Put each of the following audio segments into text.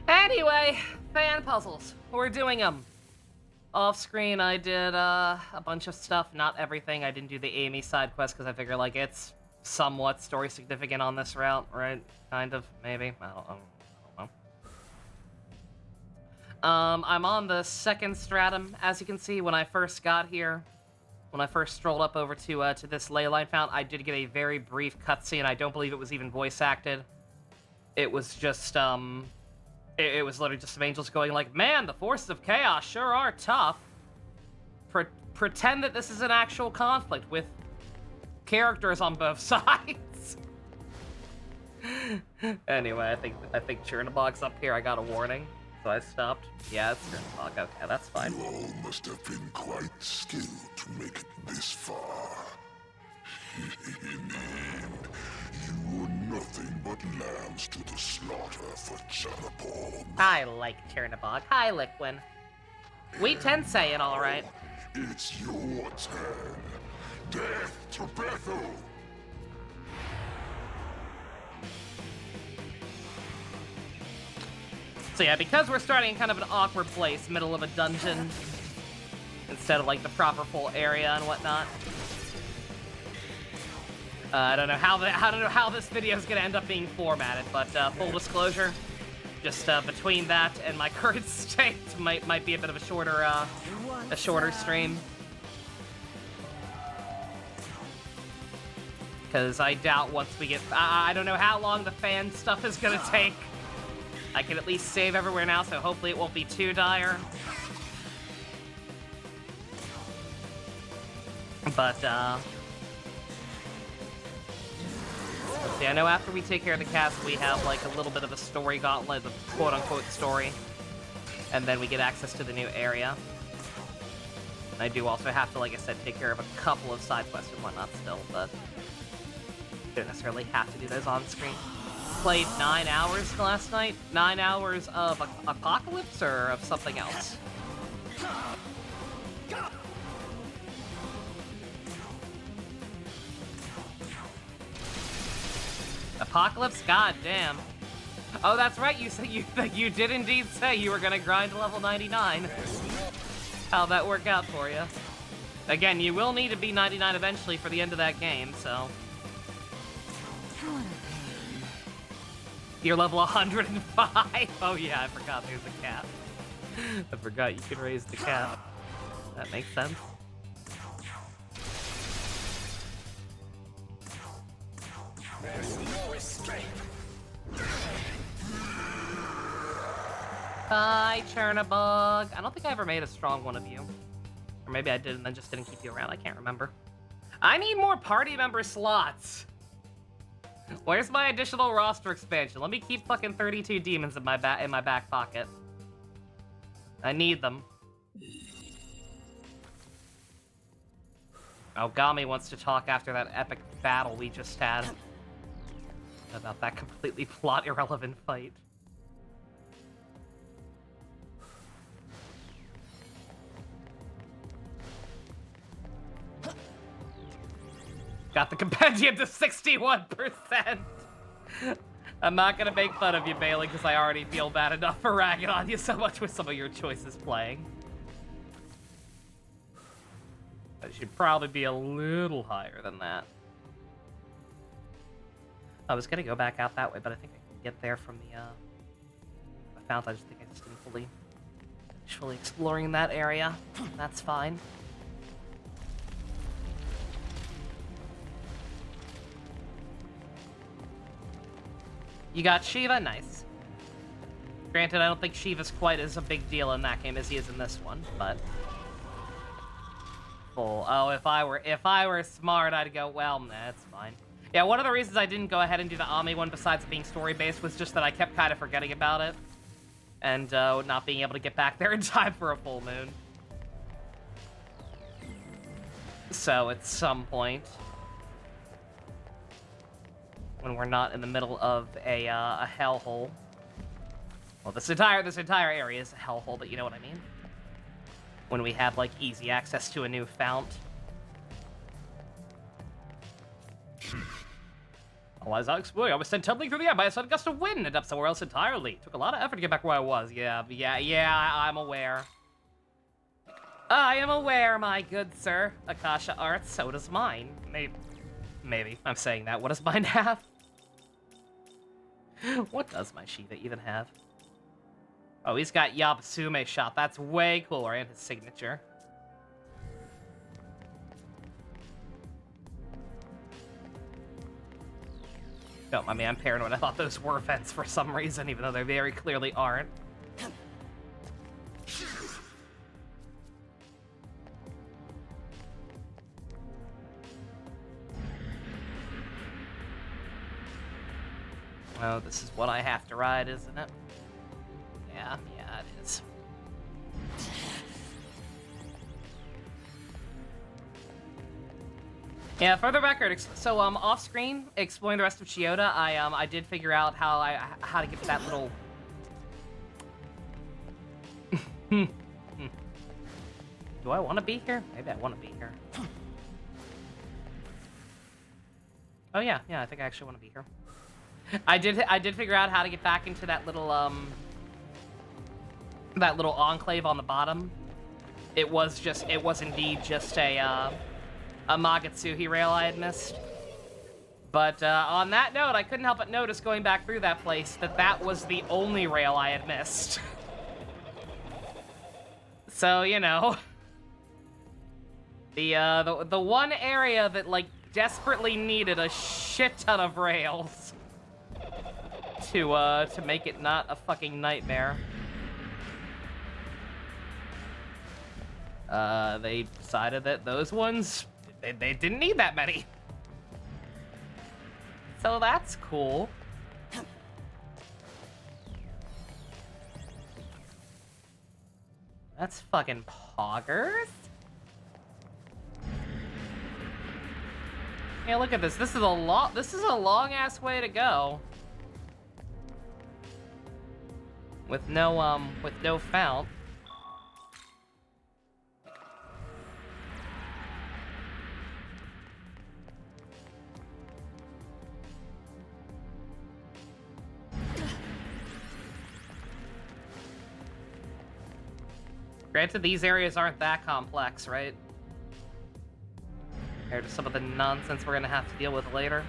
Anyway, fan puzzles. We're doing them. Off screen, I did a bunch of stuff. Not everything. I didn't do the Amy side quest because I figure like it's somewhat story significant on this route, right? Kind of, maybe. I don't know. I'm on the second stratum, as you can see. When I first got here, when I first strolled up over to this ley line fountain, I did get a very brief cutscene. I don't believe it was even voice acted. It was just it was literally just some angels going like, man, the forces of chaos sure are tough. Pretend that this is an actual conflict with characters on both sides. Anyway, I think Chernobog's up here. I got a warning, so I stopped. Yeah, it's Chernobog. Okay, that's fine. You all must have been quite skilled to make it this far. In the end, you were nothing but lambs to the slaughter for Chernobog. I like Chernobog. Hi, Liquin. We Tensei and all right. It's your turn. Death to Bethel! So yeah, because we're starting in kind of an awkward place, middle of a dungeon, instead of like the proper full area and whatnot. I don't know how this video is gonna end up being formatted, but full disclosure, just between that and my current state, might be a bit of a shorter stream. Because I doubt once we get, I don't know how long the fan stuff is gonna take. I can at least save everywhere now, so hopefully it won't be too dire. But, let's see, I know after we take care of the cast, we have, like, a little bit of a story gauntlet, a quote-unquote story. And then we get access to the new area. I do also have to, like I said, take care of a couple of side quests and whatnot still, but don't necessarily have to do those on screen. Played 9 hours last night. 9 hours of Apocalypse or of something else? Apocalypse? God damn. Oh, that's right. You said you did indeed say you were gonna grind to level 99. How'd that work out for you? Again, you will need to be 99 eventually for the end of that game, so. You're level 105. Oh yeah, I forgot there's a cap. I forgot you can raise the cap. That makes sense. There's no escape. Hi, Chernobog. I don't think I ever made a strong one of you. Or maybe I did and then just didn't keep you around. I can't remember. I need more party member slots. Where's my additional roster expansion? Let me keep fucking 32 demons in my back pocket. I need them. Megami wants to talk after that epic battle we just had. About that completely plot irrelevant fight. Got the compendium to 61%. I'm not gonna make fun of you, Bailey, because I already feel bad enough for ragging on you so much with some of your choices playing. But it should probably be a little higher than that. I was gonna go back out that way, but I think I can get there from the fountain. I just think I just didn't finish fully exploring that area. That's fine. You got Shiva? Nice. Granted, I don't think Shiva's quite as a big deal in that game as he is in this one, but... Full. Oh, if I were smart, I'd go, well, nah, it's fine. Yeah, one of the reasons I didn't go ahead and do the Ami one, besides being story-based, was just that I kept kind of forgetting about it. And, not being able to get back there in time for a full moon. So, at some point... when we're not in the middle of a hellhole. Well, this entire area is a hellhole, but you know what I mean. When we have, like, easy access to a new fount. While I was out exploring, I was sent tumbling through the air by a sudden gust of wind and ended up somewhere else entirely. Took a lot of effort to get back where I was. Yeah, I'm aware. I am aware, my good sir. Akasha Arts, so does mine. Maybe. I'm saying that. What does mine have? What does my Shiva even have? Oh, he's got Yabasume shot. That's way cooler, and his signature. Don't mind me, I'm paranoid. I thought those were vents for some reason, even though they very clearly aren't. Oh, this is what I have to ride, isn't it? Yeah, it is. Yeah, for the record, so off screen, exploring the rest of Chiyoda, I did figure out how to get to that little. Do I want to be here? Maybe I want to be here. Oh yeah, I think I actually want to be here. I did figure out how to get back into that little enclave on the bottom. It was indeed just a Magatsuhi rail I had missed. But on that note, I couldn't help but notice going back through that place that was the only rail I had missed. So, you know, the one area that like desperately needed a shit ton of rails to make it not a fucking nightmare. They decided that those ones they didn't need that many. So that's cool. That's fucking poggers. Yeah, look at this. This is a long ass way to go. With no fount. Granted, these areas aren't that complex, right? Compared to some of the nonsense we're gonna have to deal with later.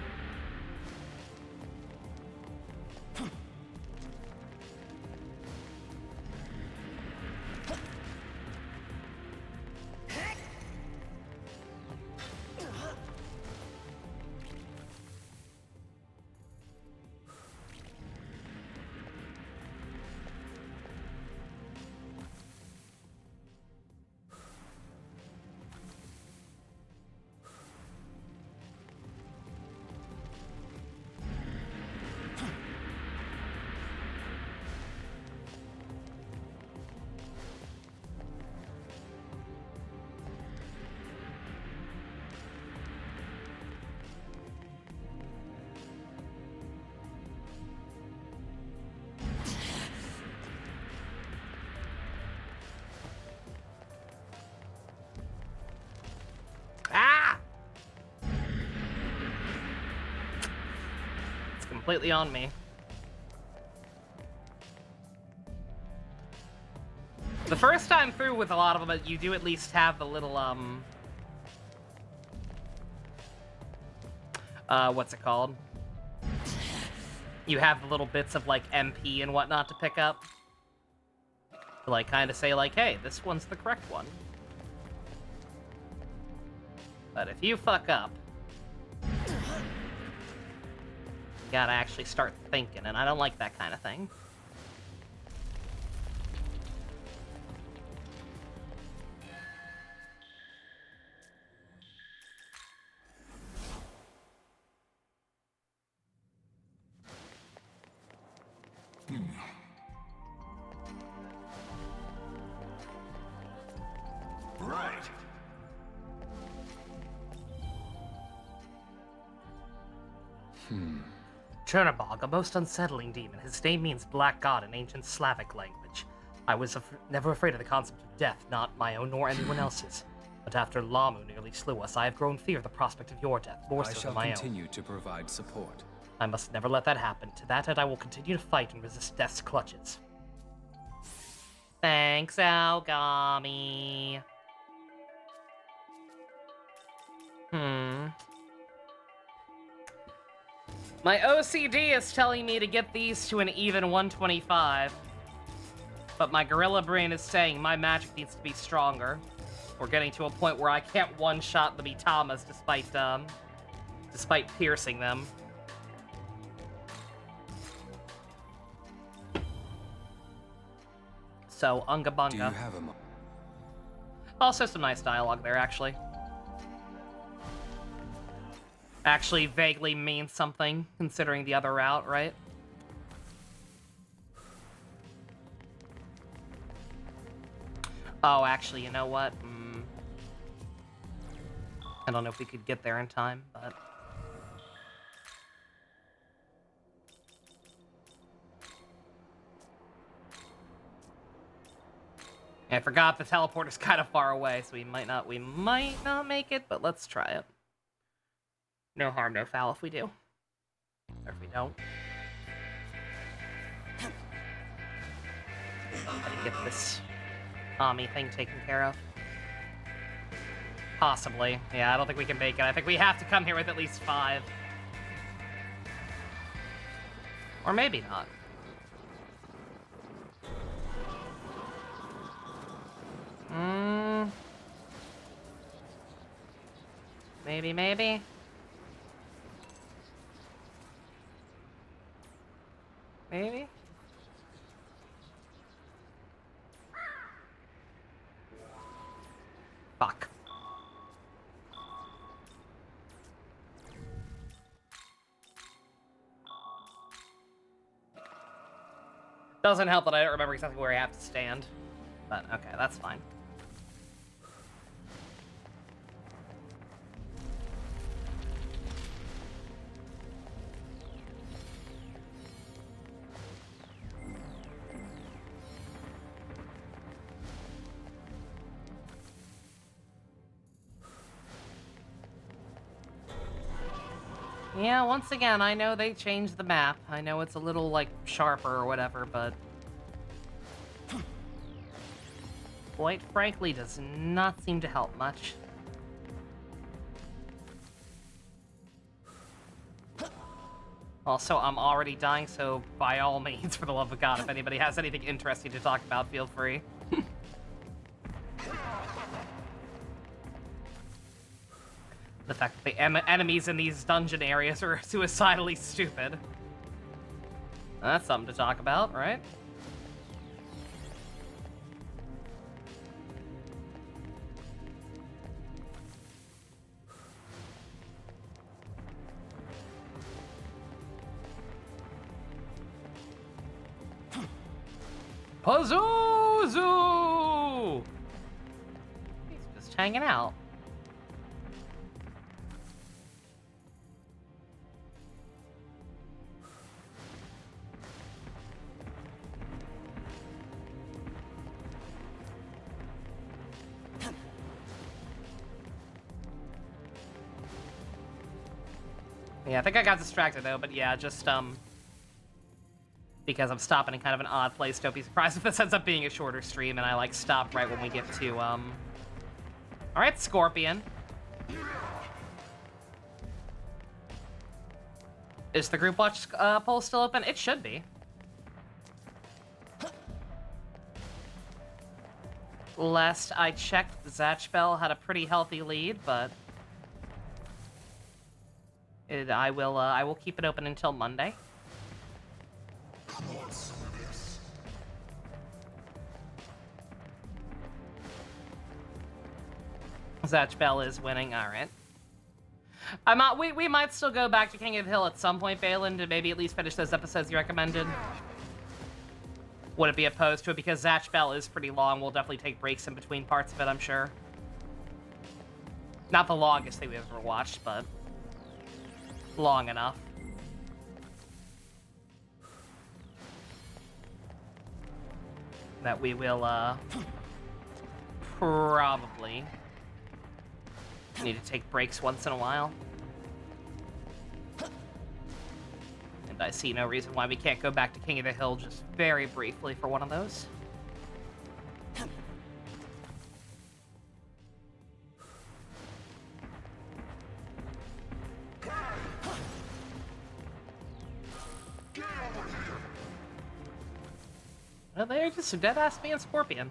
Completely on me. The first time through with a lot of them, you do at least have the little, what's it called? You have the little bits of, like, MP and whatnot to pick up. To, like, kind of say, like, hey, this one's the correct one. But if you fuck up, you gotta actually start thinking, and I don't like that kind of thing. Right. Chernobog, a most unsettling demon. His name means black god in ancient Slavic language. I was never afraid of the concept of death, not my own nor anyone else's. But after Lamu nearly slew us, I have grown fear of the prospect of your death, more so than my own. I shall continue to provide support. I must never let that happen. To that end, I will continue to fight and resist death's clutches. Thanks, Algami. My OCD is telling me to get these to an even 125. But my gorilla brain is saying my magic needs to be stronger. We're getting to a point where I can't one-shot the Mitamas despite piercing them. So, Unga Bunga. Do you have a Also some nice dialogue there, actually. Actually vaguely means something, considering the other route, right? Oh, actually, you know what? I don't know if we could get there in time, but... I forgot the teleporter's kind of far away, so we might not make it, but let's try it. No harm, no foul if we do. Or if we don't. Gotta get this Tommy thing taken care of. Possibly. Yeah, I don't think we can make it. I think we have to come here with at least 5. Or maybe not. Maybe. Maybe? Fuck. Doesn't help that I don't remember exactly where I have to stand. But, okay, that's fine. Yeah, once again, I know they changed the map. I know it's a little, like, sharper or whatever, but... quite frankly, does not seem to help much. Also, I'm already dying, so by all means, for the love of God, if anybody has anything interesting to talk about, feel free. The fact that the enemies in these dungeon areas are suicidally stupid. That's something to talk about, right? Pazuzu! He's just hanging out. Yeah, I think I got distracted though, but yeah, just because I'm stopping in kind of an odd place. Don't be surprised if this ends up being a shorter stream and I like stop right when we get to Alright, Scorpion. Is the group watch poll still open? It should be. Last I checked, Zatchbell had a pretty healthy lead, but I will keep it open until Monday. Zatchbell is winning. All right. We might still go back to King of the Hill at some point, Balin, to maybe at least finish those episodes you recommended. Wouldn't be opposed to it because Zatchbell is pretty long. We'll definitely take breaks in between parts of it, I'm sure. Not the longest thing we've ever watched, but long enough. That we will, probably need to take breaks once in a while. I see no reason why we can't go back to King of the Hill just very briefly for one of those. Well, they're just dead-ass me and Scorpion.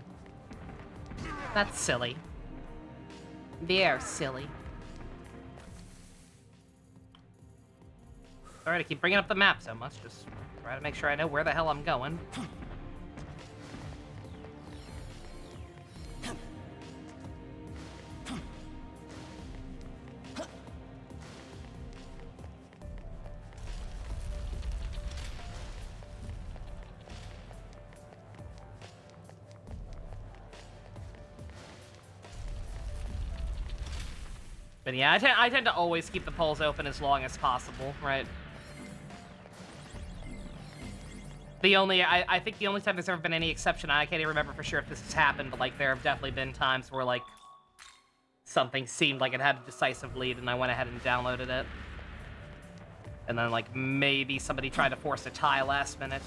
That's silly. They're silly. Sorry to keep bringing up the map so much, just try to make sure I know where the hell I'm going. But yeah, I tend to always keep the polls open as long as possible, right? I think the only time there's ever been any exception, I can't even remember for sure if this has happened, but like there have definitely been times where like something seemed like it had a decisive lead and I went ahead and downloaded it. And then like maybe somebody tried to force a tie last minute.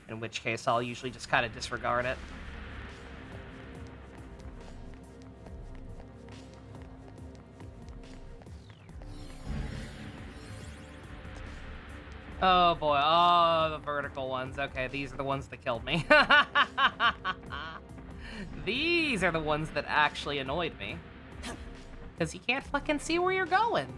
In which case I'll usually just kind of disregard it. Oh boy, oh, the vertical ones. Okay, these are the ones that killed me. These are the ones that actually annoyed me. Because you can't fucking see where you're going.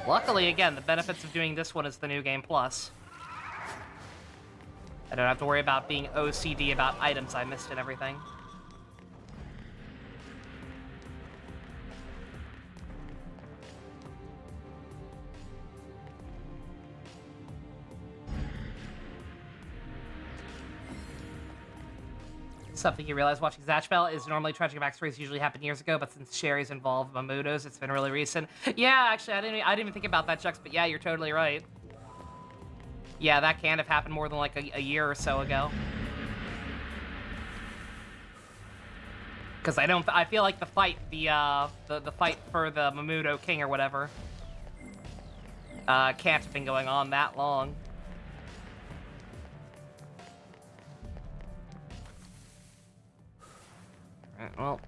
Luckily, again, the benefits of doing this one is the New Game Plus. I don't have to worry about being OCD about items I missed and everything. Something you realize watching Zatchbell is normally tragic backstories usually happened years ago, but since Sherry's involved Mamuto's, it's been really recent. Yeah, actually, I didn't even think about that, Jux, but yeah, you're totally right. Yeah, that can have happened more than like a year or so ago. Because I feel like the fight for the Mamuto King or whatever can't have been going on that long. Well.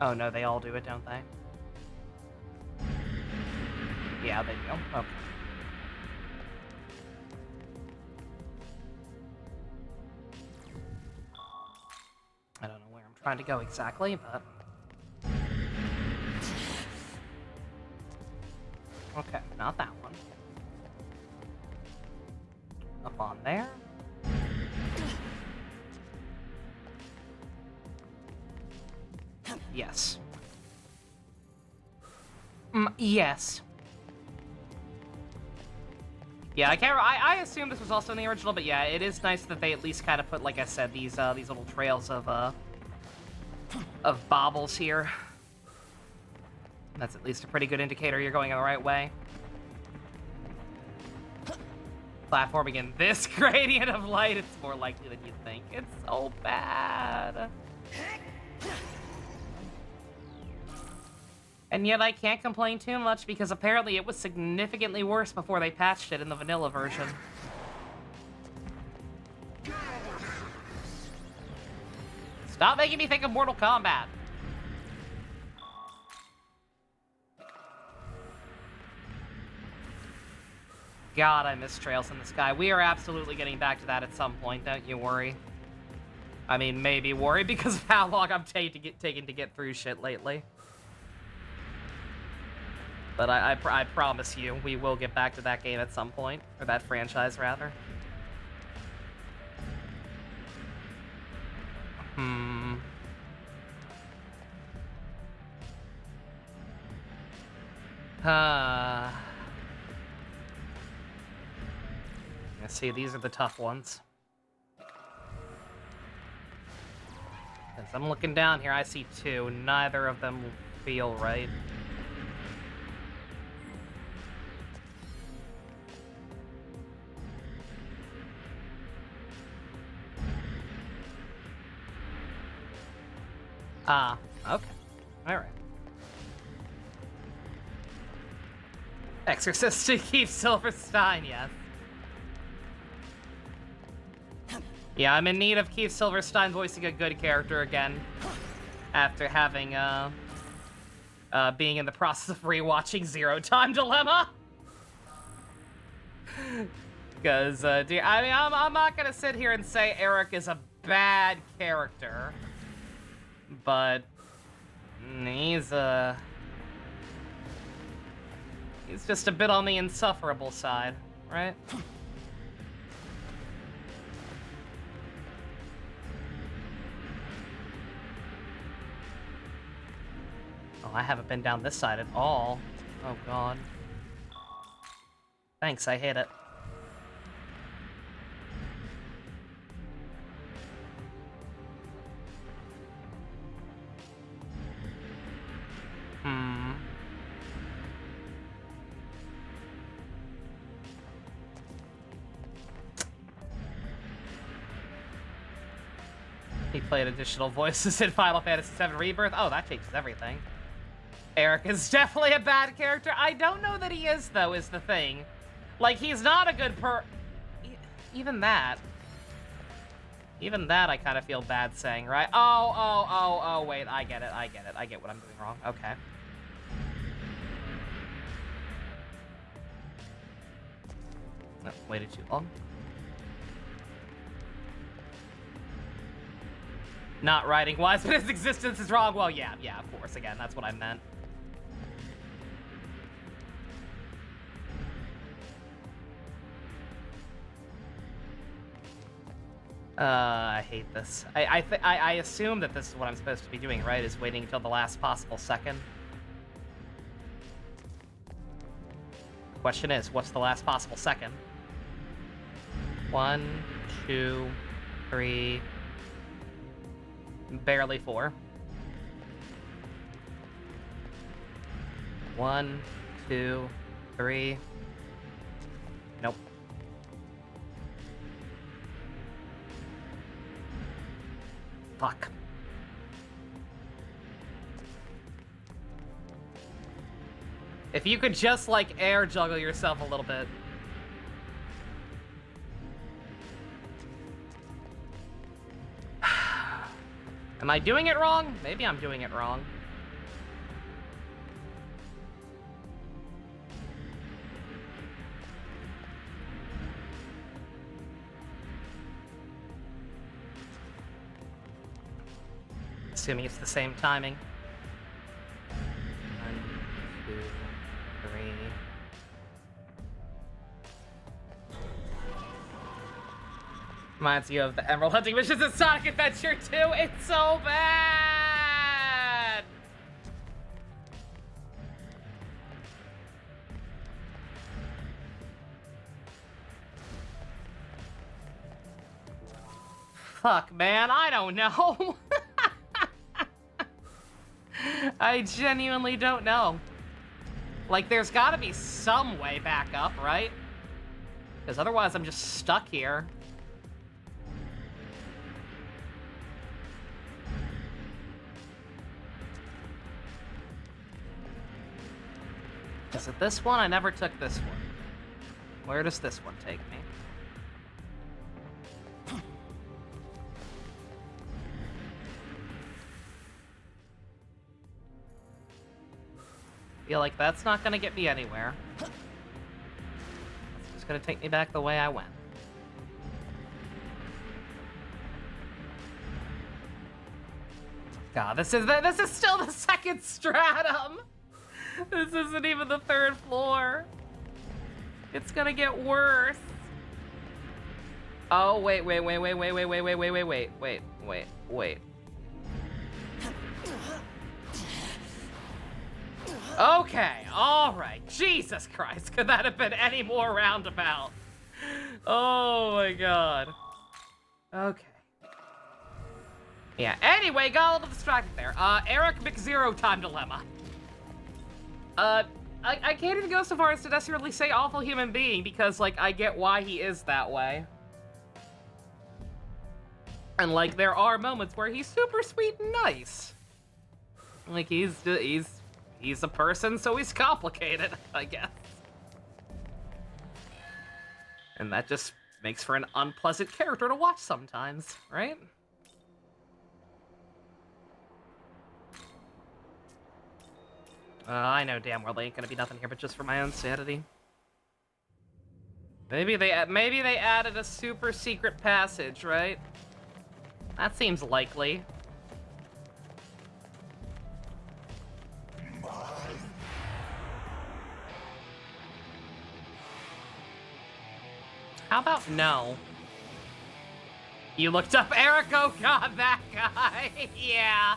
Oh no, they all do it, don't they? Yeah, they do. Okay. I don't know where I'm trying to go exactly, but... Okay, not that one. Up on there. Yes. Yes. Yeah, I assume this was also in the original, but yeah, it is nice that they at least kind of put, like I said, these little trails of baubles here. That's at least a pretty good indicator you're going in the right way. Platforming in this gradient of light, it's more likely than you think. It's so bad. And yet I can't complain too much because apparently it was significantly worse before they patched it in the vanilla version. Stop making me think of Mortal Kombat. God, I miss Trails in the Sky. We are absolutely getting back to that at some point, don't you worry. I mean, maybe worry because of how long I'm taking to get through shit lately. But I promise you, we will get back to that game at some point. Or that franchise, rather. Let's see, these are the tough ones. As I'm looking down here, I see two. Neither of them feel right. Ah, okay. Alright. Exorcist to Keith Silverstein, yes. Yeah, I'm in need of Keith Silverstein voicing a good character again. After having, being in the process of rewatching Zero Time Dilemma. Because, dear, I mean, I'm not gonna sit here and say Eric is a bad character. But he's just a bit on the insufferable side, right? Oh, I haven't been down this side at all. Oh god. Thanks, I hate it. He played additional voices in Final Fantasy VII Rebirth. Oh, that changes everything. Eric is definitely a bad character. I don't know that he is, though, is the thing. Like, he's not a good Even that I kind of feel bad saying, right? Oh, wait, I get it. I get what I'm doing wrong. Okay. No, waited too long. Not writing wise, but his existence is wrong. Well, yeah, of course. Again, that's what I meant. I hate this. I assume that this is what I'm supposed to be doing, right? Is waiting until the last possible second. The question is, what's the last possible second? 1, 2, 3... Barely 4. 1, 2, 3. Nope. Fuck. If you could just, like, air juggle yourself a little bit. Am I doing it wrong? Maybe I'm doing it wrong. Assuming it's the same timing. 1, 2, 3. Reminds you of the Emerald Hunting missions in Sonic Adventure 2. It's so bad! Fuck, man, I don't know. I genuinely don't know. Like, there's gotta be some way back up, right? Because otherwise I'm just stuck here. Is it this one? I never took this one. Where does this one take me? Feel like that's not gonna get me anywhere. It's just gonna take me back the way I went. God, this is still the second stratum. This isn't even the third floor. It's gonna get worse. Oh, wait. Okay, alright. Jesus Christ, could that have been any more roundabout? Oh my god. Okay. Yeah, anyway, got a little distracted there. Eric McZero time dilemma. I can't even go so far as to necessarily say awful human being, because, like, I get why he is that way. And, like, there are moments where he's super sweet and nice. Like, he's a person, so he's complicated, I guess. And that just makes for an unpleasant character to watch sometimes, right? I know damn well they ain't gonna be nothing here, but just for my own sanity. Maybe they added a super secret passage, right? That seems likely. How about no? You looked up Eric? Oh god, that guy. Yeah.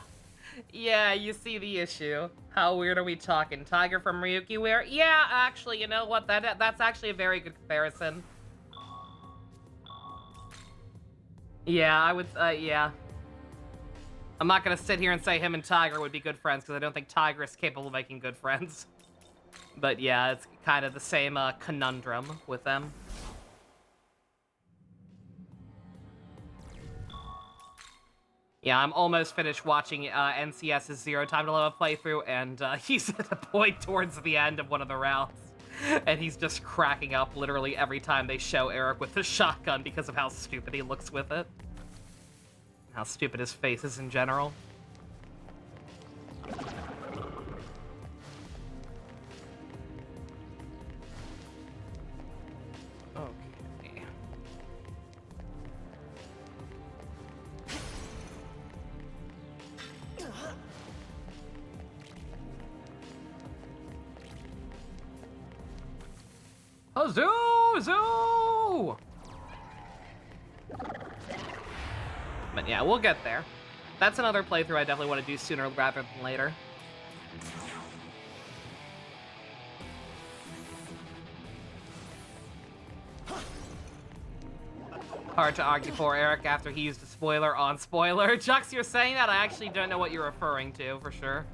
Yeah, you see the issue. How weird are we talking? Tiger from Ryuki Wear? Yeah, actually, you know what? That's actually a very good comparison. Yeah, I would, yeah. I'm not gonna sit here and say him and Tiger would be good friends, because I don't think Tiger is capable of making good friends. But yeah, it's kind of the same, conundrum with them. Yeah, I'm almost finished watching NCS's Zero Time Dilemma playthrough, and he's at a point towards the end of one of the rounds, and he's just cracking up literally every time they show Eric with the shotgun because of how stupid he looks with it. How stupid his face is in general. Okay. Zoo! But yeah, we'll get there. That's another playthrough I definitely want to do sooner rather than later. Hard to argue for Eric after he used a spoiler on spoiler. Jux, you're saying that? I actually don't know what you're referring to, for sure.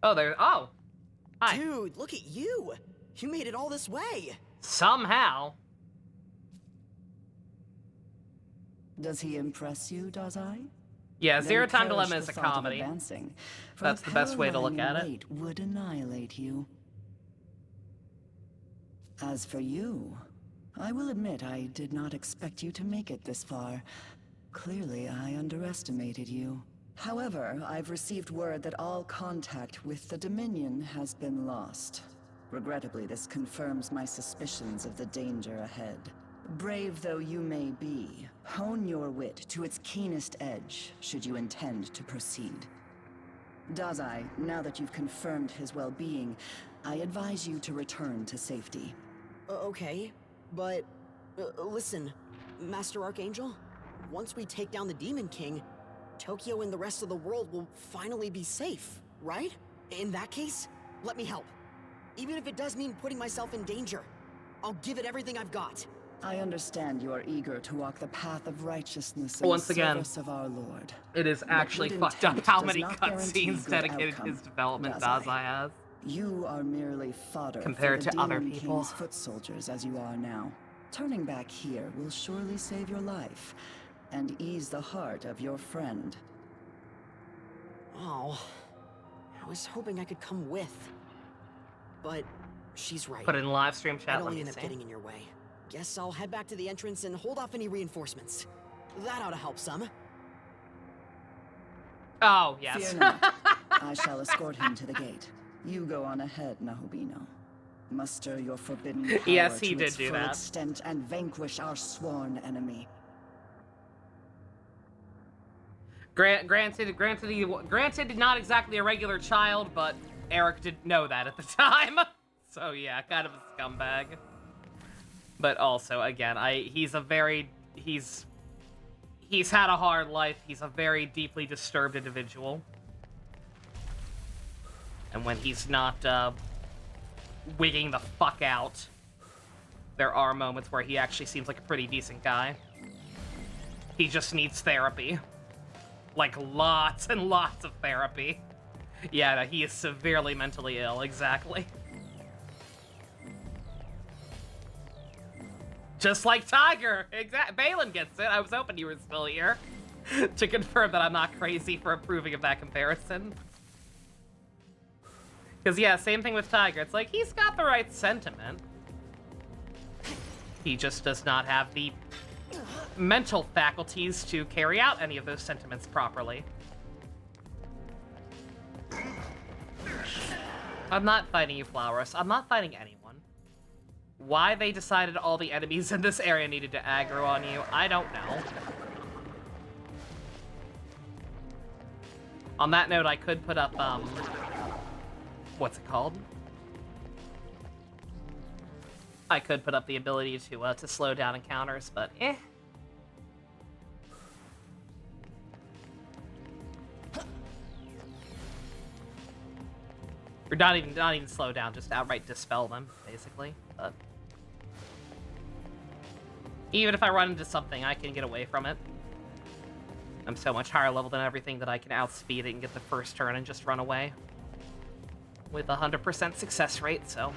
Oh! Hi. Dude, look at you! You made it all this way! Somehow. Does he impress you, does I? Yeah, Then Zero Time perish Dilemma the is a thought of comedy. advancing, for That's a the best way to look at it. paralyzing weight would annihilate you. As for you, I will admit I did not expect you to make it this far. Clearly, I underestimated you. However, I've received word that all contact with the Dominion has been lost. Regrettably, this confirms my suspicions of the danger ahead. Brave though you may be, hone your wit to its keenest edge, should you intend to proceed. Dazai, now that you've confirmed his well-being, I advise you to return to safety. Okay, but... listen, Master Archangel? Once we take down the Demon King, Tokyo and the rest of the world will finally be safe, right? In that case, let me help. Even if it does mean putting myself in danger, I'll give it everything I've got. I understand you are eager to walk the path of righteousness in Once the again, service of our Lord. It is actually good fucked up intent how does many not guarantee cutscenes good dedicated to outcome, his development Dazai. Dazai has. You are merely fodder Compared for the to other Demon people. King's foot soldiers as you are now. Turning back here will surely save your life and ease the heart of your friend. Oh, I was hoping I could come with. But she's right. Put it in live stream chat, I'd let only me end up see. getting in your way. Guess I'll head back to the entrance and hold off any reinforcements. That ought to help some. Oh, yes. Fear not. I shall escort him to the gate. You go on ahead, Nahobino. Muster your forbidden power Yes, he to did its do full that. extent and vanquish our sworn enemy. Granted, not exactly a regular child, but Eric didn't know that at the time. So yeah, kind of a scumbag. But also, again, he's he's had a hard life. He's a very deeply disturbed individual. And when he's not wigging the fuck out, there are moments where he actually seems like a pretty decent guy. He just needs therapy. Like, lots and lots of therapy. Yeah, no, he is severely mentally ill, exactly. Just like Tiger! Balin gets it. I was hoping you were still here to confirm that I'm not crazy for approving of that comparison. Because, yeah, same thing with Tiger. It's like, he's got the right sentiment. He just does not have the mental faculties to carry out any of those sentiments properly. I'm not fighting you, Flowers. I'm not fighting anyone. Why they decided all the enemies in this area needed to aggro on you, I don't know. On that note, I could put up, what's it called? I could put up the ability to slow down encounters, but eh. Or not even slow down, just outright dispel them, basically. But even if I run into something, I can get away from it. I'm so much higher level than everything that I can outspeed it and get the first turn and just run away. With a 100% success rate, so...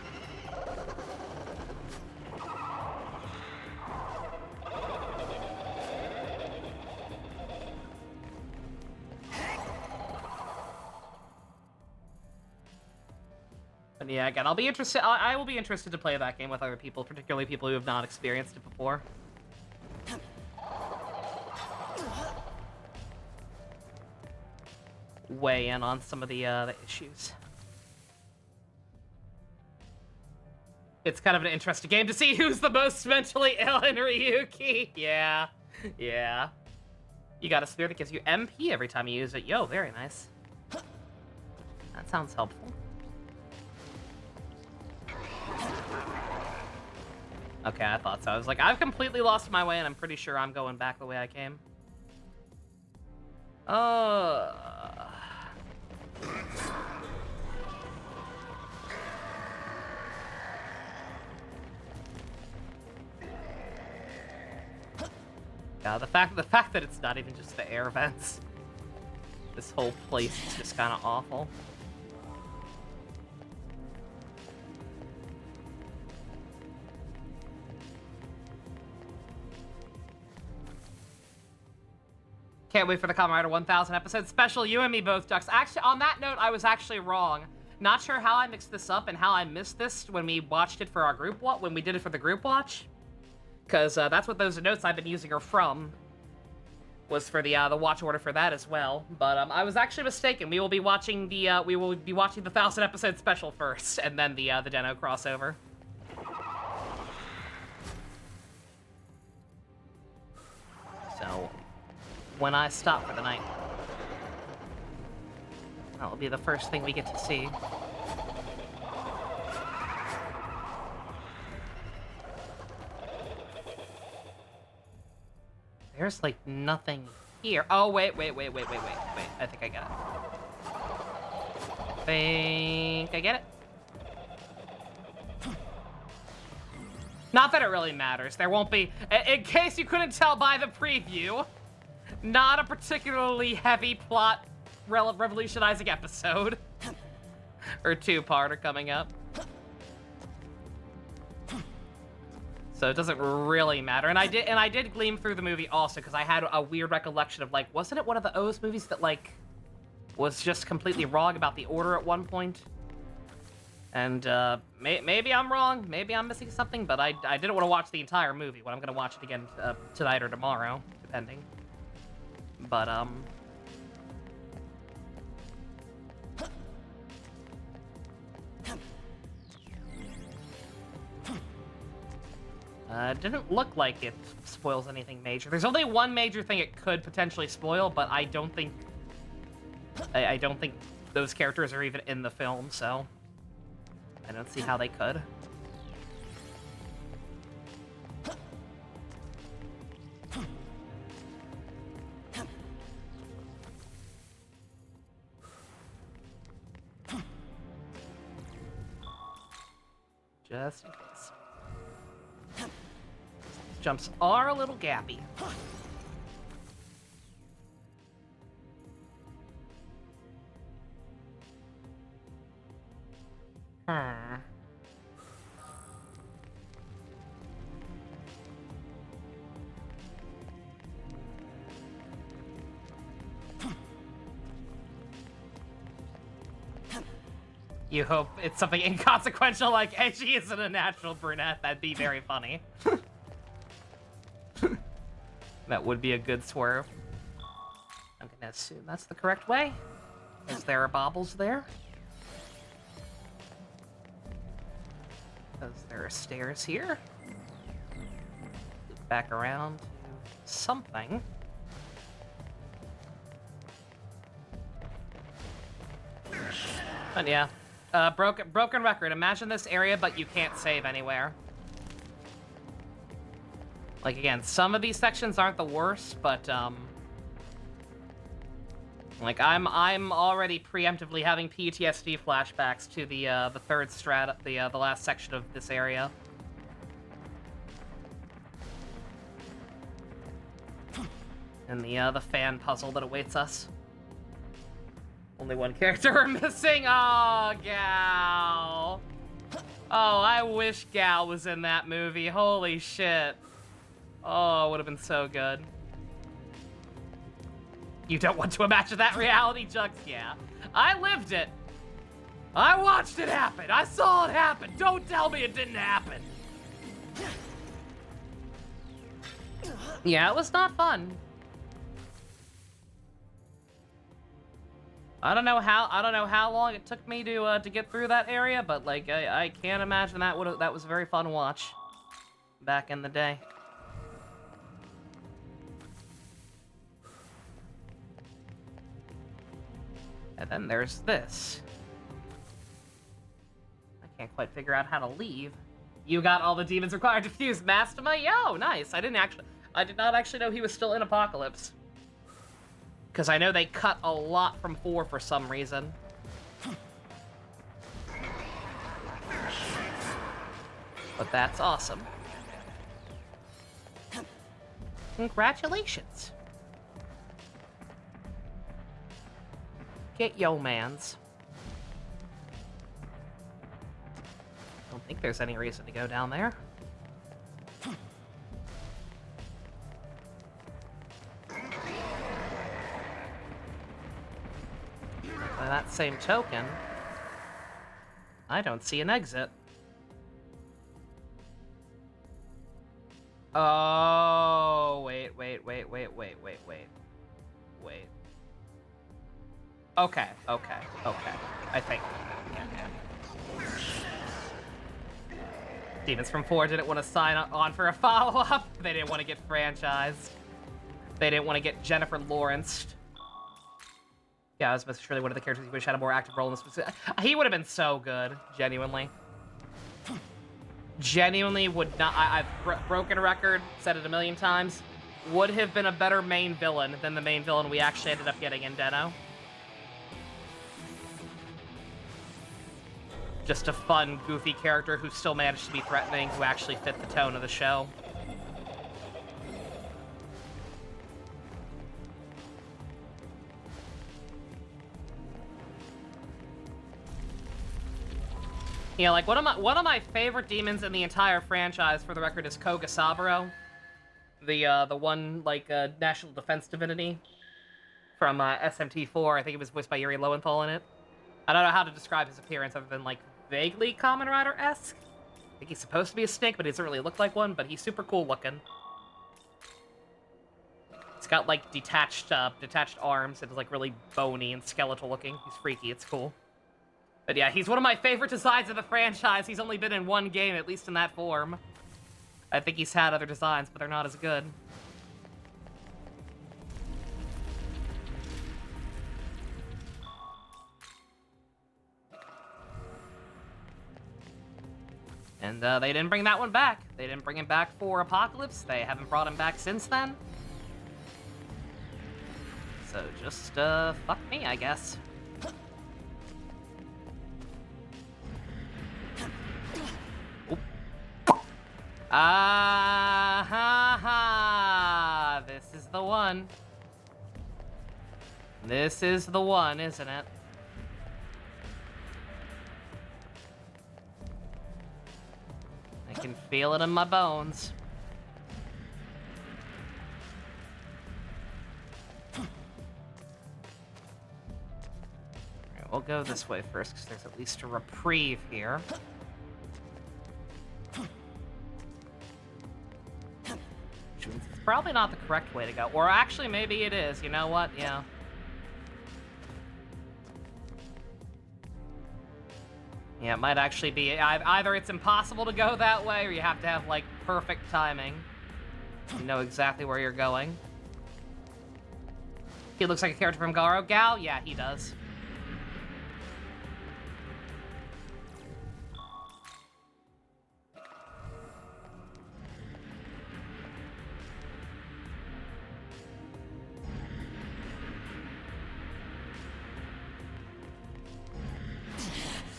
But yeah, again, I'll be interested. I will be interested to play that game with other people, particularly people who have not experienced it before. Weigh in on some of the issues. It's kind of an interesting game to see who's the most mentally ill in Ryuki. Yeah, yeah. You got a spear that gives you MP every time you use it. Yo, very nice. That sounds helpful. Okay, I thought so. I was like, I've completely lost my way, and I'm pretty sure I'm going back the way I came. Yeah, the fact that it's not even just the air vents. This whole place is just kind of awful. Can't wait for the Kamen Rider 1000 episode special. You and me both, Ducks. Actually, on that note, I was actually wrong. Not sure how I mixed this up and how I missed this when we watched it for our group watch, when we did it for the group watch. Because that's what those notes I've been using are from. Was for the watch order for that as well. But I was actually mistaken. We will be watching the 1000 episode special first, and then the Den-O crossover. So, when I stop for the night, that will be the first thing we get to see. There's like nothing here. Oh, wait. I think I get it. Not that it really matters. There won't be, in case you couldn't tell by the preview, not a particularly heavy plot revolutionizing episode. Or two-parter coming up. So it doesn't really matter. And I did gleam through the movie also, because I had a weird recollection of, like, wasn't it one of the O's movies that, like, was just completely wrong about the order at one point? And maybe I'm wrong, maybe I'm missing something, but I didn't want to watch the entire movie. But I'm gonna watch it again tonight or tomorrow, depending. But didn't look like it spoils anything major. There's only one major thing it could potentially spoil, but I don't think those characters are even in the film, so I don't see how they could. Just in case. Jumps are a little gappy. You hope it's something inconsequential like Edgy isn't a natural brunette. That'd be very funny. That would be a good swerve. I'm gonna assume that's the correct way. Is there a baubles there? Because there are stairs here. Loop back around to something. But yeah. Broken record. Imagine this area, but you can't save anywhere. Like, again, some of these sections aren't the worst, but, like, I'm already preemptively having PTSD flashbacks to the third strat, the last section of this area. And the fan puzzle that awaits us. Only one character we're missing. Oh, Gal. Oh, I wish Gal was in that movie. Holy shit. Oh, it would have been so good. You don't want to imagine that reality, Jux? Yeah. I lived it. I watched it happen. I saw it happen. Don't tell me it didn't happen. Yeah, it was not fun. I don't know how long it took me to get through that area, but like I can't imagine that was a very fun watch back in the day. And then there's this. I can't quite figure out how to leave. You got all the demons required to fuse Mastema? Yo, nice. I did not actually know he was still in Apocalypse. Because I know they cut a lot from 4 for some reason. But that's awesome. Congratulations. Get yo mans. Don't think there's any reason to go down there. By that same token, I don't see an exit. Oh, wait. Okay. I think. Demons from 4 didn't want to sign on for a follow-up. They didn't want to get franchised. They didn't want to get Jennifer Lawrenced. Yeah, I was most surely one of the characters you wish had a more active role in this. He would have been so good, genuinely. Genuinely would not. I've broken record, said it a million times. Would have been a better main villain than the main villain we actually ended up getting in Den-O. Just a fun, goofy character who still managed to be threatening, who actually fit the tone of the show. Yeah, like one of my favorite demons in the entire franchise, for the record, is CoC, the one like national defense divinity from SMT4. I think it was voiced by Yuri Lowenthal in it. I don't know how to describe his appearance other than like vaguely Kamen Rider-esque. I think he's supposed to be a snake, but he doesn't really look like one. But he's super cool looking. He's got like detached arms and is like really bony and skeletal looking. He's freaky. It's cool. But yeah, he's one of my favorite designs of the franchise. He's only been in one game, at least in that form. I think he's had other designs, but they're not as good. And they didn't bring that one back. They didn't bring him back for Apocalypse. They haven't brought him back since then. So just, fuck me, I guess. Ah ha ha! This is the one. This is the one, isn't it? I can feel it in my bones. Alright, we'll go this way first, because there's at least a reprieve here. It's probably not the correct way to go. Or actually, maybe it is. You know what? Yeah. Yeah, it might actually be. Either it's impossible to go that way, or you have to have, like, perfect timing. You know exactly where you're going. He looks like a character from Garo Gal? Yeah, he does.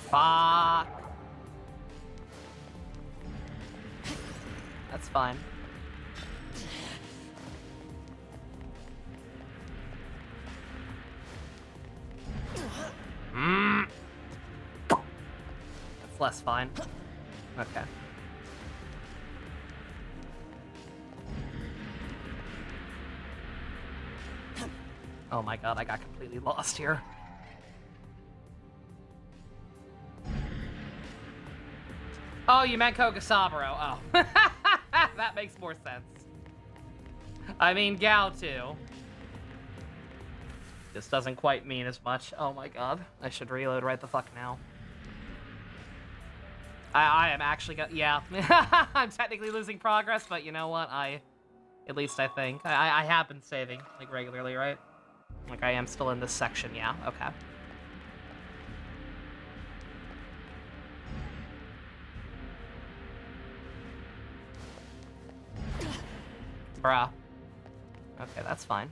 Fuck. That's fine. That's less fine. Okay. Oh my god, I got completely lost here. Oh, you meant Kogasaburo. Oh. That makes more sense. I mean, Gao too. This doesn't quite mean as much. Oh my god. I should reload right the fuck now. I am actually yeah. I'm technically losing progress, but you know what? At least I think. I have been saving, like, regularly, right? Like, I am still in this section, yeah. Okay. Bruh. Okay, that's fine.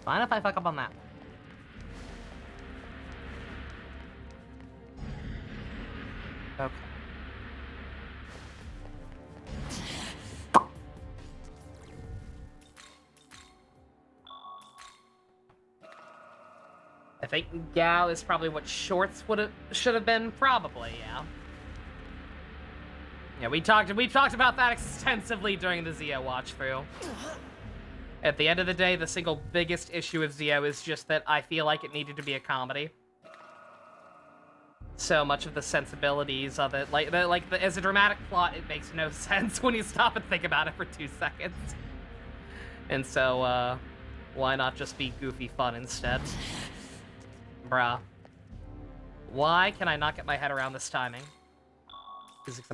Fine if I fuck up on that. Okay. I think Gao is probably what Shorts should have been. Probably, yeah. Yeah, we talked about that extensively during the Zio watch through. At the end of the day, the single biggest issue with Zio is just that I feel like it needed to be a comedy. So much of the sensibilities of it, as a dramatic plot, it makes no sense when you stop and think about it for 2 seconds. And so, why not just be goofy fun instead? Bruh. Why can I not get my head around this timing? Is it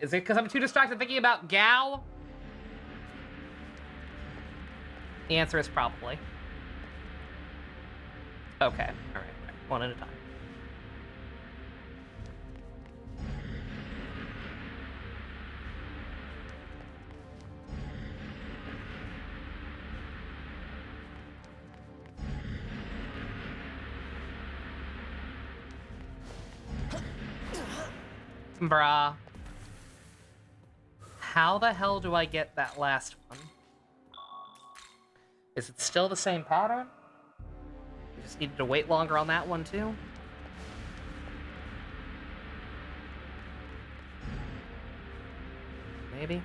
because I'm too distracted thinking about Gao? The answer is probably. Okay, alright, one at a time. Bruh. How the hell do I get that last one? Is it still the same pattern? You just needed to wait longer on that one too? Maybe?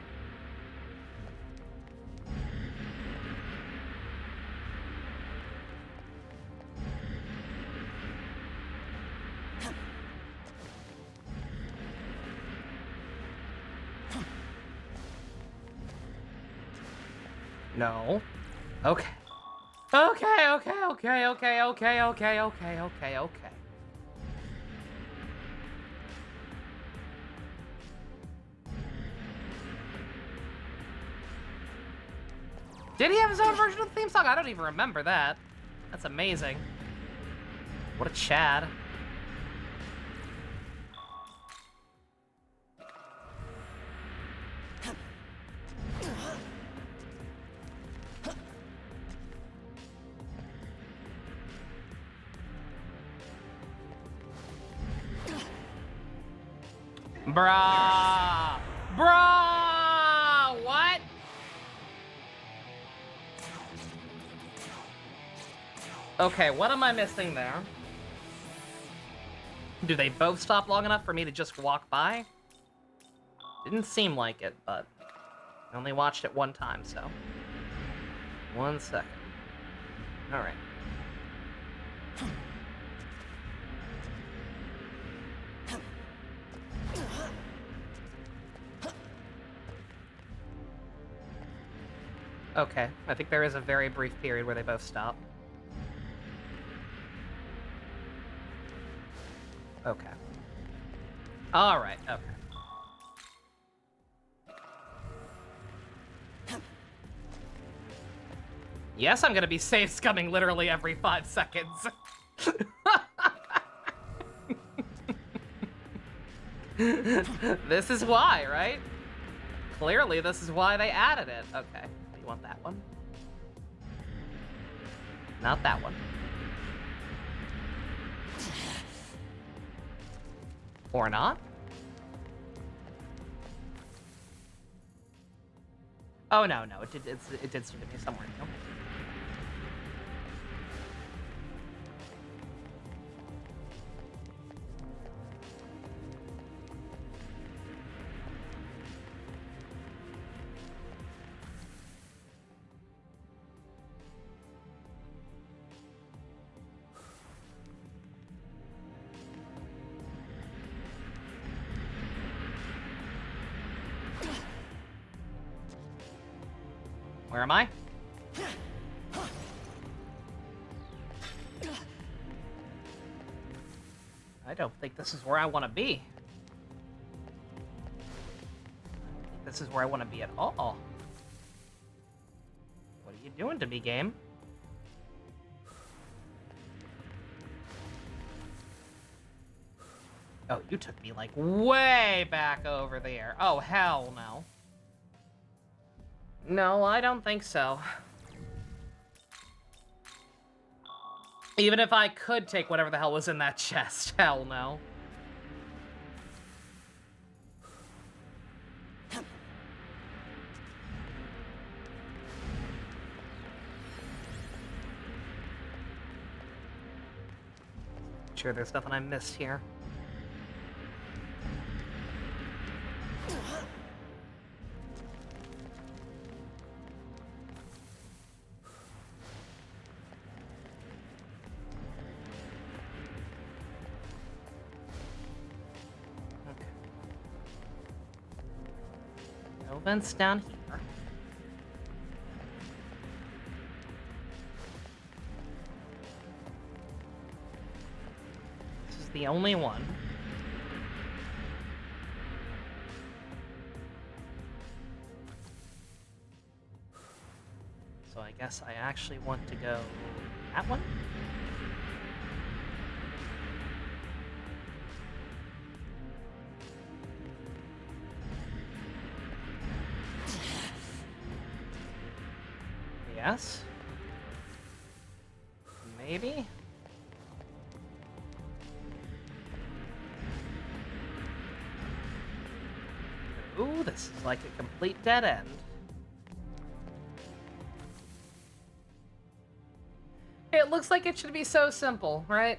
No. Okay. Okay. Did he have his own version of the theme song? I don't even remember that. That's amazing. What a Chad. Bruh! Bruh! What? Okay, what am I missing there? Do they both stop long enough for me to just walk by? Didn't seem like it, but I only watched it one time, so. 1 second. Alright. Okay, I think there is a very brief period where they both stop. Okay. Alright, okay. Yes, I'm gonna be safe scumming literally every 5 seconds. This is why, right? Clearly, this is why they added it. Okay, you want that one? Not that one. Or not? Oh, no, it did suit me somewhere. No. Where am I? I don't think this is where I want to be. I don't think this is where I want to be at all. What are you doing to me, game? Oh, you took me, like, way back over there. Oh, hell no. No, I don't think so. Even if I could take whatever the hell was in that chest, hell no. Sure, there's nothing I missed here. Vents down here. This is the only one. So I guess I actually want to go that one? Yes? Maybe? Ooh, this is like a complete dead end. It looks like it should be so simple, right?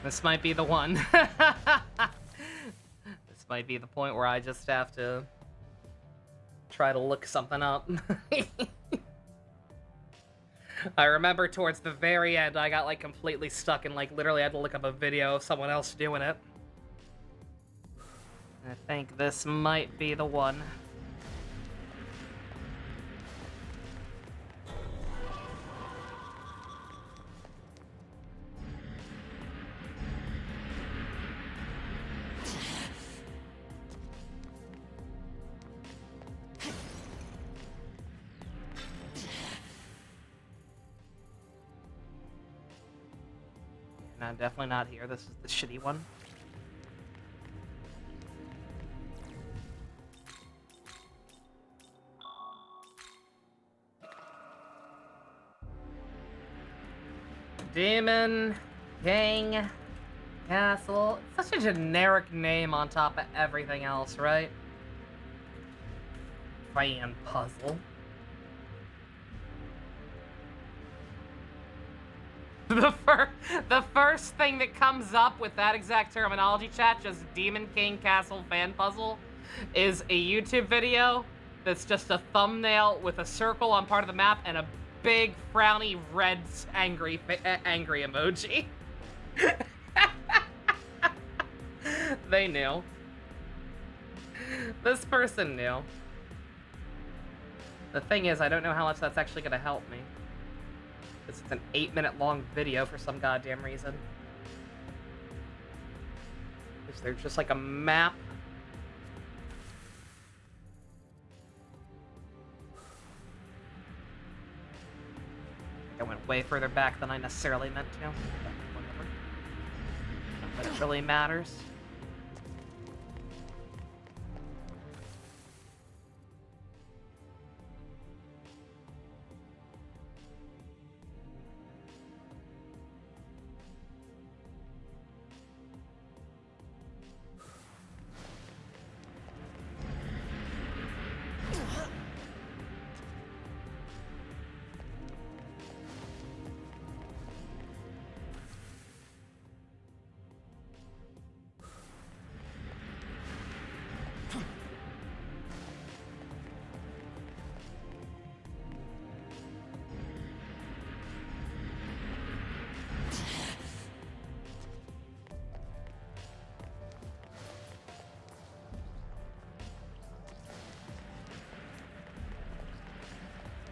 This might be the one. This might be the point where I just have to try to look something up. I remember towards the very end, I got like completely stuck and like literally had to look up a video of someone else doing it. I think this might be the one. No, definitely not here. This is the shitty one. Demon King Castle. It's such a generic name on top of everything else, right? Fan puzzle. The first thing that comes up with that exact terminology, chat, just Demon King Castle fan puzzle, is a YouTube video that's just a thumbnail with a circle on part of the map and a big frowny red angry emoji. They knew. This person knew. The thing is, I don't know how much that's actually gonna help me. It's an 8-minute long video for some goddamn reason. Is there just like a map? I went way further back than I necessarily meant to. Whatever. Not that it really matters.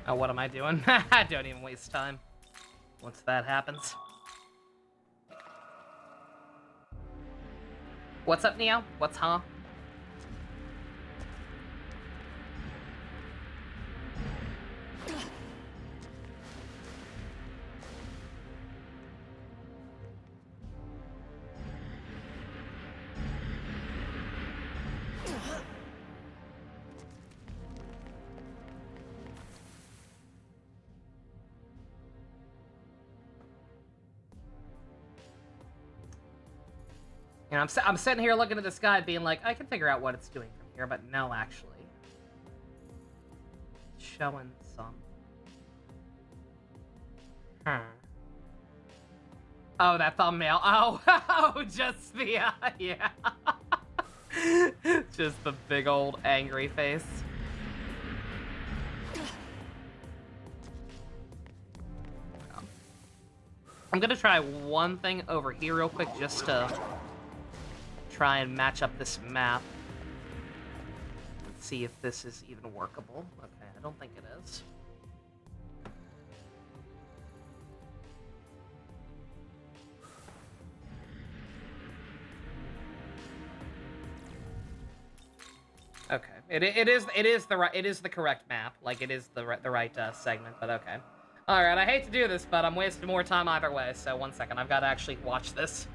Oh, what am I doing? Don't even waste time once that happens. What's up, Neo? What's huh? You know, I'm sitting here looking at this guy being like, I can figure out what it's doing from here, but no, actually. It's showing some. Oh, that thumbnail. Oh, oh, just the, yeah. Just the big old angry face. I'm gonna try one thing over here real quick just to try and match up this map. Let's see if this is even workable. Okay, I don't think it is. Okay, it is the correct map. Like, it is the right segment, but okay. All right, I hate to do this, but I'm wasting more time either way. So 1 second, I've got to actually watch this.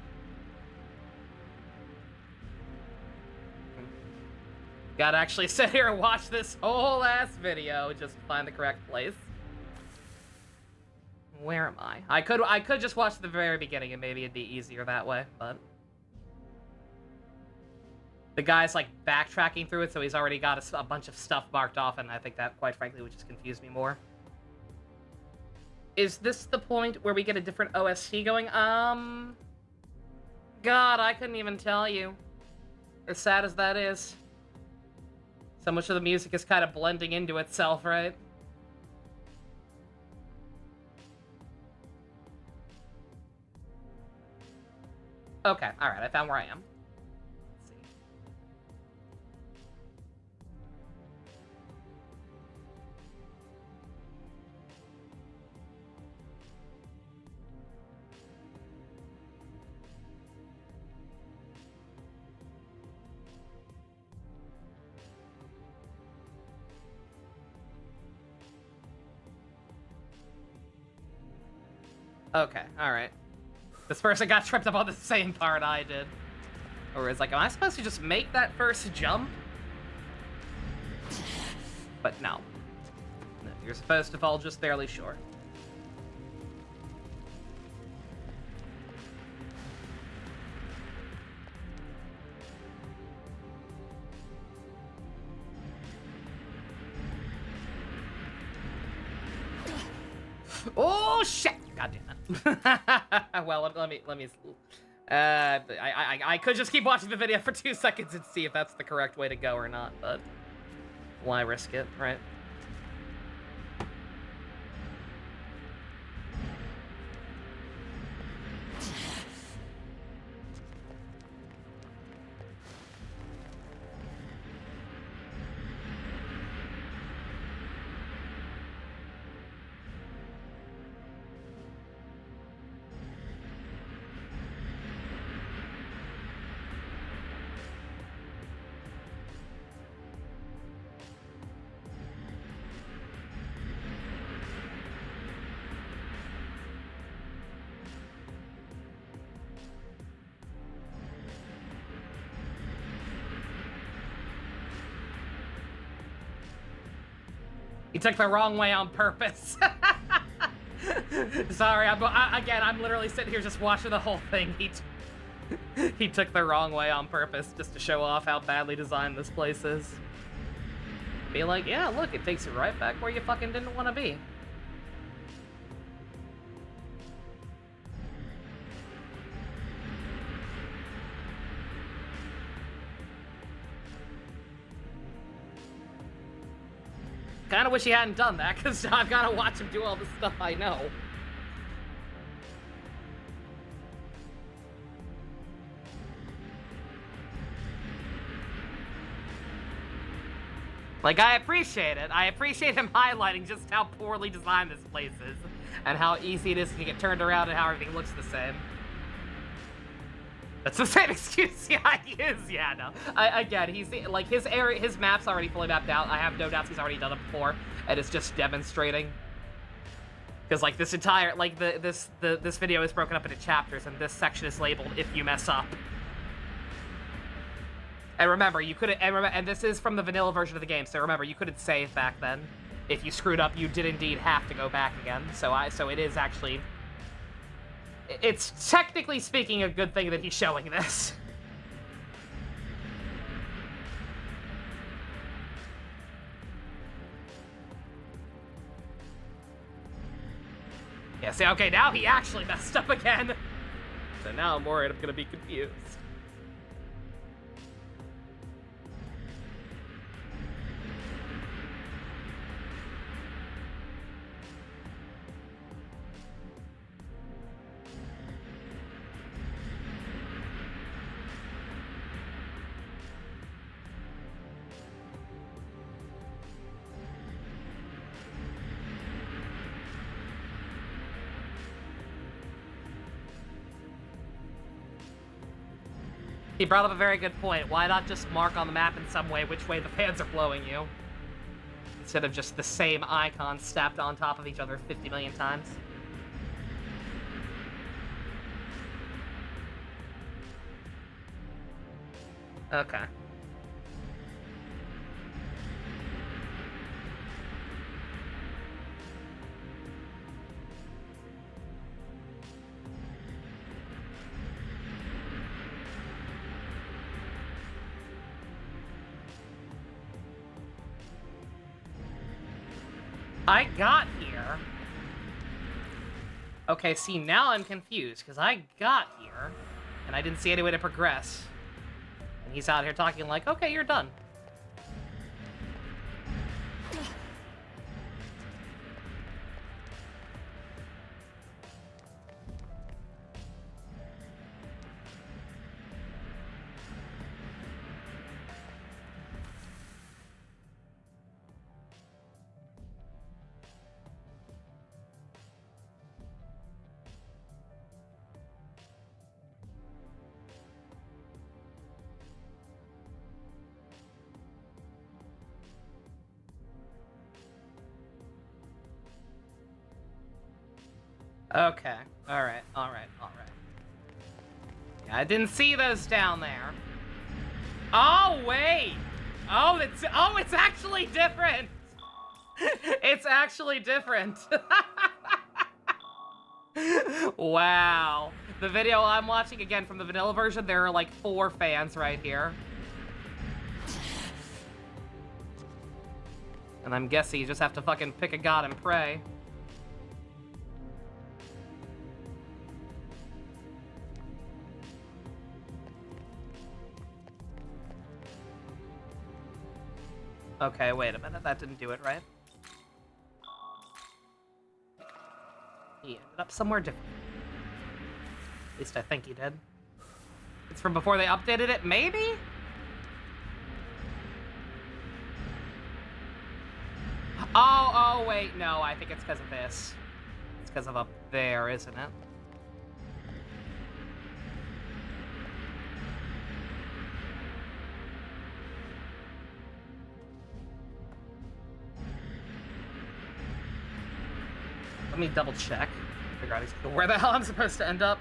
Gotta actually sit here and watch this whole ass video just to find the correct place. Where am I? I could just watch the very beginning and maybe it'd be easier that way, but the guy's like backtracking through it, so he's already got a bunch of stuff marked off, and I think that, quite frankly, would just confuse me more. Is this the point where we get a different OST going? God, I couldn't even tell you. As sad as that is. So much of the music is kind of blending into itself, right? Okay, alright, I found where I am. Let's see. Okay, alright. This person got tripped up on the same part I did. Or it's like, am I supposed to just make that first jump? But no. No, you're supposed to fall just barely short. Oh shit! God damn it. Well, let me. I could just keep watching the video for 2 seconds and see if that's the correct way to go or not, but why risk it, right? He took the wrong way on purpose. Sorry, I'm literally sitting here just watching the whole thing. He took the wrong way on purpose just to show off how badly designed this place is. Be like, yeah, look, it takes you right back where you fucking didn't want to be. Kind of wish he hadn't done that, because I've got to watch him do all the stuff I know. Like, I appreciate it. I appreciate him highlighting just how poorly designed this place is, and how easy it is to get turned around and how everything looks the same. That's the same excuse he used. Yeah, no. Again, he's like his area, his map's already fully mapped out. I have no doubts he's already done it before, and it's just demonstrating. Because like this entire this video is broken up into chapters, and this section is labeled "If you mess up." And remember, you couldn't. And this is from the vanilla version of the game, so remember, you couldn't save back then. If you screwed up, you did indeed have to go back again. So it is actually. It's technically speaking a good thing that he's showing this. Yeah, see, okay, now he actually messed up again. So now I'm worried I'm gonna be confused. He brought up a very good point. Why not just mark on the map in some way which way the fans are blowing you? Instead of just the same icons stacked on top of each other 50 million times. Okay. I got here. Okay, see, now I'm confused, because I got here, and I didn't see any way to progress. And he's out here talking like, okay, you're done. Okay. Alright. I didn't see those down there. Oh, wait. Oh, it's actually different. It's actually different. Wow. The video I'm watching, again, from the vanilla version, there are like 4 fans right here. And I'm guessing you just have to fucking pick a god and pray. Okay, wait a minute. That didn't do it, right? He ended up somewhere different. At least I think he did. It's from before they updated it, maybe? Oh, wait, no, I think it's because of this. It's because of up there, isn't it? Let me double check. Figure out where the hell I'm supposed to end up.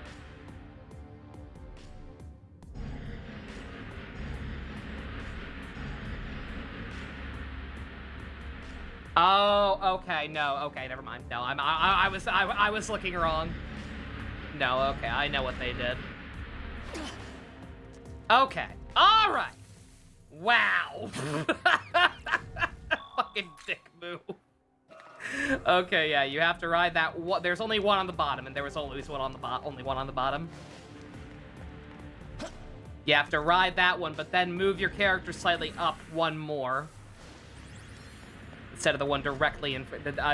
Oh, okay, no, okay, never mind. No, I was looking wrong. No, okay, I know what they did. Okay, all right. Wow. Fucking dick move. Okay, yeah, you have to ride that one. There's only one on the bottom, and there was always one on the only one on the bottom. You have to ride that one, but then move your character slightly up one more. Instead of the one directly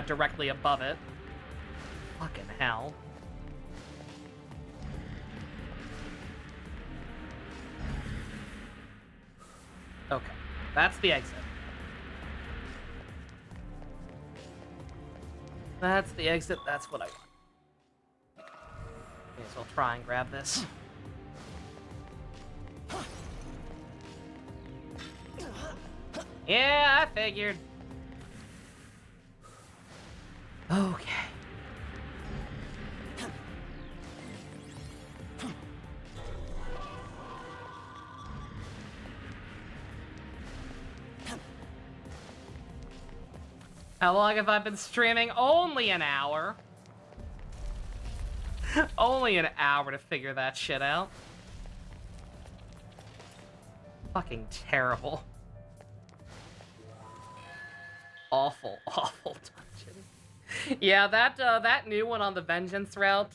directly above it. Fucking hell. Okay, that's the exit. That's the exit, that's what I want. May as well try and grab this. Yeah, I figured. Okay. How long have I been streaming? Only an hour. Only an hour to figure that shit out. Fucking terrible. Awful, awful dungeon. Yeah, that new one on the Vengeance route,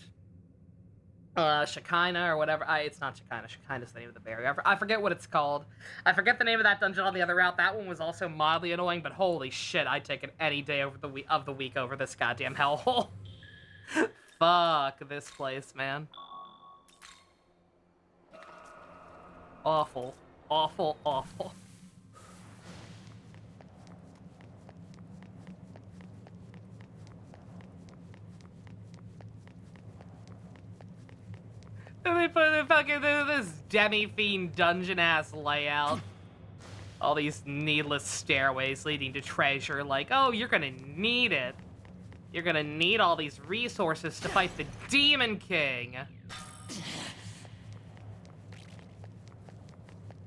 Shekinah or whatever. It's not Shekinah. Shekinah's the name of the barrier. I forget what it's called. I forget the name of that dungeon on the other route. That one was also mildly annoying, but holy shit, I'd take it any day of the week over this goddamn hellhole. Fuck this place, man. Awful, awful, awful. They put in fucking this demi-fiend dungeon-ass layout. All these needless stairways leading to treasure, like, oh, you're gonna need it. You're gonna need all these resources to fight the Demon King.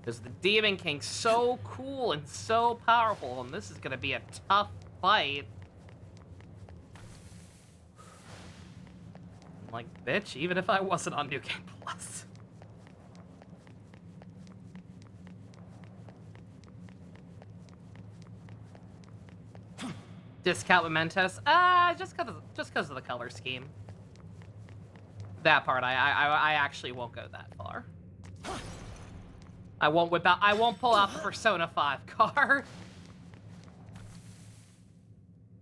Because the Demon King's so cool and so powerful, and this is gonna be a tough fight. Like, bitch, even if I wasn't on New Game Plus. Discount Mementos? Just cause of the color scheme. That part, I actually won't go that far. I won't pull out the Persona 5 card.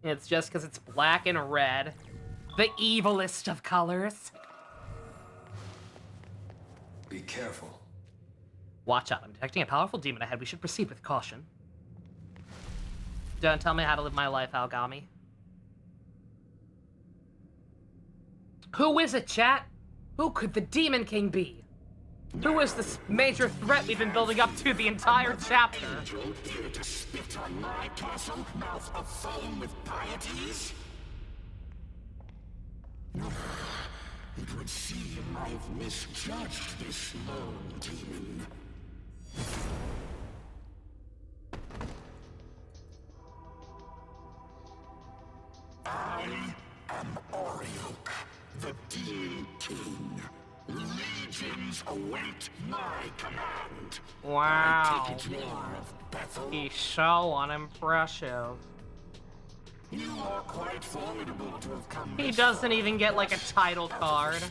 It's just cause it's black and red. The evilest of colors. Be careful. Watch out, I'm detecting a powerful demon ahead. We should proceed with caution. Don't tell me how to live my life, Algami. Who is it, chat? Who could the Demon King be? Who is this major threat we've been building up to the entire chapter? Angel, dare to spit on my castle, mouth of foam with pieties? It would would seem I've misjudged this lone demon. I am Oriok, the Demon King. Legions await my command. Wow. I take it you are of Bethel. He's so unimpressive. You are quite formidable to have come. He doesn't even get like a title card.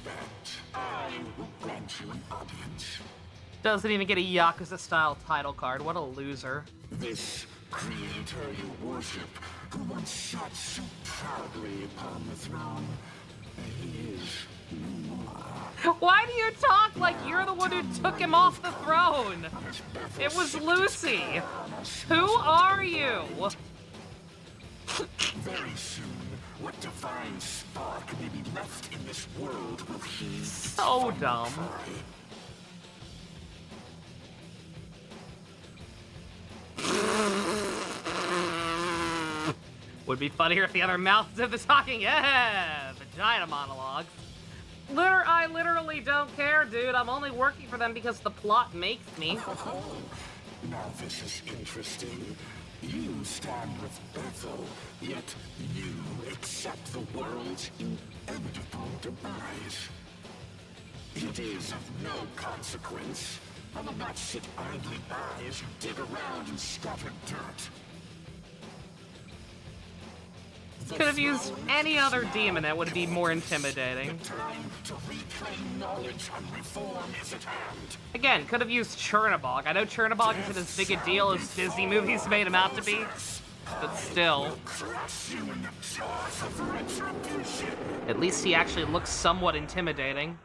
I will grant you an audience. Doesn't even get a Yakuza-style title card. What a loser. This creator you worship, who once sat so proudly upon the throne, he is no more. Why do you talk like you're the one who took him off the throne? It was Lucy. Who are you? Very soon, what divine spark may be left in this world will he So dumb. Would be funnier if the other mouth did the talking. Yeah, vagina monologues. I literally don't care, dude. I'm only working for them because the plot makes me. Oh, now this is interesting. You stand with Bethel, yet you accept the world's inevitable demise. It is of no consequence. I will not sit idly by as you dig around in scattered dirt. Could have used any other demon that would be more intimidating. The time to reclaim knowledge and reform is at hand. Again, could have used Chernobog. I know Chernobog isn't as big a deal as Disney movies made him out to be, but still. Crush you in the jaws of retribution. At least he actually looks somewhat intimidating.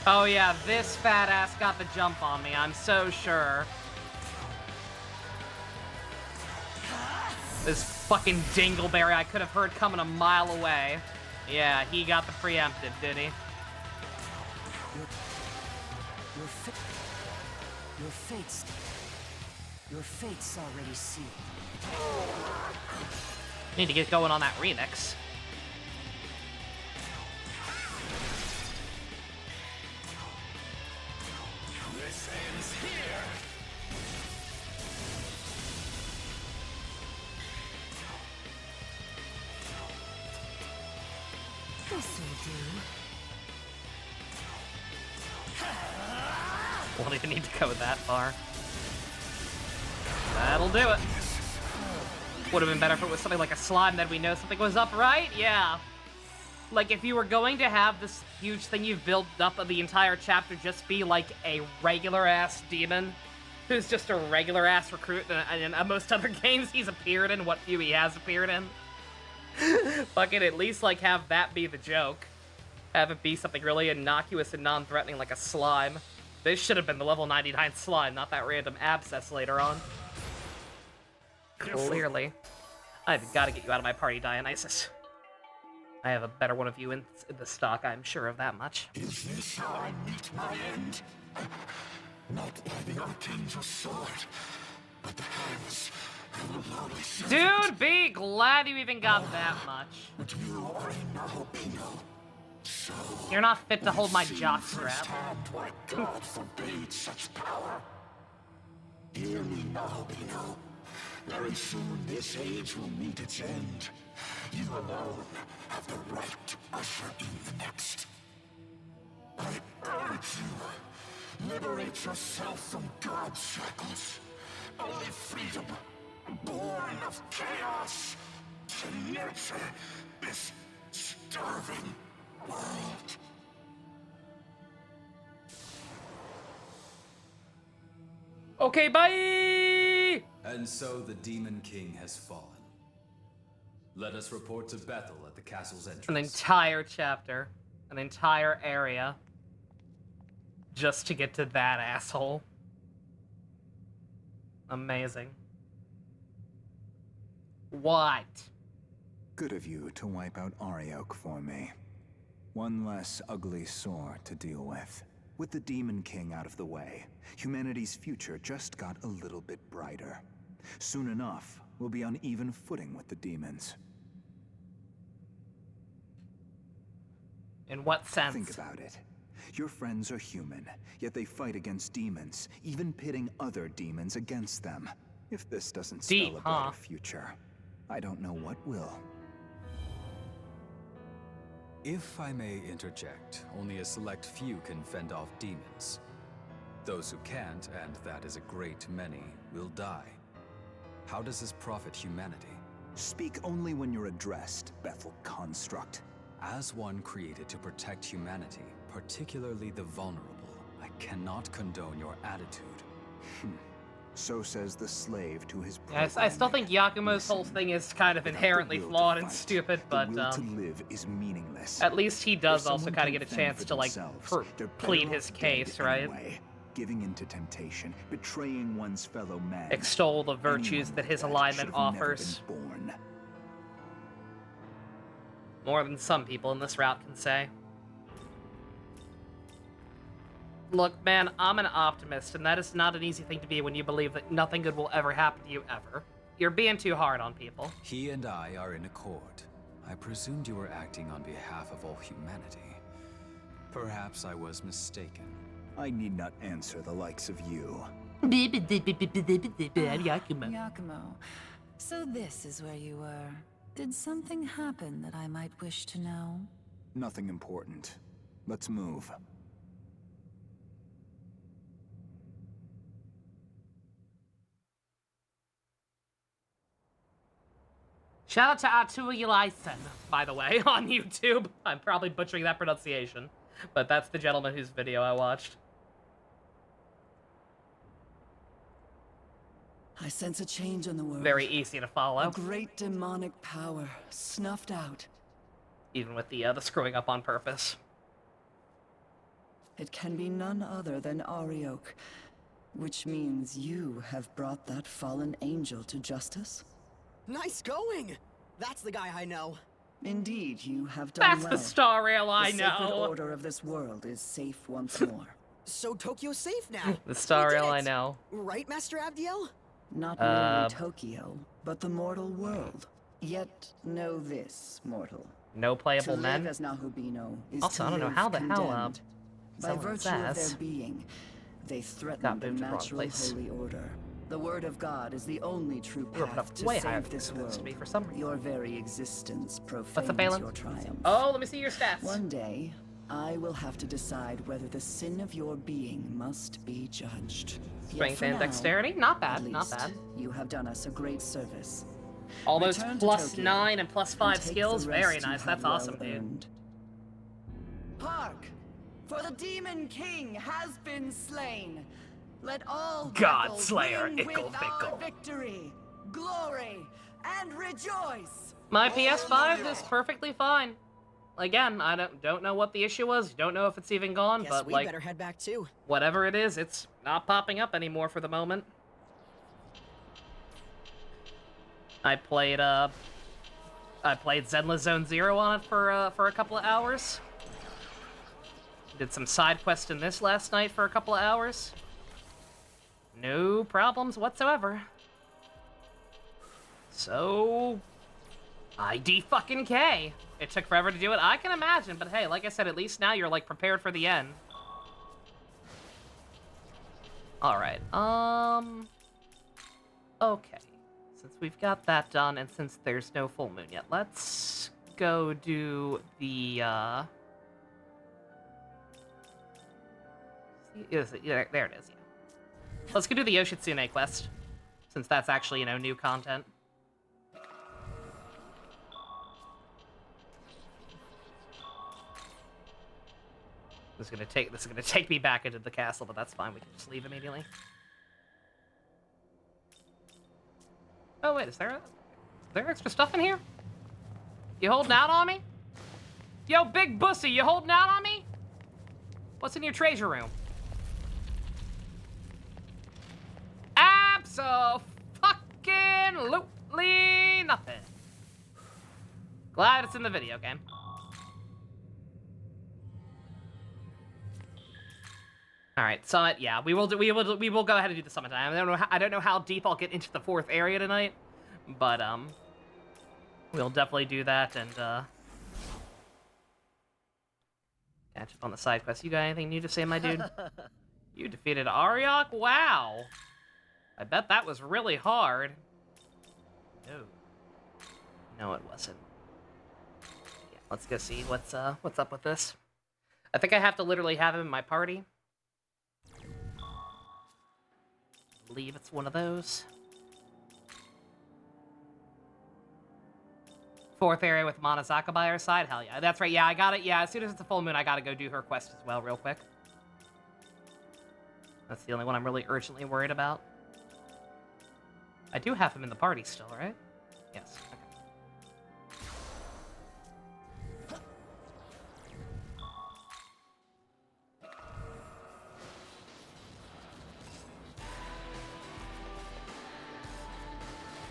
Oh yeah, this fat ass got the jump on me, I'm so sure. This fucking dingleberry I could have heard coming a mile away. Yeah, he got the preemptive, did he? Your fate's already sealed. Need to get going on that remix. This ends here. This'll do. Won't even need to go that far. That'll do it. Would have been better if it was something like a slime that we know something was up, right? Yeah. Like, if you were going to have this huge thing you've built up of the entire chapter just be like a regular-ass demon who's just a regular-ass recruit in most other games he's appeared in, what few he has appeared in. Fucking at least, like, have that be the joke. Have it be something really innocuous and non-threatening like a slime. This should have been the level 99 slime, not that random abscess later on. Clearly. I've got to get you out of my party, Dionysus. I have a better one of you in the stock, I'm sure of that much. Is this how I meet my end? Not by the Archangel's sword, but the hands of a lowly servant. Dude, be glad you even got that much. But you are a Nahobino. So You're not fit to hold my see jockstrap. firsthand why God forbade such power. Hear me, Nahobino. Very soon this age will meet its end. You alone have the right to usher in the next. I urge you, liberate yourself from God's shackles. Only freedom, born of chaos, can nurture this starving world. Okay, bye! And so the Demon King has fallen. Let us report to Bethel at the castle's entrance. An entire chapter. An entire area. Just to get to that asshole. Amazing. What? Good of you to wipe out Ariok for me. One less ugly sore to deal with. With the Demon King out of the way, humanity's future just got a little bit brighter. Soon enough, we'll be on even footing with the demons. In what sense? Think about it. Your friends are human, yet they fight against demons, even pitting other demons against them. If this doesn't Deep, spell a huh? better future, I don't know what will. If I may interject, only a select few can fend off demons. Those who can't, and that is a great many, will die. How does this profit humanity? Speak only when you're addressed, Bethel Construct. As one created to protect humanity, particularly the vulnerable, I cannot condone your attitude. So says the slave to his Yes, I still think Yakumo's whole thing is kind of Without inherently the will to flawed and fight, stupid, but the will to live is meaningless. at least he does If also someone kind of can get a fend chance for to, like, themselves, they're plead better his off case, dead right? anyway. Giving into temptation, betraying one's fellow man. Extol the virtues Anyone that like his that alignment should have never offers. been born. More than some people in this route can say. Look, man, I'm an optimist, and that is not an easy thing to be when you believe that nothing good will ever happen to you, ever. You're being too hard on people. He and I are in accord. I presumed you were acting on behalf of all humanity. Perhaps I was mistaken. I need not answer the likes of you. Yakumo, so this is where you were. Did something happen that I might wish to know? Nothing important. Let's move. Shout out to Atuilaisen, by the way, on YouTube. I'm probably butchering that pronunciation, but that's the gentleman whose video I watched. I sense a change in the world. Very easy to follow, A great demonic power snuffed out. even with the screwing up on purpose. It can be none other than Ariok, which means you have brought that fallen angel to justice. Nice going! That's the guy I know. Indeed, you have done That's well. the star rail I The sacred know. order of this world is safe once more. So Tokyo's safe now. The star We did rail I it. know. Right, Master Abdiel? Not merely Tokyo, but the mortal world. Yet know this, mortal. No playable To men. live as Nahubino is Also, to I don't know live how the hell, condemned. By someone virtue of says- their being, they threaten Got the moved to the wrong natural place. holy order. The word of God is the only true We were put path up to way higher save than this we supposed to world. be for some reason. Your very existence profanes What's up, Balin? your triumph. Oh, let me see your stats. One day, I will have to decide whether the sin of your being must be judged. Yet Strength for and now, dexterity? Not at bad, not least, bad. You have done us a great service. All those Return to plus Tokyo 9 and plus 5 and take skills, the very rest you nice. have That's well awesome, dude. earned. Hark! For the Demon King has been slain. Let all God Bethel Slayer, ring with Ickle our Vickle. victory, glory, and rejoice. My PS5 is perfectly fine. Again, I don't know what the issue was. Don't know if it's even gone, Guess but we like better head back too. whatever it is, it's not popping up anymore for the moment. I played Zenless Zone Zero on it for a couple of hours. Did some side quest in this last night for a couple of hours. No problems whatsoever. So, ID fucking K. It took forever to do it, I can imagine, but hey, like I said, at least now you're like prepared for the end. Alright, okay. Since we've got that done, and since there's no full moon yet, let's go do the, yeah, there it is, yeah. Let's go do the Yoshitsune quest, since that's actually, new content. This is gonna take me back into the castle, but that's fine. We can just leave immediately. Oh wait, is there extra stuff in here? You holding out on me? Yo, big bussy, you holding out on me? What's in your treasure room? Abso-fucking-lutely nothing. Glad it's in the video game. All right, summit. Yeah, we will go ahead and do the summit. I don't know how deep I'll get into the 4th area tonight, But, we'll definitely do that and, catch up on the side quest. You got anything new to say, my dude? You defeated Ariok? Wow! I bet that was really hard. No. No, it wasn't. Yeah, let's go see what's up with this. I think I have to literally have him in my party. I believe it's one of those. Fourth area with Monozaka by our side? Hell yeah. That's right, yeah, I got it. Yeah, as soon as it's a full moon, I gotta go do her quest as well, real quick. That's the only one I'm really urgently worried about. I do have him in the party still, right? Yes. Okay.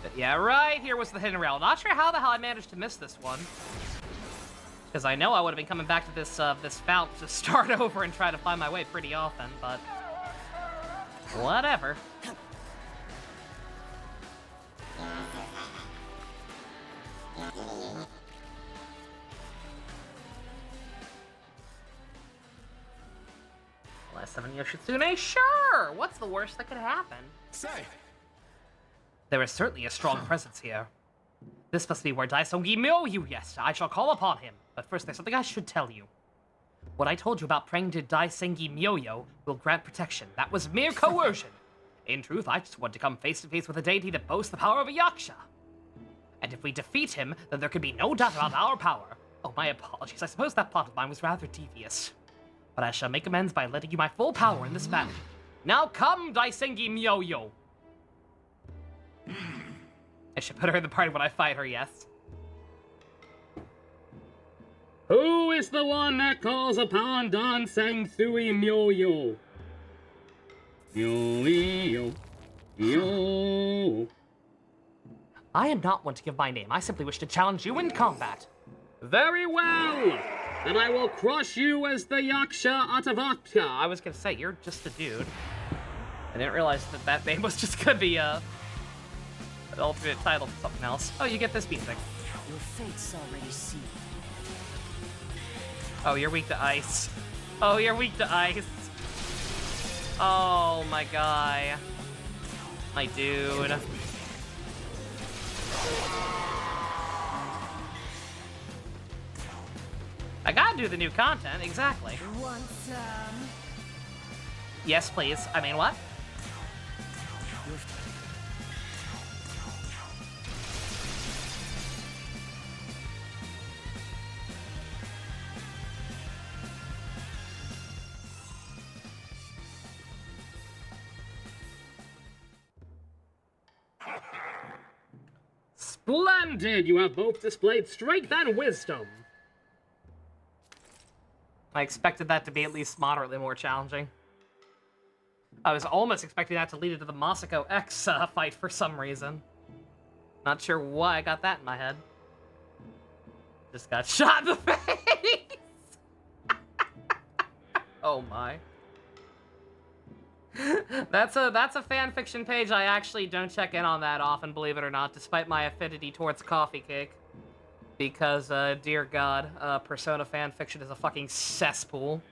But yeah, right here was the hidden rail. Not sure how the hell I managed to miss this one. Because I know I would have been coming back to this this fount to start over and try to find my way pretty often, but whatever. Last 7 Yoshitsune? Sure! What's the worst that could happen? Say! There is certainly a strong presence here. This must be where Daisongi Myoyu, yes, I shall call upon him. But first, there's something I should tell you. What I told you about praying to Daisengi Myoyo will grant protection. That was mere coercion. In truth, I just want to come face to face with a deity that boasts the power of a yaksha. And if we defeat him, then there can be no doubt about our power. Oh, my apologies. I suppose that plot of mine was rather devious. But I shall make amends by letting you my full power in this battle. Now come, Daisengi Myoyo! I should put her in the party when I fight her, yes. Who is the one that calls upon Danseng Sui Myoyo? Myoyo. Yo. I am not one to give my name. I simply wish to challenge you in combat. Very well! Then I will crush you as the Yaksha Atavakya. I was gonna say, you're just a dude. I didn't realize that that name was just gonna be, an alternate title for something else. Oh, you get this music. Your fate's already sealed. Oh, you're weak to ice. Oh, you're weak to ice. Oh, my guy. My dude. I gotta do the new content, exactly. Want some? Yes, please. I mean, what? Splendid! You have both displayed strength and wisdom. I expected that to be at least moderately more challenging. I was almost expecting that to lead into the Masako X fight for some reason. Not sure why I got that in my head. Just got shot in the face! Oh my. That's a fan fiction page I actually don't check in on that often, believe it or not, despite my affinity towards coffee cake. Because, dear God, Persona fan fiction is a fucking cesspool.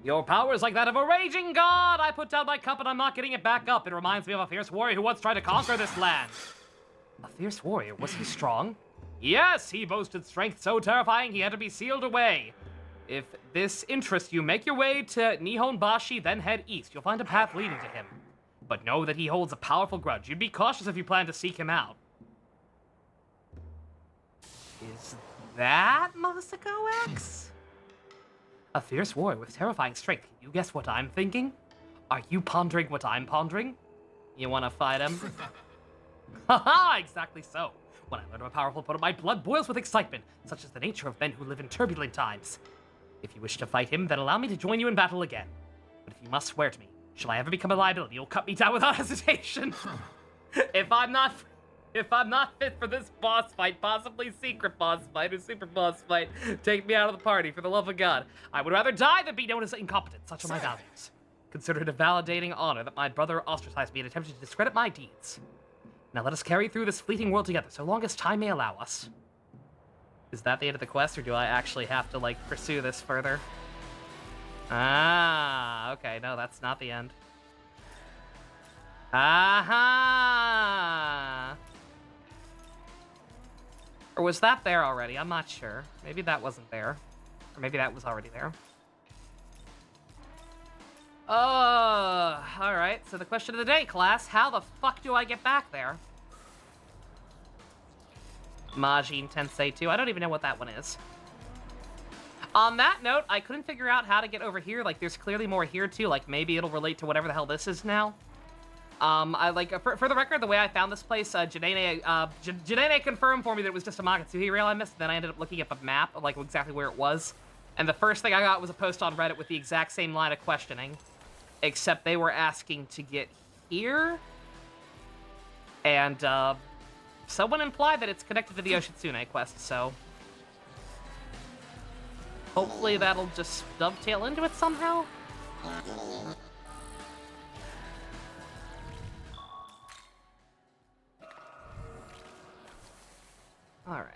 Your power is like that of a raging god! I put down my cup and I'm not getting it back up. It reminds me of a fierce warrior who once tried to conquer this land. A fierce warrior? Was he strong? Yes, he boasted strength so terrifying he had to be sealed away. If this interests you, make your way to Nihonbashi, then head east. You'll find a path leading to him. But know that he holds a powerful grudge. You'd be cautious if you plan to seek him out. Is that Masako X? A fierce warrior with terrifying strength. Can you guess what I'm thinking? Are you pondering what I'm pondering? You wanna fight him? Haha, exactly so. When I learn of a powerful opponent, my blood boils with excitement, such as the nature of men who live in turbulent times. If you wish to fight him, then allow me to join you in battle again. But if you must swear to me, shall I ever become a liability, you'll cut me down without hesitation. If I'm not fit for this boss fight, possibly secret boss fight or super boss fight, take me out of the party, for the love of God. I would rather die than be known as incompetent. Such are my values. Consider it a validating honor that my brother ostracized me and attempted to discredit my deeds. Now let us carry through this fleeting world together, so long as time may allow us. Is that the end of the quest, or do I actually have to, like, pursue this further? Ah, okay, no, that's not the end. Aha! Or was that there already? I'm not sure. Maybe that wasn't there. Or maybe that was already there. Alright, so the question of the day, class. How the fuck do I get back there? Majin Tensei 2. I don't even know what that one is. On that note, I couldn't figure out how to get over here. Like, there's clearly more here, too. Like, maybe it'll relate to whatever the hell this is now. I, like, for the record, the way I found this place, Janene confirmed for me that it was just a Magatsuhi rail I missed. Then I ended up looking up a map of, like, exactly where it was. And the first thing I got was a post on Reddit with the exact same line of questioning. Except they were asking to get here. And, someone implied that it's connected to the Yoshitsune quest, so... hopefully that'll just dovetail into it somehow? Alright.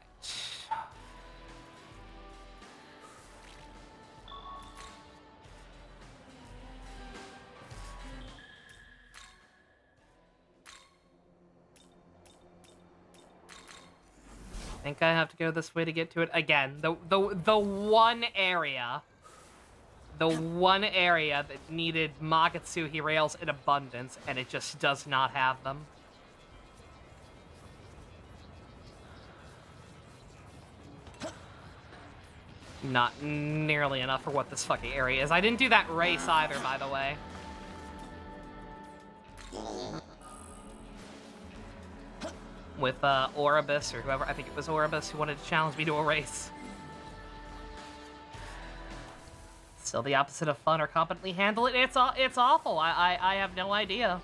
I think I have to go this way to get to it again. The one area that needed Magatsuhi rails in abundance, and it just does not have them. Not nearly enough for what this fucking area is. I didn't do that race either, by the way. With Oribus, or whoever, I think it was Oribus, who wanted to challenge me to a race. Still the opposite of fun or competently handle it. It's awful. I have no idea.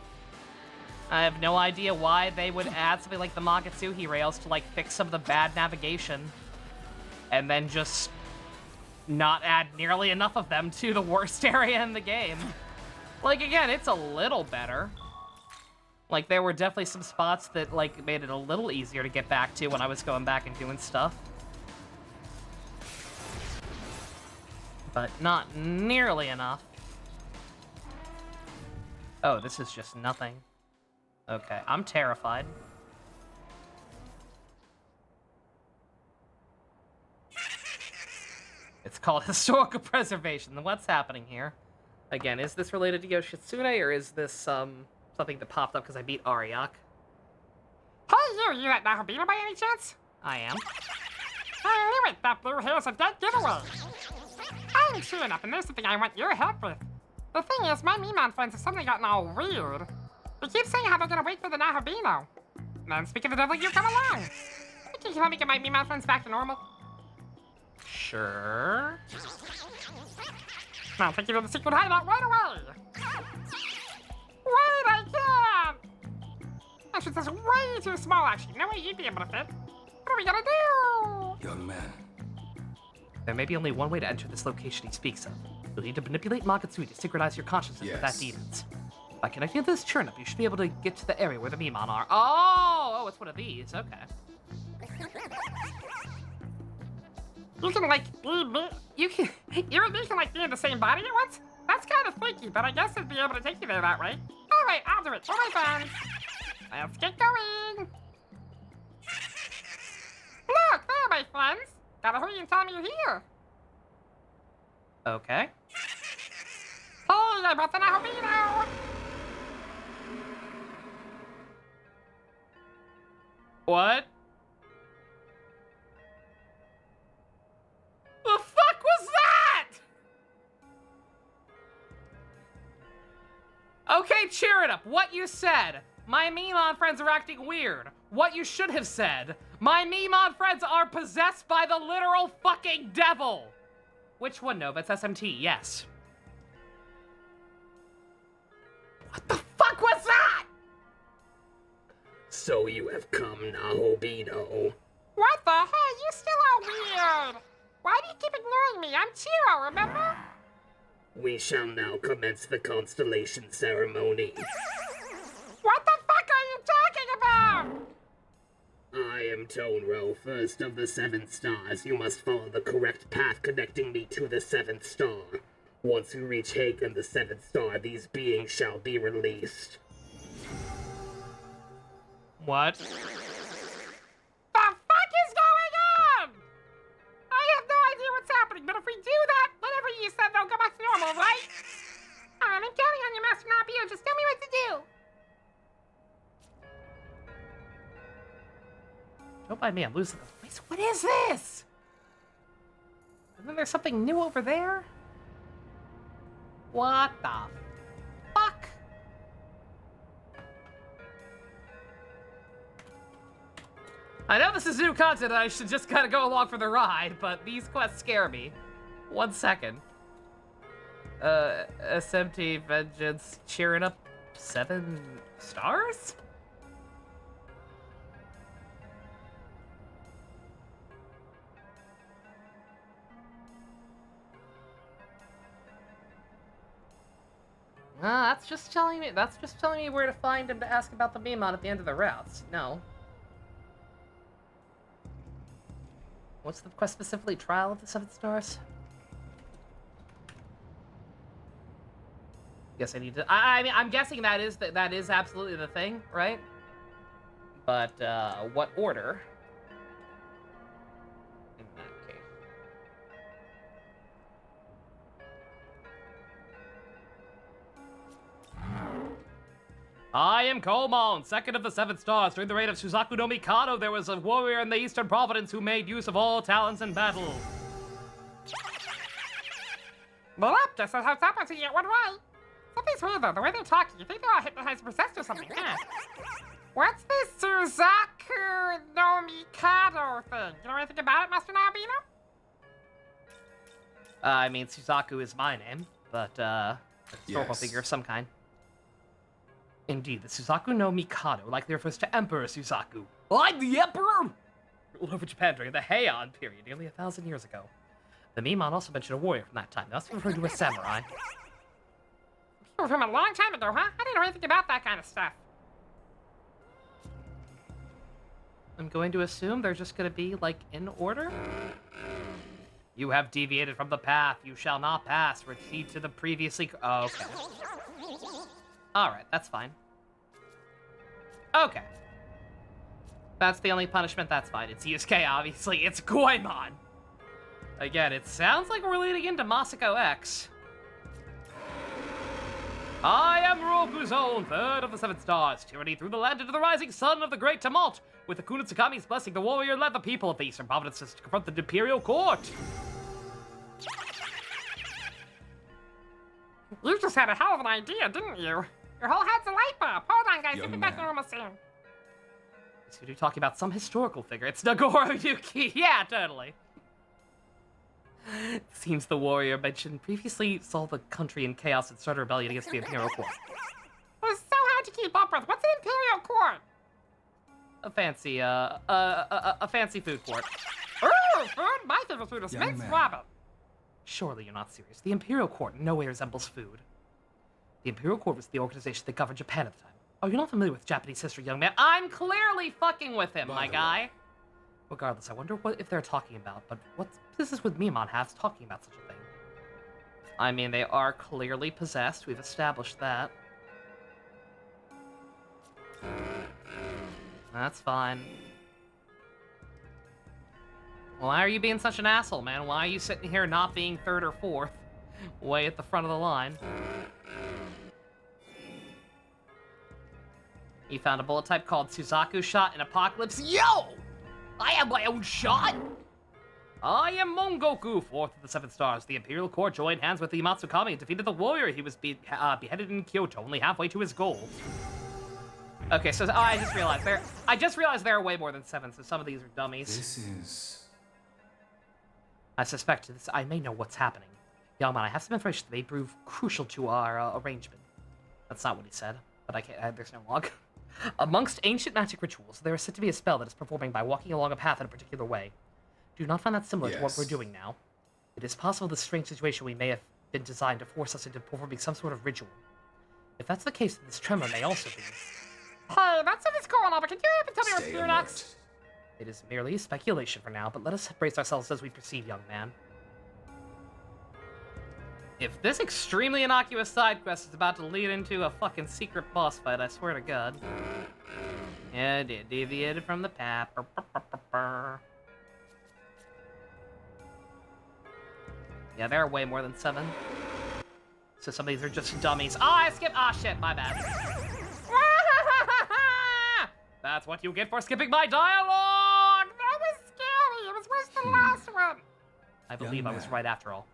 I have no idea why they would add something like the Magatsuhi rails to, like, fix some of the bad navigation. And then just not add nearly enough of them to the worst area in the game. Like, again, it's a little better. Like, there were definitely some spots that, like, made it a little easier to get back to when I was going back and doing stuff. But not nearly enough. Oh, this is just nothing. Okay, I'm terrified. It's called historical preservation. Then what's happening here? Again, is this related to Yoshitsune, or is this, something that popped up because I beat Ariak? Hey, you at Nahobina by any chance? I am. I knew it, that blue hair's a dead giveaway. I'm chewing up, and there's something I want your help with. The thing is, my Mimon friends have suddenly gotten all weird. They keep saying how they're gonna wait for the Nahobino. Then, speak of the devil, you come along. Can you help me get my Mimon friends back to normal? Sure. I'll take you to the secret hideout right away. Wait, I can't! Actually, this is way too small, actually. No way you'd be able to fit. What are we gonna do? Young man, There may be only one way to enter this location he speaks of. You'll need to manipulate Magatsuhi to synchronize your consciousness with that Yes. demon's. By connecting to this churn-up, you should be able to get to the area where the Mimon are. Oh, it's one of these. Okay. You can, like, be me. You and me can, like, be in the same body at once? That's kind of freaky, but I guess I'd be able to take you there that way. Alright, I'll do it. For my friends. Let's get going. Look, there, my friends. Gotta hurry and tell me you're here. Okay. Hey, I brought the Nahobino. What? The fuck was that? Okay, cheer it up. What you said. My Mimon friends are acting weird. What you should have said. My Mimon friends are possessed by the literal fucking devil. Which one, Nova? It's SMT, yes. What the fuck was that? So you have come, Nahobino. What the hell? You still are weird. Why do you keep ignoring me? I'm Chiro, remember? We shall now commence the constellation ceremony. What the fuck are you talking about? am! I am Tonro, first of the 7 stars. You must follow the correct path connecting me to the 7th star. Once you reach Haken, the 7th star, these beings shall be released. What? The fuck is going on? I have no idea what's happening, but if we do that, whatever you said, they'll go back to normal, right? I'm counting on you, Master Nabio. Just tell me what to do. Don't mind me, I'm losing this place. What is this? And then there's something new over there? What the fuck? I know this is new content and I should just kind of go along for the ride, but these quests scare me. 1 second. SMT Vengeance cheering up 7 stars? That's just telling me where to find him to ask about the Memon at the end of the routes. No. What's the quest specifically? Trial of the 7 stars? Guess I need to. I mean, I'm guessing that is absolutely the thing, right? But what order? In that case. I am Komon, 2nd of the 7 stars. During the reign of Suzaku no Mikado, there was a warrior in the Eastern Province who made use of all talents in battle. Well, just as how it's happened to you one way. Something's weird though, the way they're talking. You think they're all hypnotized possessed or something, yeah. What's this Suzaku no Mikado thing? You know anything about it, Master Nabino? I mean, Suzaku is my name, but a historical Yes. figure of some kind. Indeed, the Suzaku no Mikado likely refers to Emperor Suzaku. I'm the Emperor! Ruled over Japan during the Heian period, nearly 1,000 years ago. The Memon also mentioned a warrior from that time. That's referred to as samurai. You were from a long time ago, huh? I didn't know anything about that kind of stuff. I'm going to assume they're just going to be, like, in order? You have deviated from the path. You shall not pass. Proceed to the previously... Oh, okay. Alright, that's fine. Okay. That's the only punishment, that's fine. It's Yusuke, obviously. It's Goemon! Again, it sounds like we're leading into Masako X. I am Roku's own, 3rd of the 7 stars. Tyranny through the land into the rising sun of the great tumult. With the Kunatsukami's blessing, the warrior led the people of the Eastern Provinces to confront the Imperial Court. You just had a hell of an idea, didn't you? Your whole head's a light bulb. Hold on, guys. Young You'll be back man. normal soon. So you're talking about some historical figure. It's Nagoro Yuki. Yeah, totally. Seems the warrior mentioned previously saw the country in chaos and started a rebellion against the Imperial Court. It's so hard to keep up with. What's an Imperial Court? A fancy food court. Ooh, food? My favorite food is Young minced man. rabbit. Surely you're not serious. The Imperial Court in no way resembles food. The Imperial Court was the organization that governed Japan at the time. Oh, you're not familiar with Japanese history, young man? I'm clearly fucking with him, my guy. Regardless, I wonder what if they're talking about, but what business would Memon have talking about such a thing? I mean, they are clearly possessed. We've established that. That's fine. Why are you being such an asshole, man? Why are you sitting here not being 3rd or 4th? Way at the front of the line. You found a bullet type called Suzaku Shot in Apocalypse. Yo! I have my own shot! I am Mongoku, 4th of the 7 stars. The Imperial Court joined hands with the Matsukami and defeated the warrior. He was beheaded in Kyoto, only halfway to his goal. Okay, so I just realized there are way more than 7, so some of these are dummies. This is... I suspect this. I may know what's happening. Young man, I have some information that may prove crucial to our arrangement. That's not what he said, but I can't. There's no log. Amongst ancient magic rituals, there is said to be a spell that is performing by walking along a path in a particular way. Do you not find that similar to what we're Yes. doing now? It is possible this strange situation we may have been designed to force us into performing some sort of ritual. If that's the case, then this tremor may also be. Hey, that stuff is going on, but can you happen to tell me what's Stay here alert. next? It is merely speculation for now, but let us brace ourselves as we proceed, young man. If this extremely innocuous side quest is about to lead into a fucking secret boss fight, I swear to God. Yeah, it deviated from the path. Yeah, there are way more than 7. So some of these are just dummies. Oh, I skipped. Ah, shit, my bad. That's what you get for skipping my dialogue! That was scary. It was worse than the last one. I believe I was man. right after all.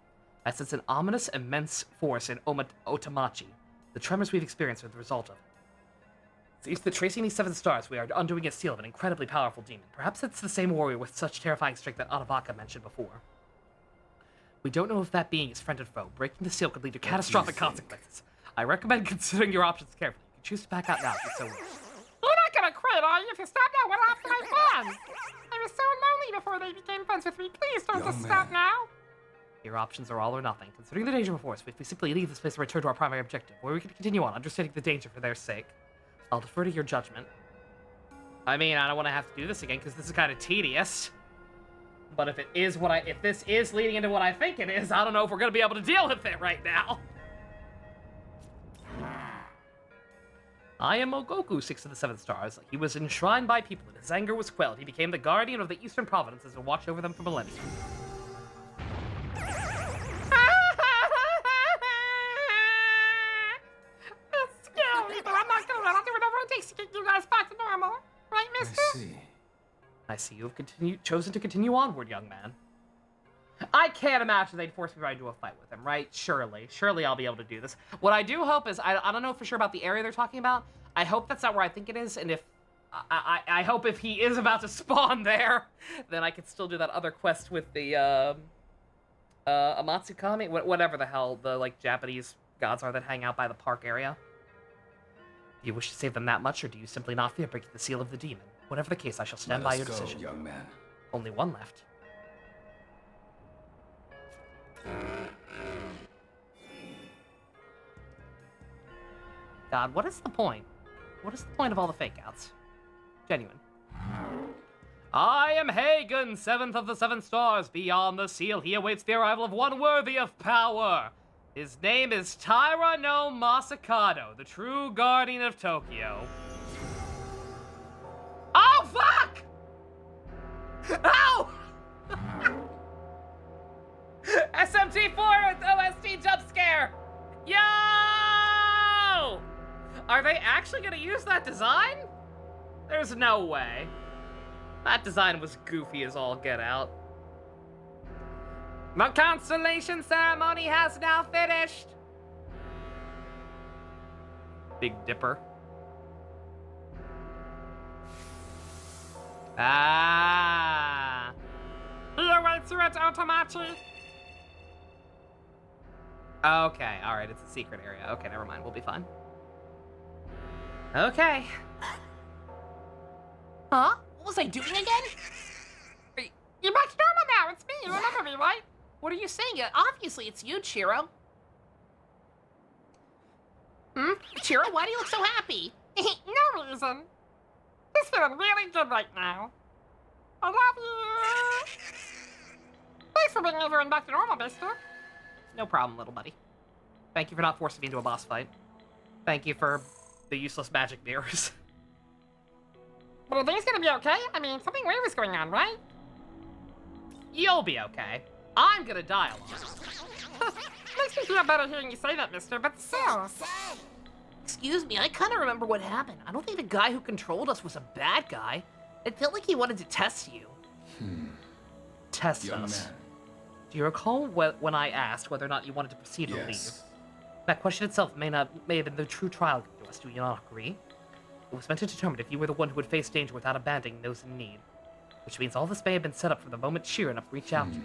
I sense an ominous, immense force in Otamachi. The tremors we've experienced are the result of it. It seems that tracing these 7 stars, we are undoing a seal of an incredibly powerful demon. Perhaps it's the same warrior with such terrifying strength that Otavaka mentioned before. We don't know if that being is friend or foe. Breaking the seal could lead to catastrophic consequences. I recommend considering your options carefully. You can choose to back out now if you so wish. You're not gonna quit, are you? If you stop now, what happened to my friends? I was so lonely before they became friends with me. Please don't just stop now. Your options are all or nothing. Considering the danger before us, if we simply leave this place and return to our primary objective, or we can continue on, understanding the danger for their sake. I'll defer to your judgment. I mean, I don't want to have to do this again, because this is kind of tedious. But if this is leading into what I think it is, I don't know if we're going to be able to deal with it right now. I am Mogoku, 6 of the 7 stars. He was enshrined by people, and his anger was quelled. He became the guardian of the Eastern Provinces and watched over them for millennia. It's scary, but I'm not gonna let. I'll do whatever it takes to get you guys back to normal. Right, mister? I see. I see you have chosen to continue onward, young man. I can't imagine they'd force me right into a fight with him, right? Surely I'll be able to do this. What I do hope is, I don't know for sure about the area they're talking about. I hope that's not where I think it is, and if, I hope if he is about to spawn there, then I can still do that other quest with the, Amatsukami? Whatever the hell the, like, Japanese gods are that hang out by the park area. Do you wish to save them that much, or do you simply not fear breaking the seal of the demon? Whatever the case, I shall stand by your decision. Young man. Only one left. God, what is the point? What is the point of all the fake outs? Genuine. I am Hagen, 7th of the 7 stars. Beyond the seal, he awaits the arrival of one worthy of power. His name is Taira no Masakado, the true guardian of Tokyo. Oh, fuck! Ow! SMT4 OST jump scare! Yo! Are they actually gonna use that design? There's no way. That design was goofy as all get out. The constellation ceremony has now finished! Big Dipper. Ah! He awaits you at Otamachi. Okay, alright, it's a secret area. Okay, never mind, we'll be fine. Okay. Huh? What was I doing again? You're back to normal now. It's me. You remember me, right? What are you saying? Obviously, it's you, Chiro. Chiro, why do you look so happy? No reason. This feeling really good right now. I love you. Thanks for bringing everyone back to normal, mister. No problem, little buddy. Thank you for not forcing me into a boss fight. Thank you for the useless magic mirrors. But are things gonna be okay? I mean, something weird was going on, right? You'll be okay. I'm gonna die a lot. Makes me feel better hearing you say that, mister, but still. Excuse me, I kind of remember what happened. I don't think the guy who controlled us was a bad guy. It felt like he wanted to test you. Test Young us. man. Do you recall when I asked whether or not you wanted to proceed or leave? Yes. That question itself may have been the true trial to us. Do you not agree? It was meant to determine if you were the one who would face danger without abandoning those in need. Which means all this may have been set up from the moment Sheer enough reached out to you.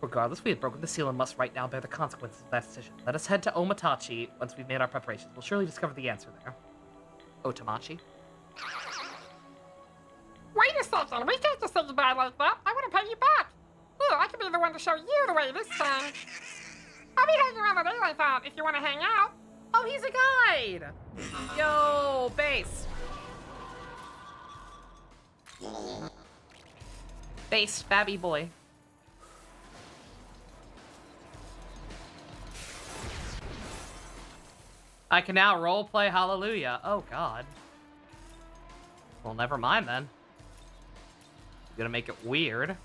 Regardless, we have broken the seal and must right now bear the consequences of that decision. Let us head to Omatachi once we've made our preparations. We'll surely discover the answer there. Otamachi? Wait a second. We can't just say goodbye like that. I want to pay you back. Here, I can be the one to show you the way this time. I'll be hanging around the daylight out if you want to hang out. Oh, he's a guide! Yo, base. Face, babby boy. I can now roleplay Hallelujah. Oh, God. Well, never mind, then. I'm gonna make it weird.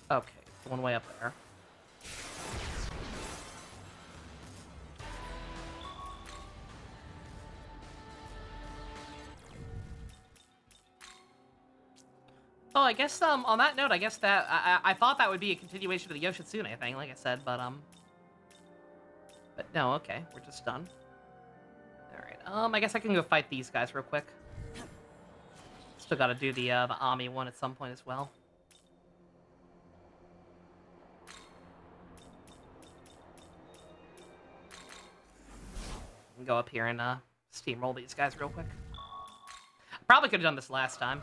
Okay, one way up there. Oh, I guess, on that note, I guess that, I thought that would be a continuation of the Yoshitsune thing, like I said, but no, okay, we're just done. Alright, I guess I can go fight these guys real quick. Still gotta do the Ami one at some point as well. Go up here and steamroll these guys real quick. Probably could have done this last time.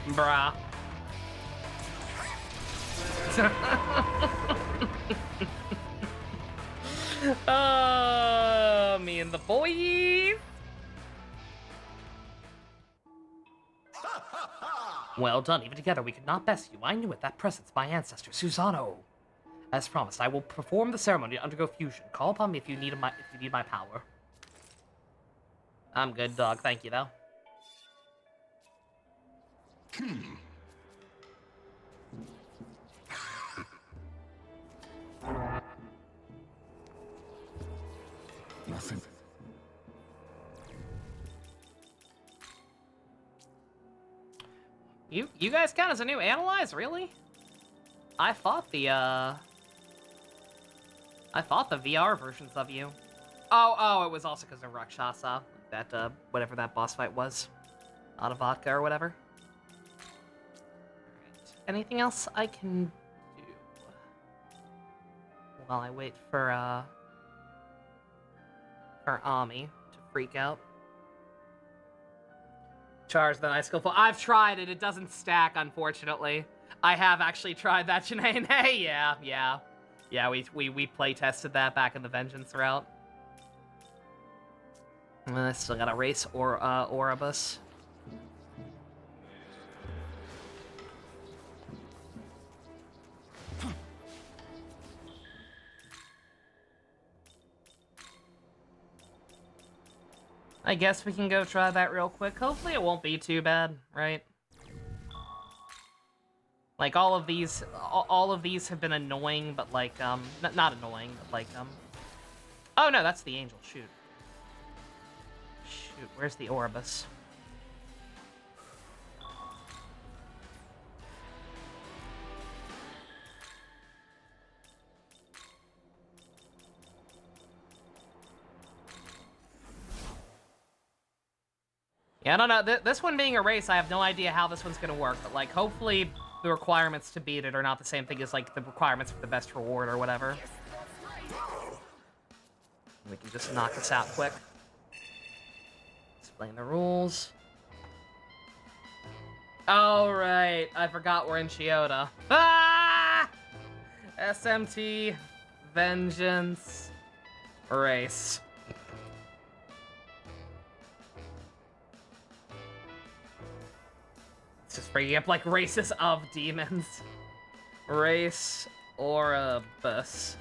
Bruh. Me and the boys. Well done. Even together, we could not best you. I knew it. That presence, my ancestor, Susano. As promised, I will perform the ceremony to undergo fusion. Call upon me if you need my power. I'm good, dog. Thank you, though. Nothing. You guys count as a new Analyze, really? I thought the VR versions of you. Oh, it was also because of Rakshasa. That, whatever that boss fight was. Out of vodka or whatever. Alright. Anything else I can do? While I wait for Ami to freak out. Charge the nice skillful. I've tried it. It doesn't stack, unfortunately. I have actually tried that, Janae. Hey, yeah. We play tested that back in the Vengeance route. I still gotta race Oribus. I guess we can go try that real quick. Hopefully it won't be too bad, right? Like, all of these have been annoying, but like, not annoying, but like, oh no, that's the angel, shoot. Shoot, where's the Oribus? Yeah, I don't know. This one being a race, I have no idea how this one's gonna work, but like, hopefully the requirements to beat it are not the same thing as like the requirements for the best reward or whatever. We can just knock this out quick. Explain the rules. Oh, right. I forgot we're in Chiyoda. Ah! SMT, Vengeance, Race. Just bringing up like races of demons. Race Oribus.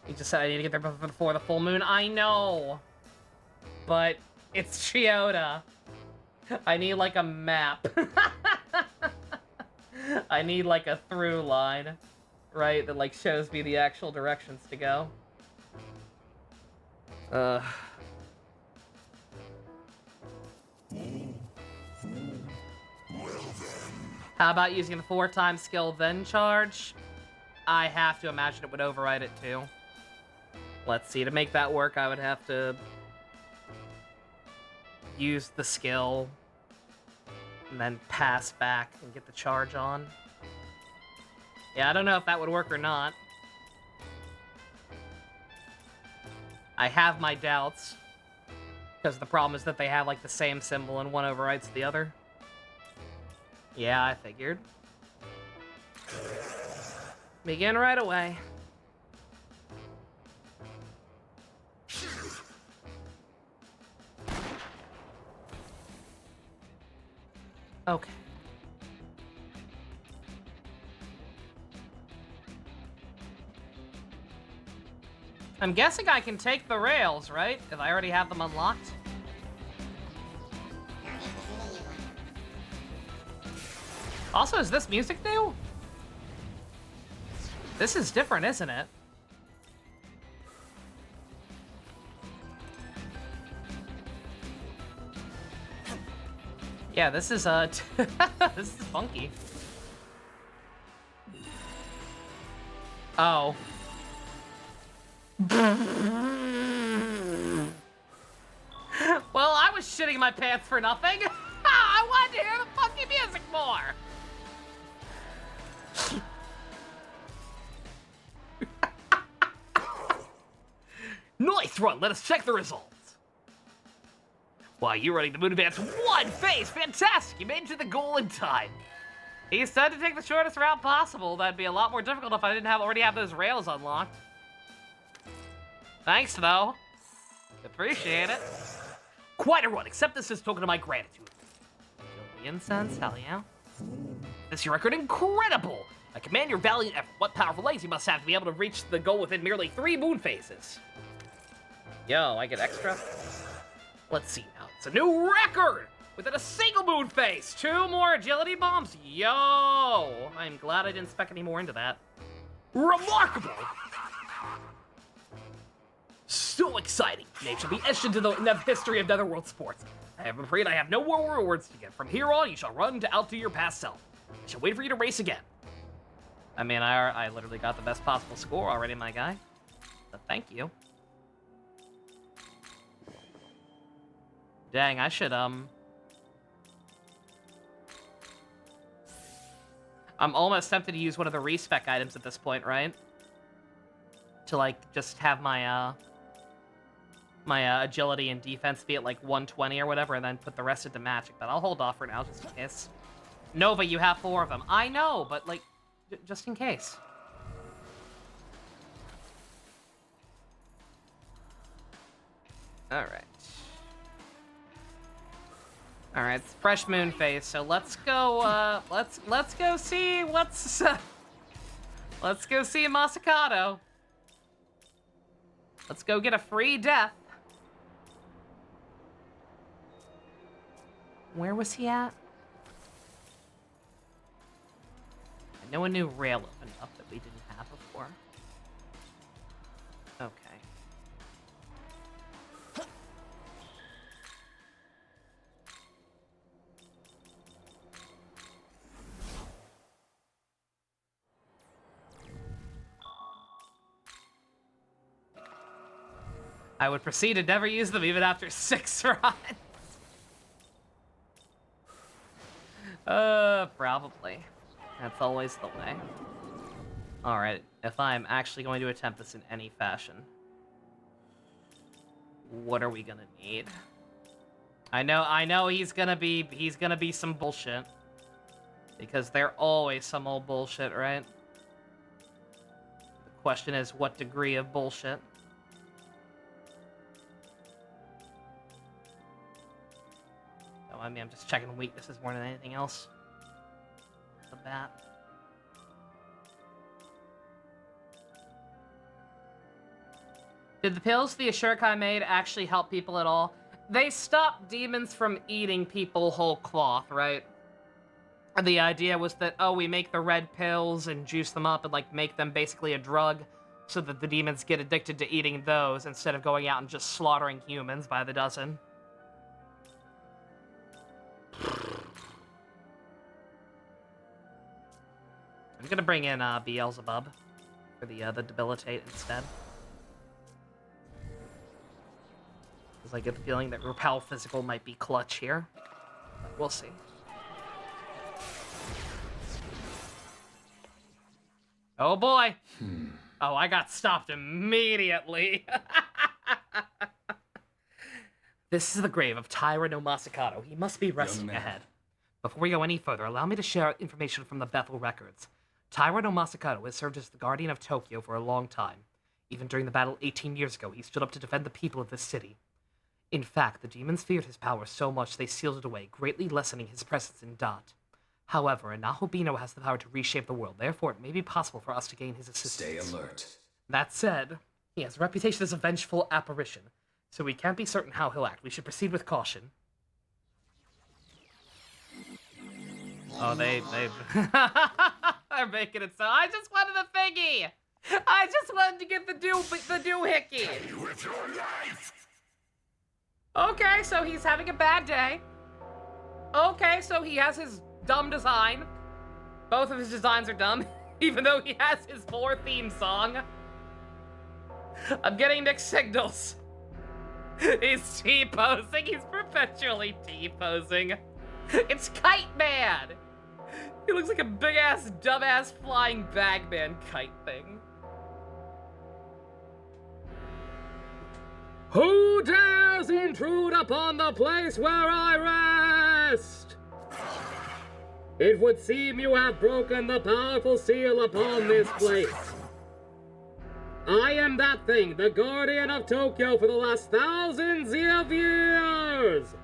You just said I need to get there before the full moon. I know, but it's Chiyoda. I need like a map. I need like a through line, right? That like shows me the actual directions to go. Uh. How about using the 4-time skill, then charge? I have to imagine it would override it too. Let's see, to make that work, I would have to use the skill and then pass back and get the charge on. Yeah, I don't know if that would work or not. I have my doubts, because the problem is that they have like the same symbol and one overrides the other. Yeah, I figured. Begin right away. Okay. I'm guessing I can take the rails, right? If I already have them unlocked. Also, is this music new? This is different, isn't it? Yeah, this is this is funky. Oh. Well, I was shitting my pants for nothing. I wanted to hear the funky music more. Nice run. Let us check the results. Wow, you're running the moon advance one phase. Fantastic. You made it to the goal in time. He said to take the shortest route possible. That'd be a lot more difficult if I didn't already have those rails unlocked. Thanks, though. Appreciate it. Quite a run. Accept this as token of my gratitude. The incense, hell yeah. This is your record incredible. I commend your valiant effort. What powerful legs you must have to be able to reach the goal within merely 3 moon phases. Yo, I get extra? Let's see now. It's a new record! Within a single moon phase! 2 more agility bombs? Yo! I'm glad I didn't spec any more into that. Remarkable! So exciting! Name shall be etched into the history of Netherworld sports. I am afraid I have no more rewards to get. From here on, you shall run out to your past self. I shall wait for you to race again. I mean, I literally got the best possible score already, my guy. But thank you. Dang, I should, I'm almost tempted to use one of the respec items at this point, right? To, like, just have my, my agility and defense be at, like, 120 or whatever, and then put the rest into magic. But I'll hold off for now, just in case. Nova, you have 4 of them. I know, but, like, just in case. Alright. Alright, it's fresh moon phase, so let's go, let's go see what's, let's go see Masakado. Let's go get a free death. Where was he at? I know a new rail opened up that we didn't have before. Okay. I would proceed to never use them even after 6 runs. Probably. That's always the way. Alright, if I'm actually going to attempt this in any fashion, what are we gonna need? I know he's gonna be some bullshit. Because they're always some old bullshit, right? The question is, what degree of bullshit? I mean, I'm just checking weaknesses more than anything else. The bat. Did the pills the Ashurkai made actually help people at all? They stop demons from eating people whole cloth, right? And the idea was that, oh, we make the red pills and juice them up and, like, make them basically a drug so that the demons get addicted to eating those instead of going out and just slaughtering humans by the dozen. I'm gonna bring in Beelzebub for the debilitate instead. Because I get the feeling that repel physical might be clutch here. But we'll see. Oh boy! Oh, I got stopped immediately. This is the grave of Tyra no Masakato. He must be resting ahead. Before we go any further, allow me to share information from the Bethel records. Tyra no Masakato has served as the guardian of Tokyo for a long time. Even during the battle 18 years ago, he stood up to defend the people of this city. In fact, the demons feared his power so much they sealed it away, greatly lessening his presence in Dot. However, Nahobino has the power to reshape the world, therefore it may be possible for us to gain his assistance. Stay alert. That said, he has a reputation as a vengeful apparition, so we can't be certain how he'll act. We should proceed with caution. Oh, they're making it so. I just wanted a thingy! I just wanted to get the doohickey! With your life! Okay, so he's having a bad day. Okay, so he has his dumb design. Both of his designs are dumb, even though he has his 4 theme song. I'm getting mixed signals. He's T-posing. He's perpetually T-posing. It's Kite Man. He looks like a big-ass, dumb-ass flying bagman kite thing. Who dares intrude upon the place where I rest? It would seem you have broken the powerful seal upon this place. I am that thing, the guardian of Tokyo for the last thousands of years.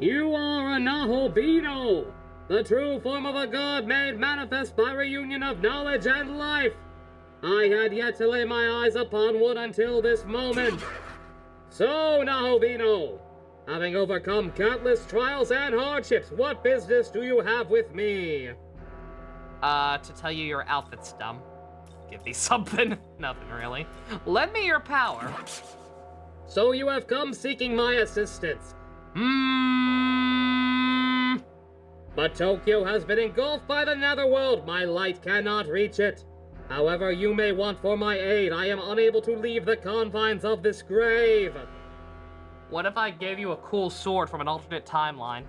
You are a Nahobino, the true form of a god made manifest by reunion of knowledge and life. I had yet to lay my eyes upon one until this moment. So, Nahobino, having overcome countless trials and hardships, what business do you have with me? To tell you your outfit's dumb. Give me something. Nothing, really. Lend me your power. So you have come seeking my assistance. But Tokyo has been engulfed by the netherworld. My light cannot reach it. However you may want for my aid, I am unable to leave the confines of this grave. What if I gave you a cool sword from an alternate timeline?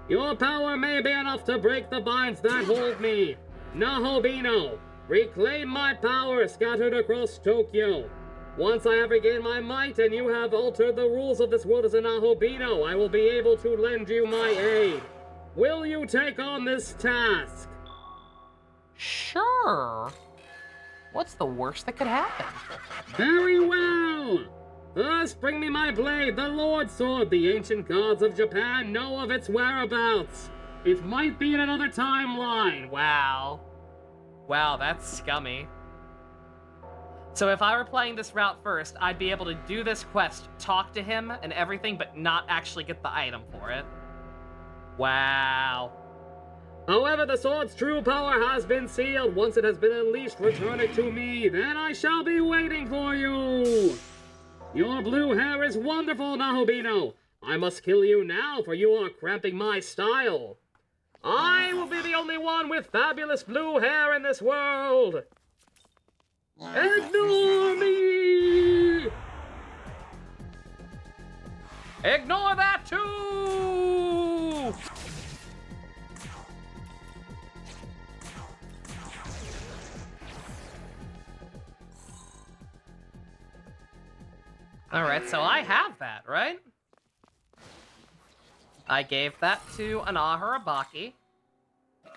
Your power may be enough to break the binds that hold me. Nahobino, reclaim my power scattered across Tokyo. Once I have regained my might and you have altered the rules of this world as a Nahobino, I will be able to lend you my aid. Will you take on this task? Sure. What's the worst that could happen? Very well. First, bring me my blade, the Lord Sword. The ancient gods of Japan know of its whereabouts. It might be in another timeline. Wow. Wow, that's scummy. So if I were playing this route first, I'd be able to do this quest, talk to him and everything, but not actually get the item for it. Wow. However, the sword's true power has been sealed. Once it has been unleashed, return it to me. Then I shall be waiting for you. Your blue hair is wonderful, Nahobino. I must kill you now, for you are cramping my style. I will be the only one with fabulous blue hair in this world. Ignore me! Ignore that too! Alright, so I have that, right? I gave that to an Aharabaki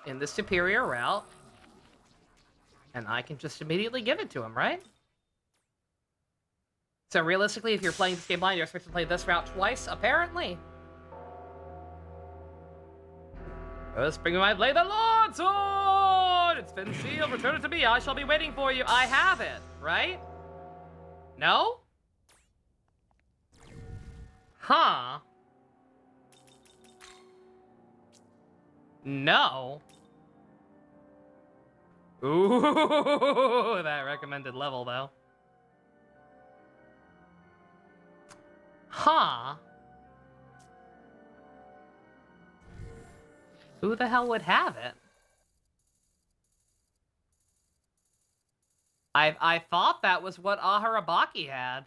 in the superior route. And I can just immediately give it to him, right? So realistically, if you're playing this game blind, you're expected to play this route twice, apparently. Let's bring my blade, the Lord Sword! It's been sealed, return it to me, I shall be waiting for you. I have it, right? No? Huh? No? Ooh, that recommended level, though. Huh. Who the hell would have it? I thought that was what Aharabaki had.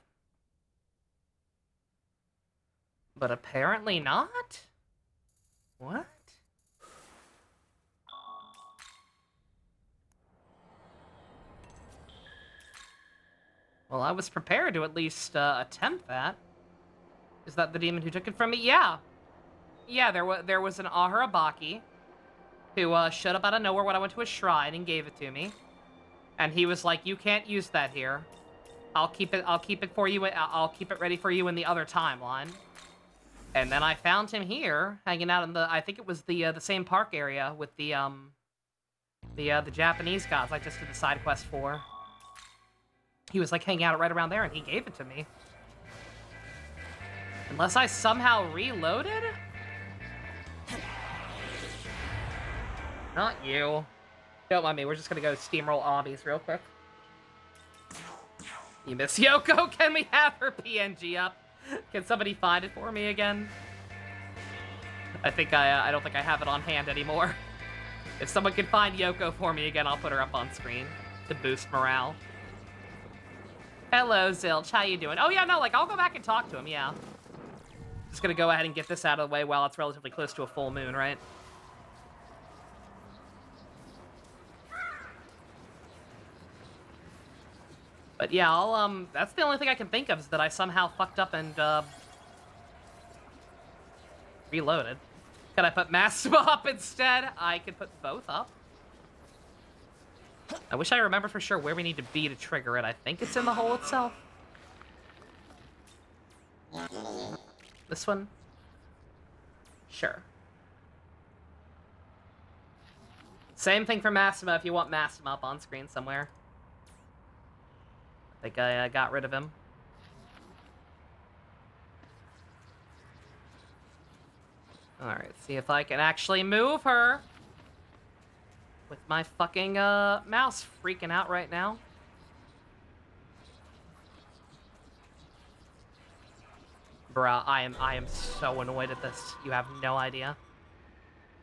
But apparently not? What? Well, I was prepared to at least attempt that. Is that the demon who took it from me? Yeah. Yeah, there was an Aharabaki who showed up out of nowhere when I went to a shrine and gave it to me. And he was like, "You can't use that here. I'll keep it for you. I'll keep it ready for you in the other timeline." And then I found him here, hanging out in the, I think it was the same park area with the Japanese gods I just did the side quest for. He was like hanging out right around there, and he gave it to me. Unless I somehow reloaded? Not you. Don't mind me, we're just gonna go steamroll obbies real quick. You miss Yoko? Can we have her PNG up? Can somebody find it for me again? I don't think I have it on hand anymore. If someone can find Yoko for me again, I'll put her up on screen to boost morale. Hello, Zilch. How you doing? Oh, yeah, no, like, I'll go back and talk to him, yeah. Just gonna go ahead and get this out of the way while it's relatively close to a full moon, right? But yeah, I'll, that's the only thing I can think of is that I somehow fucked up and, reloaded. Could I put Maxima up instead? I could put both up. I wish I remembered for sure where we need to be to trigger it. I think it's in the hole itself. This one? Sure. Same thing for Maxima if you want Maxima up on screen somewhere. I think I got rid of him. Alright, see if I can actually move her. With my fucking mouse freaking out right now. Bruh, I am so annoyed at this. You have no idea.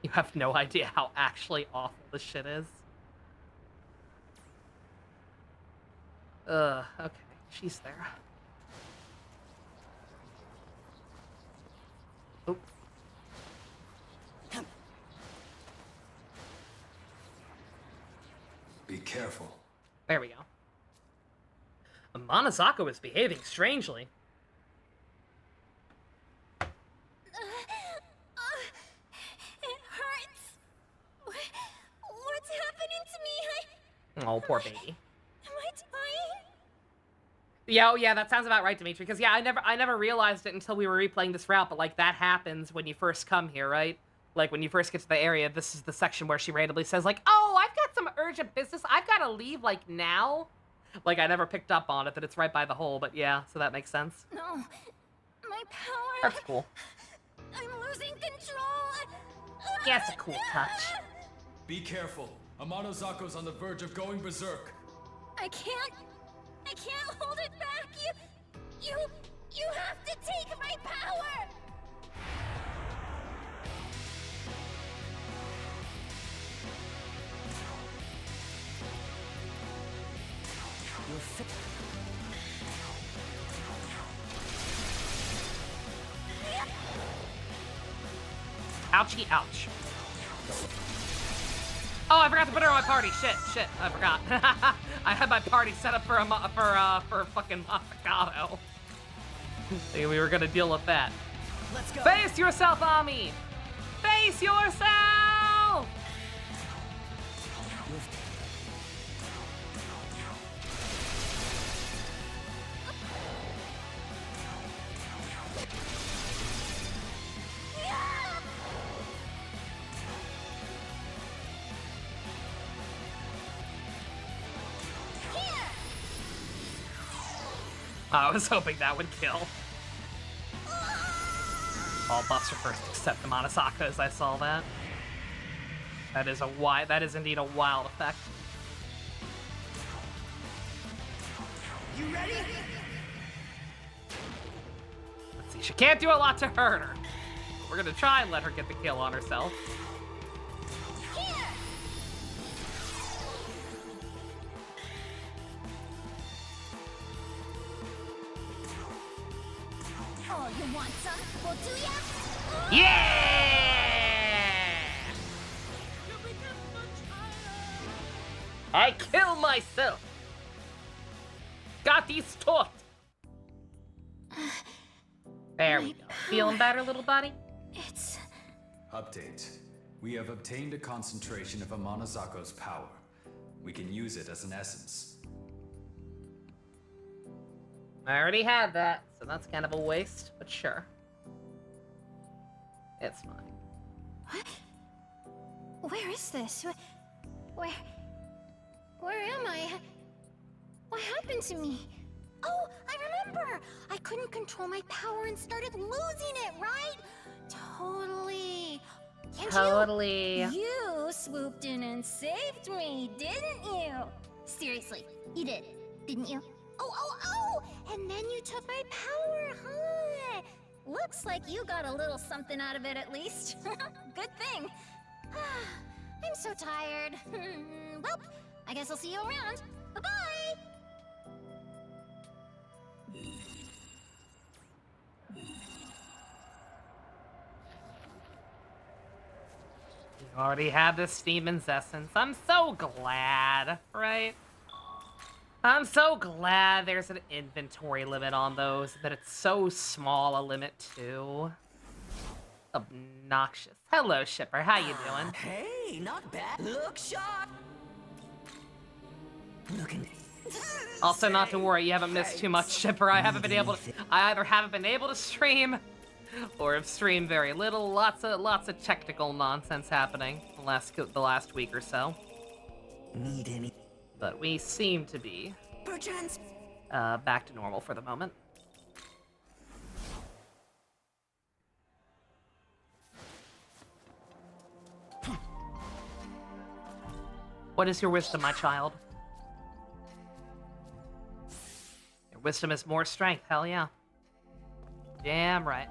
You have no idea how actually awful this shit is. Okay, she's there. Oop. Be careful. There we go. Monozako is behaving strangely. It hurts. What's happening to me? Oh, poor baby. Am I dying? Yeah, oh yeah, that sounds about right, Dimitri. Because yeah, I never realized it until we were replaying this route. But like that happens when you first come here, right? Like when you first get to the area, this is the section where she randomly says like, "Oh, I've got some urgent business. I've got to leave like now." Like I never picked up on it that it's right by the hole, but yeah, so that makes sense. No, my power. That's cool. I'm losing control. Yeah, it's a cool touch. Be careful. Amanozako's on the verge of going berserk. I can't hold it back. You have to take my power. Ouchie, ouch. Oh, I forgot to put her on my party. Shit, I forgot. I had my party set up for fucking Masakato. We were gonna deal with that. Let's go. Face yourself, Ami! Face yourself! I was hoping that would kill. All buffs are first except the Monozako as I saw that. That is indeed a wild effect. You ready? Let's see, she can't do a lot to hurt her. We're gonna try and let her get the kill on herself. Oh, you want some? Well, do ya? Yeah! I kill myself. Got these taught. There we go. Feeling better, little buddy? It's... Update. We have obtained a concentration of Amanazako's power. We can use it as an essence. I already had that, so that's kind of a waste, but sure. It's fine. What? Where is this? Where am I? What happened to me? Oh, I remember! I couldn't control my power and started losing it, right? Totally. And Totally. You swooped in and saved me, didn't you? Seriously, you did, didn't you? Oh! And then you took my power, huh? Looks like you got a little something out of it at least. Good thing. I'm so tired. Well, I guess I'll see you around. Bye-bye! You already have this demon's essence. I'm so glad, right? I'm so glad there's an inventory limit on those, that it's so small a limit too. Obnoxious. Hello, Shipper. How you doing? Hey, not bad. Look sharp. Looking. Also, not to worry, you haven't missed too much, Shipper. I either haven't been able to stream, or have streamed very little. Lots of technical nonsense happening the last week or so. Need any? But we seem to be Perchance. back to normal for the moment. What is your wisdom, my child? Your wisdom is more strength, hell yeah. Damn right.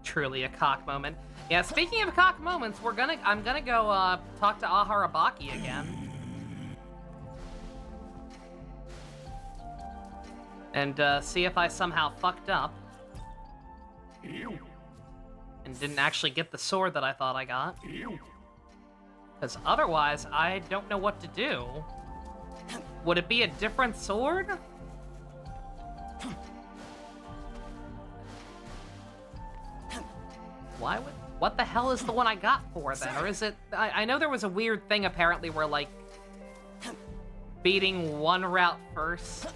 Truly a cock moment. Yeah, speaking of cock moments, I'm gonna go talk to Aharabaki again. And see if I somehow fucked up. And didn't actually get the sword that I thought I got. Because otherwise, I don't know what to do. Would it be a different sword? What the hell is the one I got for then? Or is it... I know there was a weird thing apparently where, like, beating one route first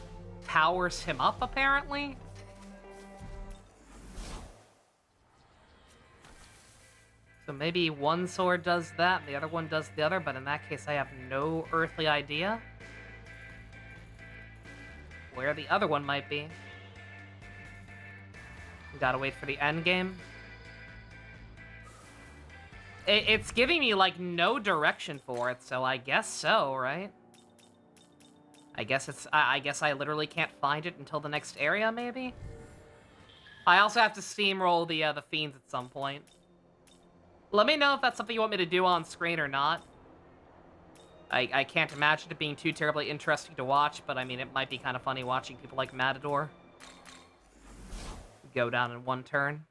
powers him up, apparently? So maybe one sword does that, and the other one does the other, but in that case I have no earthly idea where the other one might be. We gotta wait for the end game. It's giving me, like, no direction for it, so I guess so, right? I guess I literally can't find it until the next area, maybe? I also have to steamroll the fiends at some point. Let me know if that's something you want me to do on screen or not. I can't imagine it being too terribly interesting to watch, but I mean, it might be kind of funny watching people like Matador go down in one turn.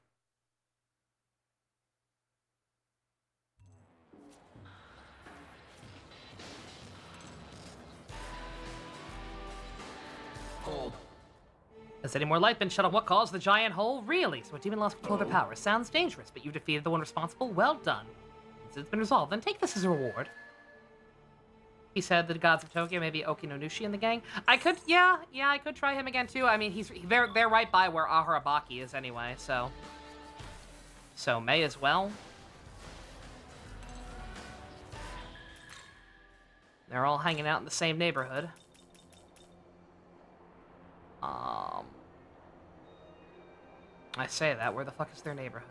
Has any more light been shed on what caused the giant hole? Really? So a demon lost control of their power. Sounds dangerous, but you defeated the one responsible? Well done. Since it's been resolved, then take this as a reward. He said the gods of Tokyo, maybe Okinonushi in the gang. I could try him again too. I mean, they're right by where Aharabaki is anyway, so may as well. They're all hanging out in the same neighborhood. I say that, where the fuck is their neighborhood?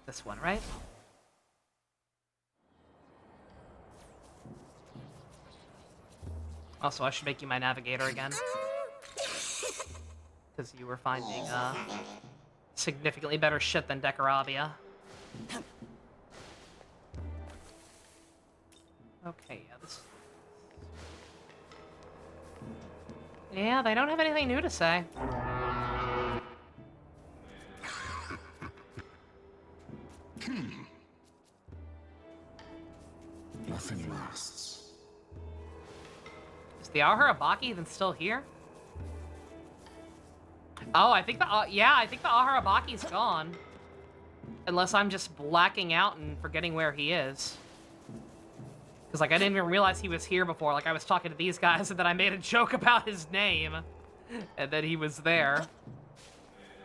This one, right? Also, I should make you my navigator again. Because you were finding, significantly better shit than Decorabia. Okay, yeah, this... Yeah, they don't have anything new to say. Nothing lasts. Is the Aharabaki even still here? Oh, I think the Aharabaki's gone. Unless I'm just blacking out and forgetting where he is. Because, like, I didn't even realize he was here before. Like, I was talking to these guys and then I made a joke about his name. And then he was there.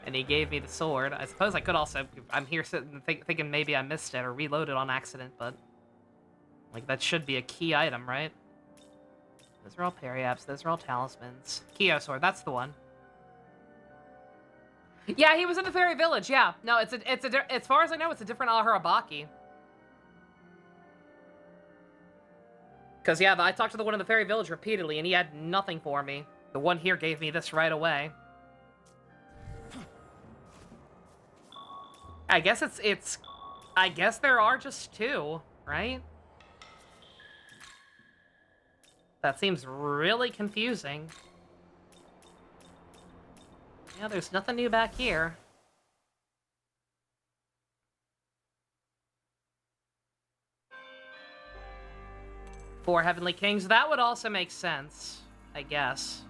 And he gave me the sword. I suppose I could also... I'm here sitting thinking maybe I missed it or reloaded on accident, but... Like, that should be a key item, right? Those are all Periaps. Those are all talismans. Kyo sword, that's the one. Yeah, he was in the fairy village, yeah. No, as far as I know, it's a different Aharabaki. Because, yeah, I talked to the one in the fairy village repeatedly, and he had nothing for me. The one here gave me this right away. I guess I guess there are just two, right? That seems really confusing. Yeah, there's nothing new back here. Four Heavenly Kings, that would also make sense, I guess.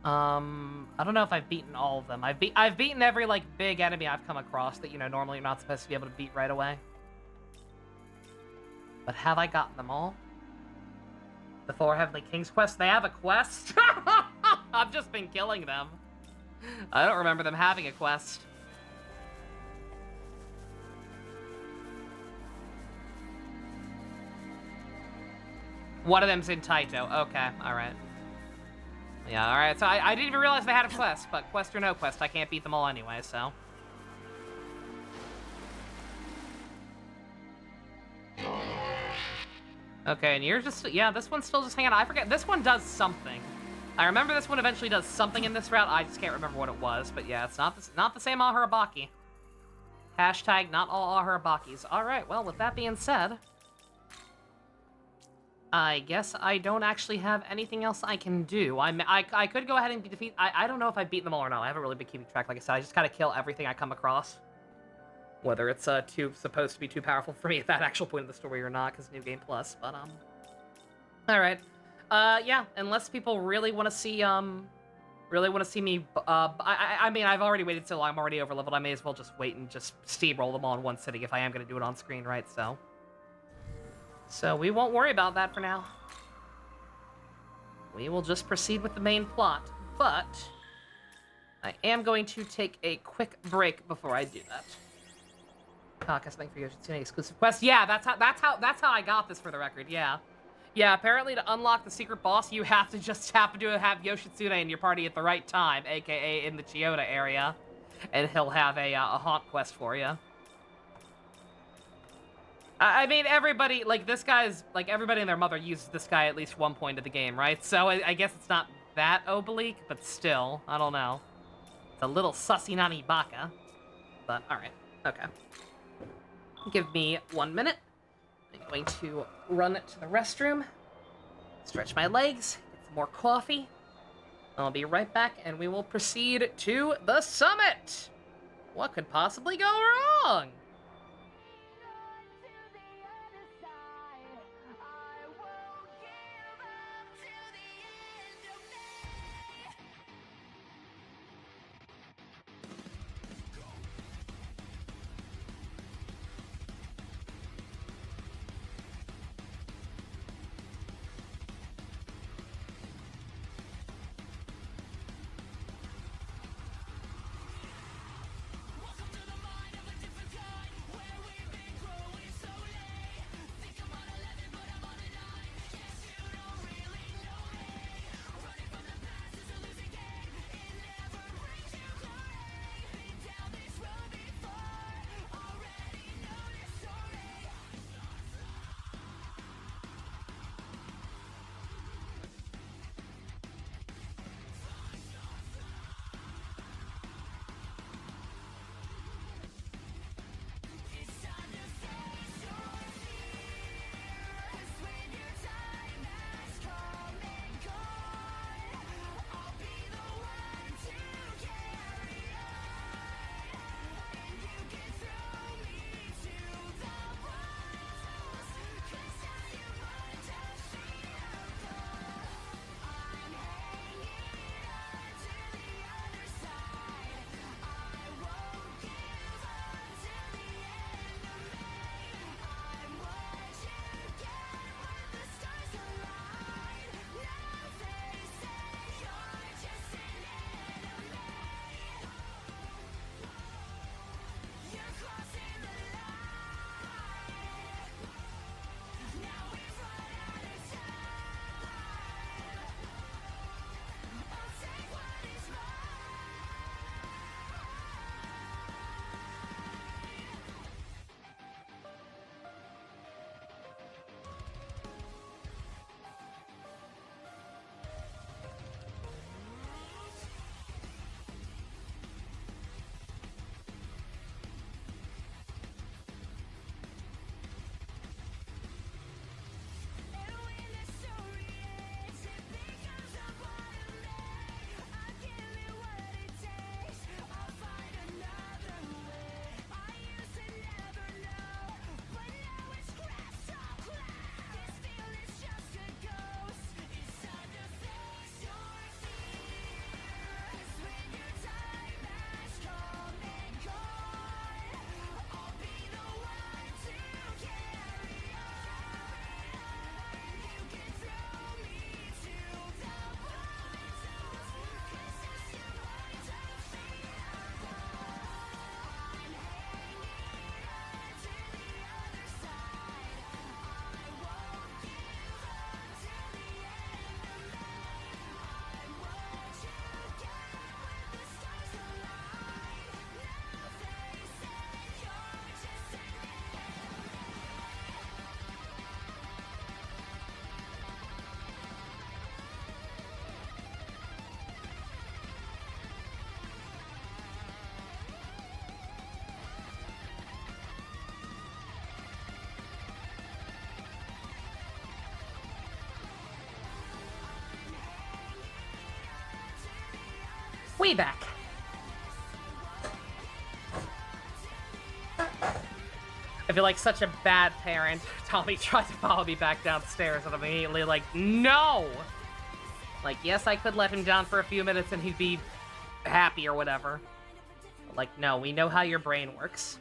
I don't know if I've beaten all of them. I've beaten every, like, big enemy I've come across that, you know, normally you're not supposed to be able to beat right away. But have I gotten them all? The Four Heavenly Kings quest, they have a quest? I've just been killing them. I don't remember them having a quest. One of them's in Taito. Okay, alright. Yeah, alright, so I didn't even realize they had a quest, but quest or no quest, I can't beat them all anyway, so... Okay, and you're just... Yeah, this one's still just hanging out. I forget, this one does something. I remember this one eventually does something in this route, I just can't remember what it was, but yeah, it's not the same Aharabaki. Hashtag not all Aharabakis. Alright, well, with that being said... I guess I don't actually have anything else I can do. I could go ahead and defeat... I don't know if I've beaten them all or not. I haven't really been keeping track. Like I said, I just kind of kill everything I come across. Whether it's supposed to be too powerful for me at that actual point of the story or not, because New Game Plus. But, alright. Yeah, unless people really want to see, me... I mean, I've already waited so long. I'm already over-leveled. I may as well just wait and just steamroll them all in one sitting if I am going to do it on screen, right? So we won't worry about that for now. We will just proceed with the main plot, but I am going to take a quick break before I do that. Podcast link for Yoshitsune exclusive quest. Yeah, that's how I got this for the record. Yeah, apparently to unlock the secret boss, you have to just happen to have Yoshitsune in your party at the right time, aka in the Chiyoda area, and he'll have a haunt quest for you. I mean, everybody, like, this guy's, like, everybody and their mother uses this guy at least one point of the game, right? So I guess it's not that oblique, but still, I don't know. It's a little sussy nani baka. But, alright, okay. Give me 1 minute. I'm going to run to the restroom, stretch my legs, get some more coffee. I'll be right back, and we will proceed to the summit! What could possibly go wrong? We back. I feel like such a bad parent. Tommy tried to follow me back downstairs, and I'm immediately like, no! Like, yes, I could let him down for a few minutes and he'd be happy or whatever. But like, no, we know how your brain works.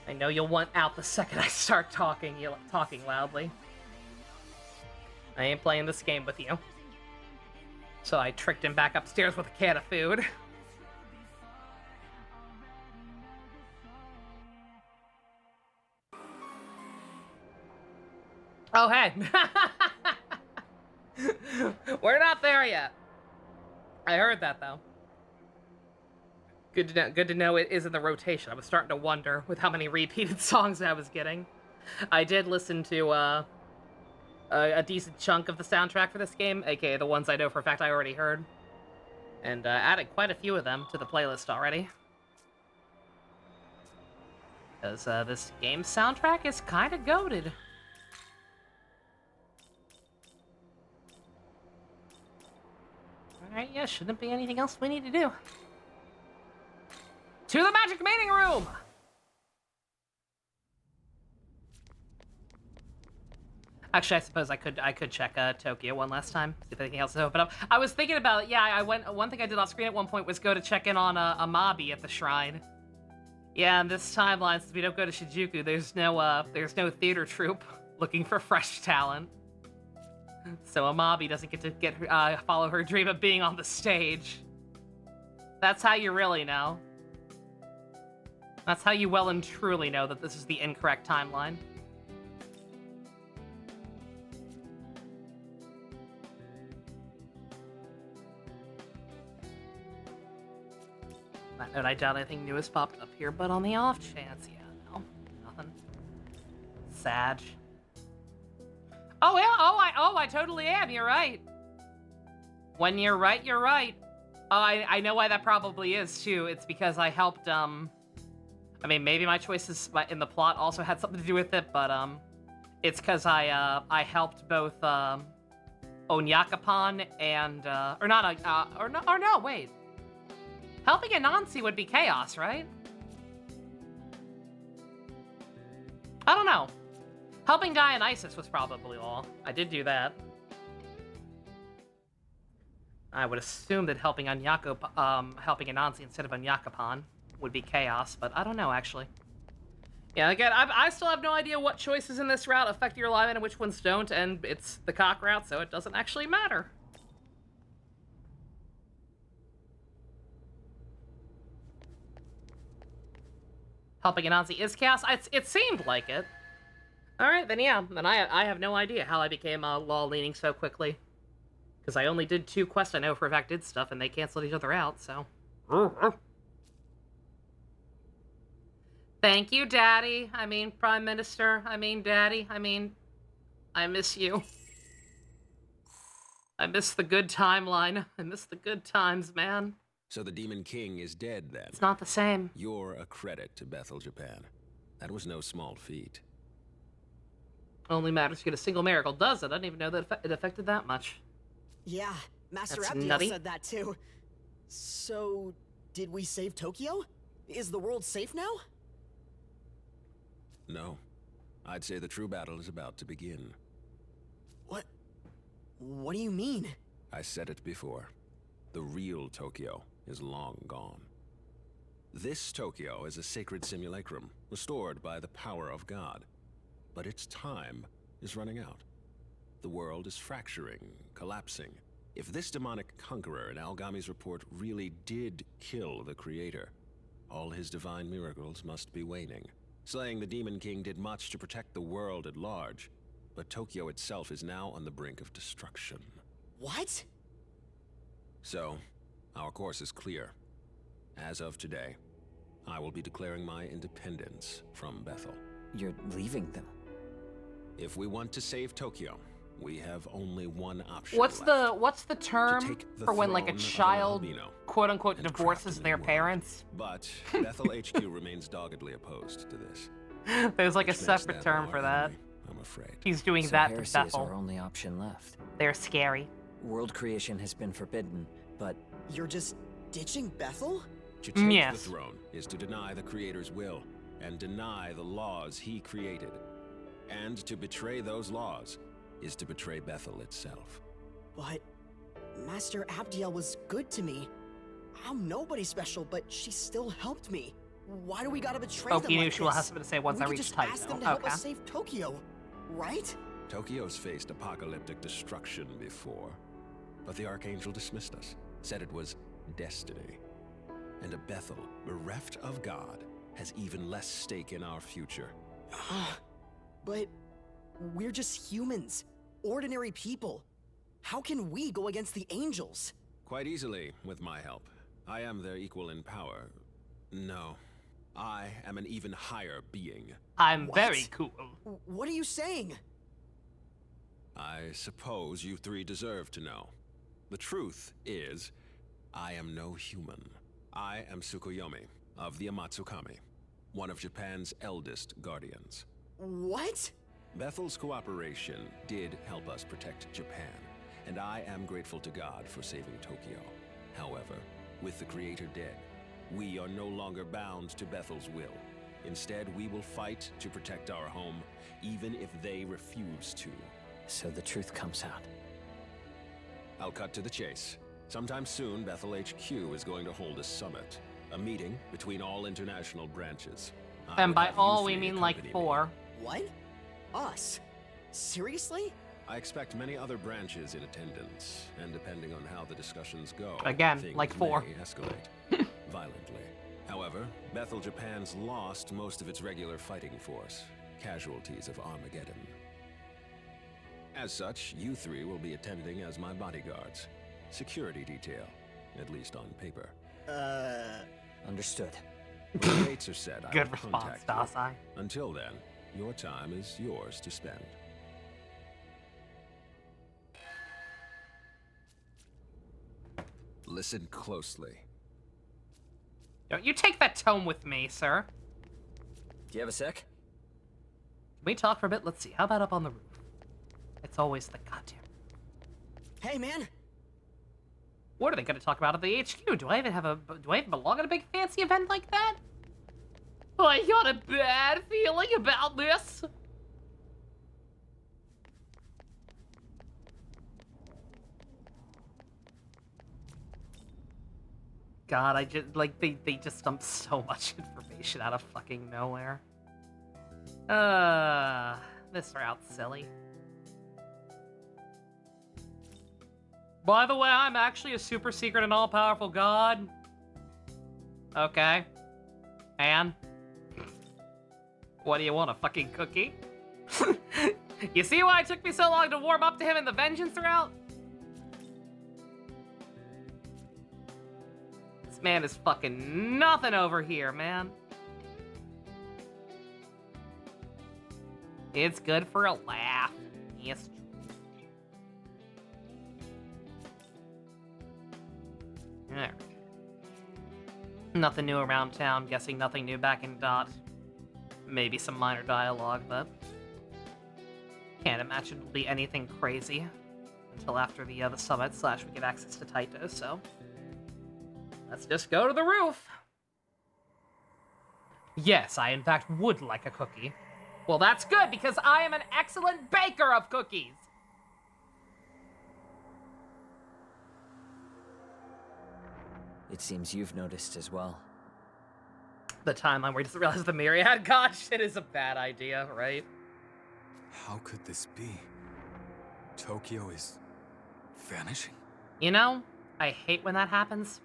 I know you'll want out the second I start talking loudly. I ain't playing this game with you. So I tricked him back upstairs with a can of food. Oh, hey. We're not there yet. I heard that, though. Good to know it is in the rotation. I was starting to wonder with how many repeated songs I was getting. I did listen to a decent chunk of the soundtrack for this game, aka the ones I know for a fact I already heard. And added quite a few of them to the playlist already. Because this game's soundtrack is kind of goated. Alright, yeah, shouldn't be anything else we need to do. To the magic meeting room! Actually, I suppose I could check Tokyo one last time, see if anything else is open up. I was thinking about it, yeah, one thing I did off screen at one point was go to check in on a Mabi at the shrine. Yeah, in this timeline, since we don't go to Shinjuku, there's no theater troupe looking for fresh talent. So Amabi doesn't get to follow her dream of being on the stage. That's how you really know. That's how you well and truly know that this is the incorrect timeline. And I doubt anything new has popped up here, but on the off chance, yeah, no, nothing. Sag. Oh yeah, I totally am, you're right. When you're right, you're right. Oh, I know why that probably is, too. It's because I helped, I mean, maybe my choices in the plot also had something to do with it, but, it's because I helped both, Onyakapan and, no, wait. Helping Anansi would be chaos, right? I don't know. Helping Dionysus was probably all. I did do that. I would assume that helping Anansi instead of Onyakapan would be chaos, but I don't know, actually. Yeah, again, I still have no idea what choices in this route affect your alignment and which ones don't, and it's the CoC route, so it doesn't actually matter. Helping Anansi is chaos? It seemed like it. Alright, then yeah. Then I have no idea how I became law-leaning so quickly. Because I only did 2 quests I know for a fact did stuff, and they canceled each other out, so... Thank you, Daddy. I mean, Prime Minister. I mean, Daddy. I mean... I miss you. I miss the good timeline. I miss the good times, man. So the Demon King is dead, then? It's not the same. You're a credit to Bethel, Japan. That was no small feat. Only matters to get a single miracle, does it? I didn't even know that it affected that much. Yeah, Master That's Abdiel nutty. said that too. So, did we save Tokyo? Is the world safe now? No. I'd say the true battle is about to begin. What? What do you mean? I said it before. The real Tokyo is long gone. This Tokyo is a sacred simulacrum, restored by the power of God. But its time is running out. The world is fracturing, collapsing. If this demonic conqueror in Algami's report really did kill the Creator, all his divine miracles must be waning. Slaying the Demon King did much to protect the world at large, but Tokyo itself is now on the brink of destruction. What? So, our course is clear. As of today, I will be declaring my independence from Bethel. You're leaving them? If we want to save Tokyo, we have only one option What's left. the term for when like a child quote unquote divorces their parents? But Bethel HQ remains doggedly opposed to this. There's like a Which makes separate that term war for that. enemy, I'm afraid. He's doing So that to heresy is Bethel. our only option left. They're scary. World creation has been forbidden, but You're just ditching Bethel? To take Yes. the throne is to deny the Creator's will and deny the laws he created. And to betray those laws is to betray Bethel itself. But Master Abdiel was good to me. I'm nobody special, but she still helped me. Why do we gotta betray them He knew like she will have this? something to say once We I could reach just Titan. ask them to help Okay. us save Tokyo, right? Tokyo's faced apocalyptic destruction before, but the Archangel dismissed us, said it was destiny. And a Bethel, bereft of God, has even less stake in our future. But we're just humans, ordinary people. How can we go against the angels? Quite easily, with my help. I am their equal in power. No, I am an even higher being. I'm What? very cool. What are you saying? I suppose you three deserve to know. The truth is, I am no human. I am Tsukuyomi of the Amatsukami, one of Japan's eldest guardians. What? Bethel's cooperation did help us protect Japan, and I am grateful to God for saving Tokyo. However, with the Creator dead, we are no longer bound to Bethel's will. Instead, we will fight to protect our home, even if they refuse to. So the truth comes out. I'll cut to the chase. Sometime soon, Bethel HQ is going to hold a summit. A meeting between all international branches. I And would by have you all, we three mean like accompany me. 4. What? Us? Seriously? I expect many other branches in attendance, and depending on how the discussions go, Again, things like 4. may escalate violently. However, Bethel Japan's lost most of its regular fighting force, casualties of Armageddon. As such, you three will be attending as my bodyguards. Security detail, at least on paper. Understood. When the dates are set, I Good will response, contact you. Dasai. Until then, your time is yours to spend. Listen closely. Don't you take that tone with me, sir. Do you have a sec? Can we talk for a bit? Let's see. How about up on the roof? It's always the goddamn... Hey, man. What are they going to talk about at the HQ? Do I even belong at a big fancy event like that? I got a bad feeling about this. God, I just, like, they just dumped so much information out of fucking nowhere. This route's silly. By the way, I'm actually a super secret and all-powerful god. Okay. And? What do you want, a fucking cookie? You see why it took me so long to warm up to him in the Vengeance route? This man is fucking nothing over here, man. It's good for a laugh. Yes. Alright. Nothing new around town. Guessing nothing new back in Dot. Maybe some minor dialogue, but can't imagine it'll be anything crazy until after the summit / we get access to Taito, so let's just go to the roof. Yes, I in fact would like a cookie. Well, that's good, because I am an excellent baker of cookies! It seems you've noticed as well. The timeline where he doesn't realize the Myriad God shit is a bad idea, right? How could this be? Tokyo is vanishing? You know, I hate when that happens.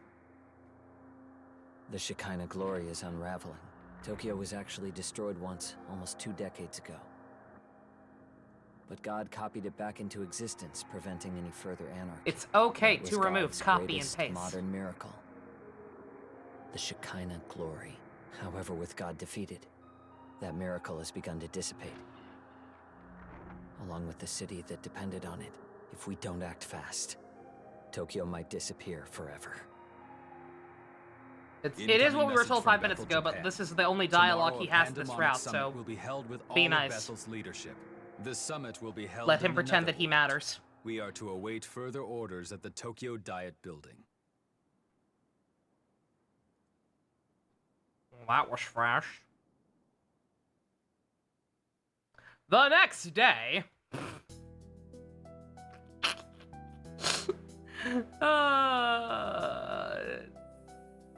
The Shekinah glory is unraveling. Tokyo was actually destroyed once, almost 2 decades ago. But God copied it back into existence, preventing any further anarchy. It's okay That was to remove God's copy and greatest paste. modern miracle. The Shekinah glory. However, with God defeated, that miracle has begun to dissipate. Along with the city that depended on it. If we don't act fast, Tokyo might disappear forever. It is what we were told 5 minutes ago, but this is the only dialogue he has in this route, so will be held with be all nice. of Bethel's leadership. The summit will be held Let in him the pretend that he Netherworld. matters. 。 matters. 。 We are to await further orders at the Tokyo Diet Building. 「 Tokyo Diet Building. 」 「 「 」 「 「 Tokyo Diet Building. That was fresh. The next day...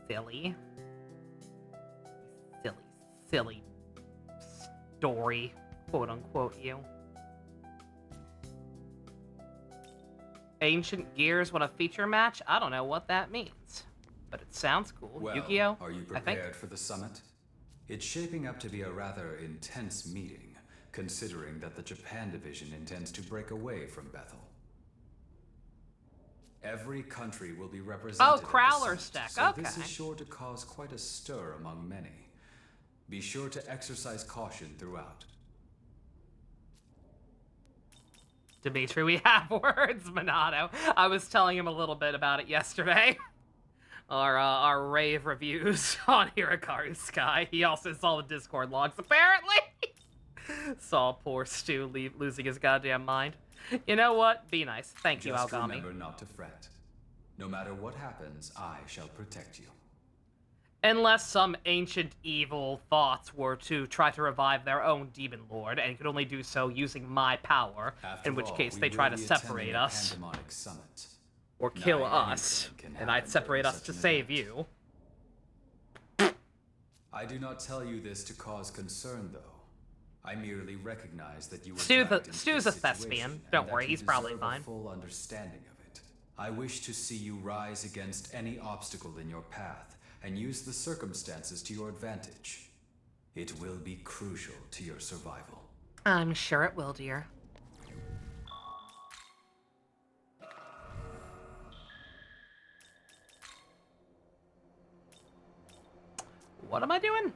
Silly. Silly story, quote-unquote, you. Ancient Gears won a feature match? I don't know what that means, but it sounds cool. Well, Yu-Gi-Oh! Are you prepared for the summit? It's shaping up to be a rather intense meeting, considering that the Japan division intends to break away from Bethel. Every country will be represented. Oh, at the Crowler's summit, deck. so Okay. this is sure to cause quite a stir among many. Be sure to exercise caution throughout. Dimitri, we have words, Minato. I was telling him a little bit about it yesterday. Our rave reviews on Hirakaru Sky. He also saw the Discord logs, apparently. Saw poor Stu losing his goddamn mind. You know what? Be nice. Thank you, Just Algami. remember not to fret. No matter what happens, I shall protect you. Unless some ancient evil thoughts were to try to revive their own demon lord, and could only do so using my power, After in which all, case we they try will to be separate attending a us. pandemonic summit. Or kill Now, us, anything can and I'd happen separate during us to such an save event. you. I do not tell you this to cause concern, though. I merely recognize that you were Stu's dragged into Stu's this a thespian. situation, Don't and that worry, you he's probably deserve a fine. full understanding of it. I wish to see you rise against any obstacle in your path and use the circumstances to your advantage. It will be crucial to your survival. I'm sure it will, dear. What am I doing?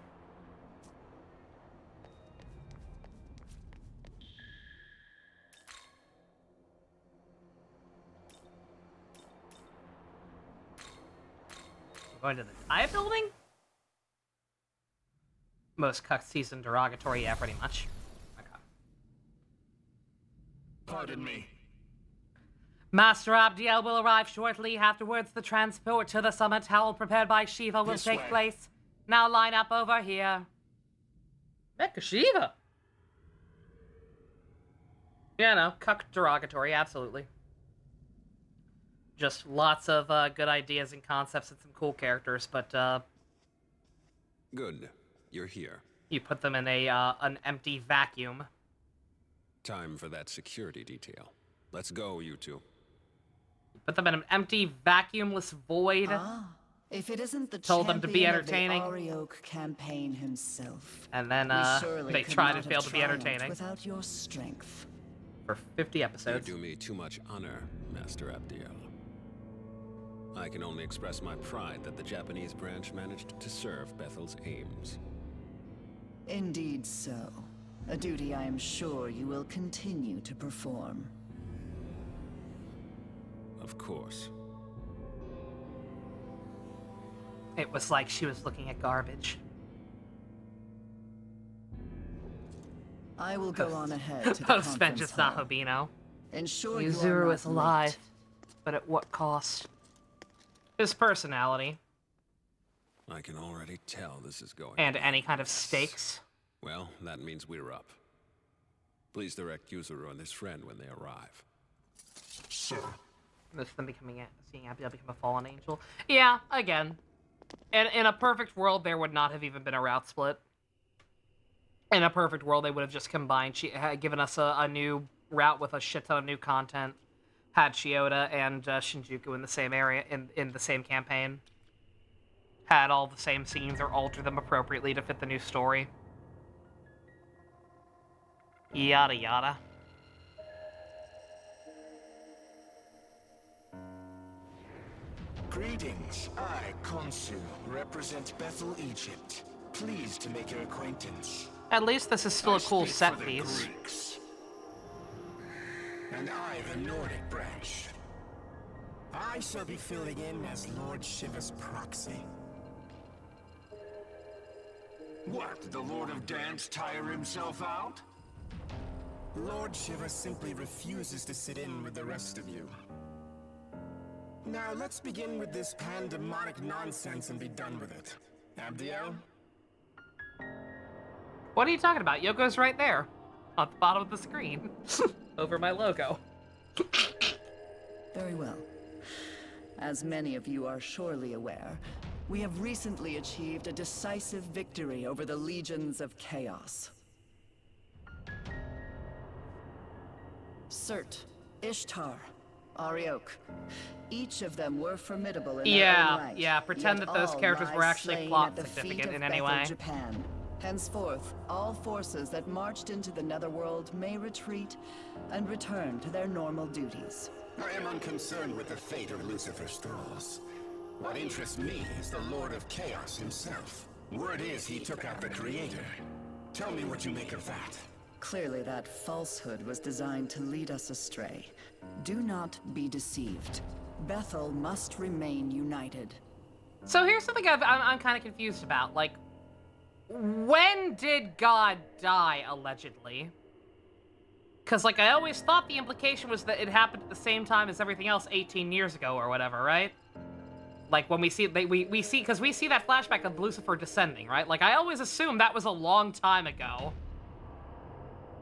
Going to the Thai building? Most CoC season derogatory, yeah, pretty much. Okay. Pardon me. Master Abdiel will arrive shortly. Afterwards, the transport to the summit hall prepared by Shiva will This take way. place. Now line up over here. Mecha Shiva? Yeah, no, CoC derogatory, absolutely. Just lots of good ideas and concepts and some cool characters, but Good. You're here. you put them in a an empty vacuum. Time for that security detail. Let's go, you two. Put them in an empty, vacuumless void. If it isn't the Told them to be champion of the entertaining. Arioch campaign himself. And then We surely they could tried not and have failed to be triumphed entertaining. Without your strength. For 50 You episodes. do me too much honor, Master Abdiel. I can only express my pride that the Japanese branch managed to serve Bethel's aims. Indeed so. A duty I am sure you will continue to perform. Of course. It was like she was looking at garbage. I will go on ahead to the Post conference Vengeance hall. Nahobino. Ensure you are Yuzuru not is alive. late. But at what cost? His personality. I can already tell this is going. And any kind of stakes. Well, that means we're up. Please direct Yuzuru and his friend when they arrive. Sir. This them seeing Abigail become a fallen angel. Yeah, again. In a perfect world, there would not have even been a route split. In a perfect world, they would have just combined, given us a new route with a shit ton of new content. Had Chiyoda and Shinjuku in the same area, in the same campaign. Had all the same scenes or altered them appropriately to fit the new story. Yada yada. Greetings. I, Khonsu, represent Bethel, Egypt. Pleased to make your acquaintance. At least this is still a cool speak set for the piece. Greeks. And I, the Nordic branch. I shall be filling in as Lord Shiva's proxy. What, did the Lord of Dance tire himself out? Lord Shiva simply refuses to sit in with the rest of you. Now let's begin with this pandemonic nonsense and be done with it. Abdiel, What are you talking about? Yoko's right there. On the bottom of the screen. Over my logo. Very well. As many of you are surely aware, we have recently achieved a decisive victory over the legions of chaos. Cert, Ishtar, Ariok. Each of them were formidable in their own right. Yeah, pretend yet that those all characters lie were actually slain plot at the feet significant of in any Bethel, way. Japan. Henceforth, all forces that marched into the Netherworld may retreat and return to their normal duties. I am unconcerned with the fate of Lucifer's thralls. What interests me is the Lord of Chaos himself. Word is he took out the Creator. Tell me what you make of that. Clearly that falsehood was designed to lead us astray. Do not be deceived. Bethel must remain united. So here's something I'm kind of confused about. Like, when did God die, allegedly? Because, like, I always thought the implication was that it happened at the same time as everything else 18 years ago or whatever, right? Like, when we see, we see, because we see that flashback of Lucifer descending, right? Like, I always assumed that was a long time ago.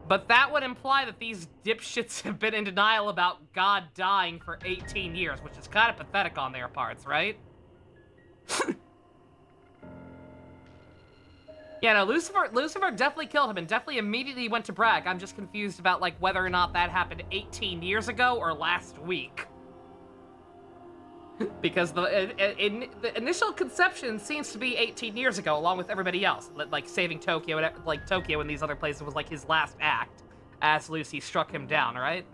But that would imply that these dipshits have been in denial about God dying for 18 years, which is kind of pathetic on their parts, right? Yeah, no, Lucifer definitely killed him and definitely immediately went to brag. I'm just confused about, like, whether or not that happened 18 years ago or last week. Because the initial conception seems to be 18 years ago, along with everybody else. Like, saving Tokyo, and, like, Tokyo and these other places was, like, his last act, as Lucy struck him down, right?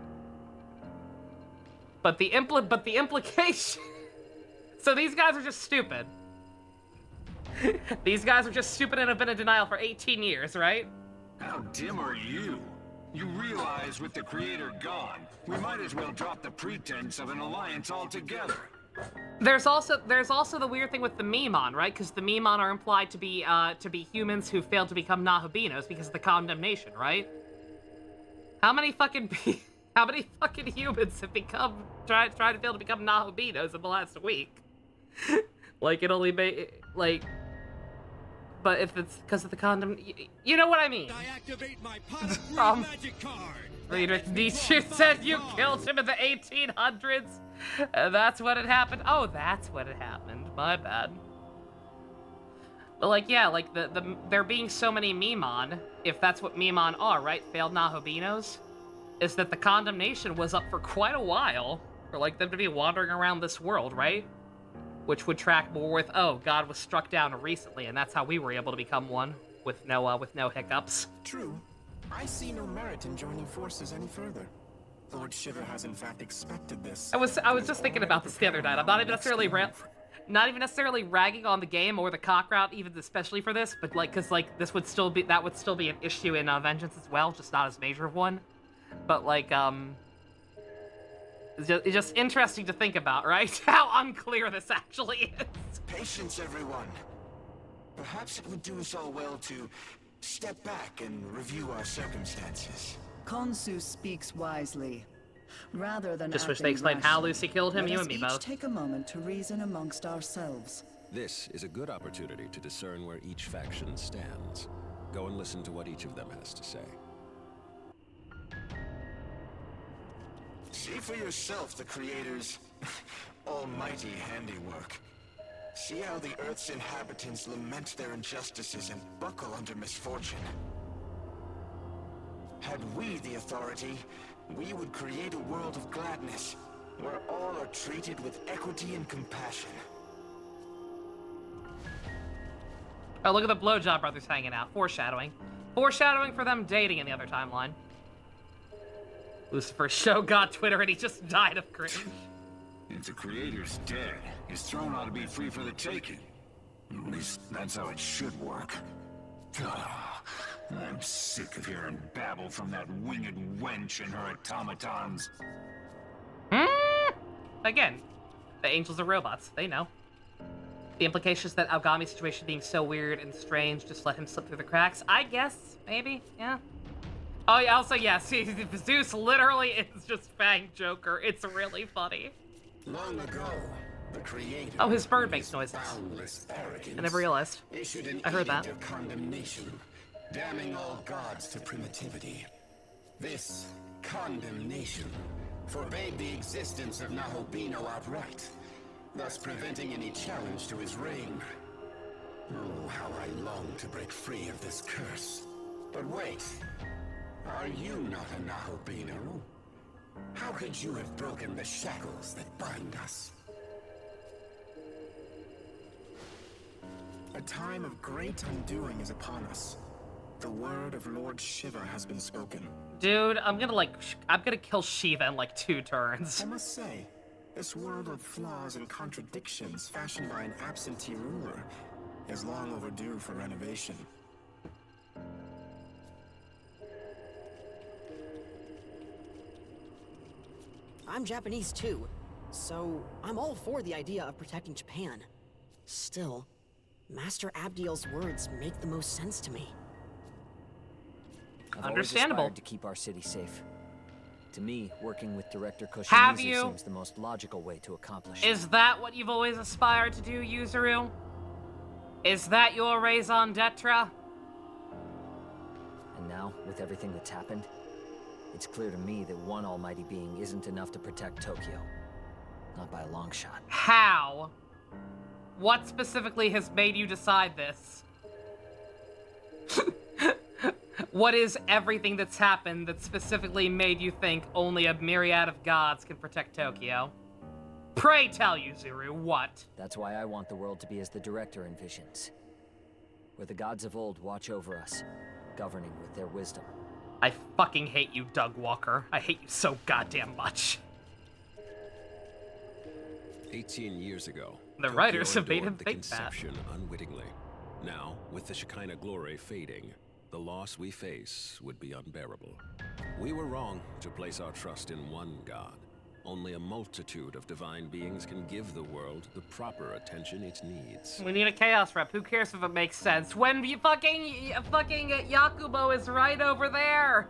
But the implication... So these guys are just stupid. These guys are just stupid and have been in denial for 18 years, right? How dim are you? You realize with the Creator gone, we might as well drop the pretense of an alliance altogether. There's also the weird thing with the Memon, right? Because the Memon are implied to be humans who failed to become Nahubinos because of the condemnation, right? How many fucking humans have tried to fail to become Nahubinos in the last week? Like, it only made, like... But if it's because of the condom... You know what I mean. I activate my magic card. Friedrich Nietzsche said you killed him in the 1800s. That's what had happened. Oh, that's what had happened. My bad. But, like, yeah, like, there being so many Memon, if that's what Memon are, right? Failed Nahubinos, is that the condemnation was up for quite a while for, like, them to be wandering around this world, right? Which would track more with, oh, God was struck down recently, and that's how we were able to become one with no hiccups. True. I see no merit in joining forces any further. Lord Shiva has in fact expected this. I was just thinking about this the other night. I'm not even necessarily ragging on the game or the CoC route, even especially for this, but like, cause like that would still be an issue in Vengeance as well, just not as major of one. But like, it's just interesting to think about, right? How unclear this actually is. Patience, everyone. Perhaps it would do us all well to step back and review our circumstances. Khonsu speaks wisely. Rather than just wish they explained how Lucy killed him, you and me both. Take a moment to reason amongst ourselves. This is a good opportunity to discern where each faction stands. Go and listen to what each of them has to say. See for yourself the Creator's almighty handiwork. See how the Earth's inhabitants lament their injustices and buckle under misfortune. Had we the authority, we would create a world of gladness, where all are treated with equity and compassion. Oh, look at the blowjob brothers hanging out. Foreshadowing. Foreshadowing for them dating in the other timeline. Lucifer's show got Twitter and he just died of cringe. If the Creator's dead, his throne ought to be free for the taking. At least that's how it should work. I'm sick of hearing babble from that winged wench and her automatons. Again, the angels are robots. They know. The implications that Aogami's situation being so weird and strange just let him slip through the cracks. I guess, maybe, yeah. Oh, yeah, also, yeah, see, Zeus literally is just Fang Joker. It's really funny. Long ago, the Creator, oh, his bird makes noises. I never realized. I heard that. Condemnation. damning all gods to primitivity. This condemnation forbade the existence of Nahobino outright, thus preventing any challenge to his reign. Oh, how I long to break free of this curse. But wait, are you not a Nahobino? How could you have broken the shackles that bind us? A time of great undoing is upon us. The word of Lord Shiva has been spoken. Dude, I'm gonna kill Shiva in like 2 turns. I must say, this world of flaws and contradictions fashioned by an absentee ruler is long overdue for renovation. I'm Japanese too, so I'm all for the idea of protecting Japan. Still, Master Abdiel's words make the most sense to me. I've Understandable. always aspired to keep our city safe. To me, working with Director Have Koshimizu you? seems the most logical way to accomplish it. Is that what you've always aspired to do, Yuzuru? Is that your raison d'etre? And now, with everything that's happened, it's clear to me that one almighty being isn't enough to protect Tokyo. Not by a long shot. How? What specifically has made you decide this? What is everything that's happened that specifically made you think only a myriad of gods can protect Tokyo? Pray tell, Yuzuru, what? That's why I want the world to be as the Director envisions. Where the gods of old watch over us, governing with their wisdom. I fucking hate you, Doug Walker. I hate you so goddamn much. 18 years ago, The Tokyo writers have made him endured the think that. conception unwittingly. Now, with the Shekinah glory fading, the loss we face would be unbearable. We were wrong to place our trust in one god. Only a multitude of divine beings can give the world the proper attention it needs. We need a Chaos Rep. Who cares if it makes sense? When you fucking Yakubo is right over there!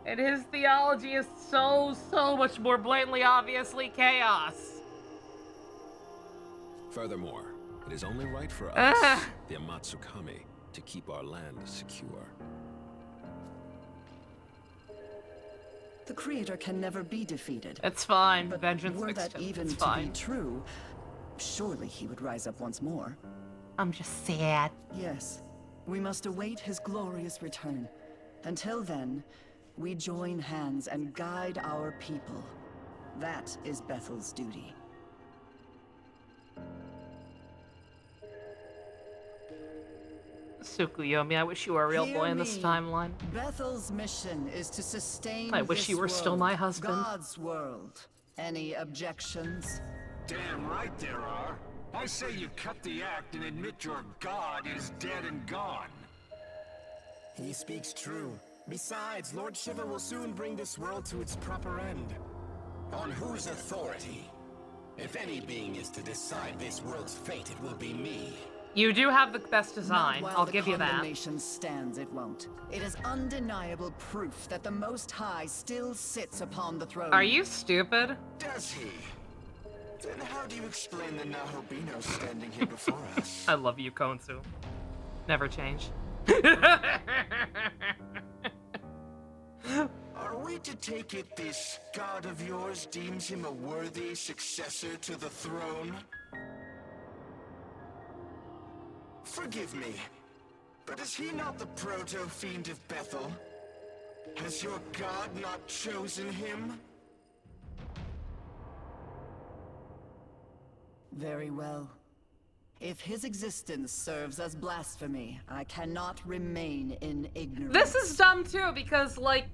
And his theology is so much more blatantly obviously chaos. Furthermore, it is only right for us, the Amatsukami, to keep our land secure. The Creator can never be defeated. It's fine. But Vengeance were fixed that him. even It's to fine. be true, surely he would rise up once more. I'm just sad. Yes, we must await his glorious return. Until then, we join hands and guide our people. That is Bethel's duty. Tsukuyomi, I wish you were a real Hear boy in this me. timeline. Bethel's mission is to sustain I wish this you were still world, my husband. God's world. Any objections? Damn right there are. I say you cut the act and admit your god is dead and gone. He speaks true. Besides, Lord Shiva will soon bring this world to its proper end. On whose authority? If any being is to decide this world's fate, it will be me. You do have the best design. Not while I'll the give you that. condemnation stands, it won't. It is undeniable proof that the Most High still sits upon the throne. Are you stupid? Does he? Then how do you explain the Nahobino standing here before us? I love you, Konsu. Never change. Are we to take it this god of yours deems him a worthy successor to the throne? Forgive me, but is he not the proto-fiend of Bethel? Has your god not chosen him? Very well. If his existence serves as blasphemy, I cannot remain in ignorance. This is dumb too, because, like,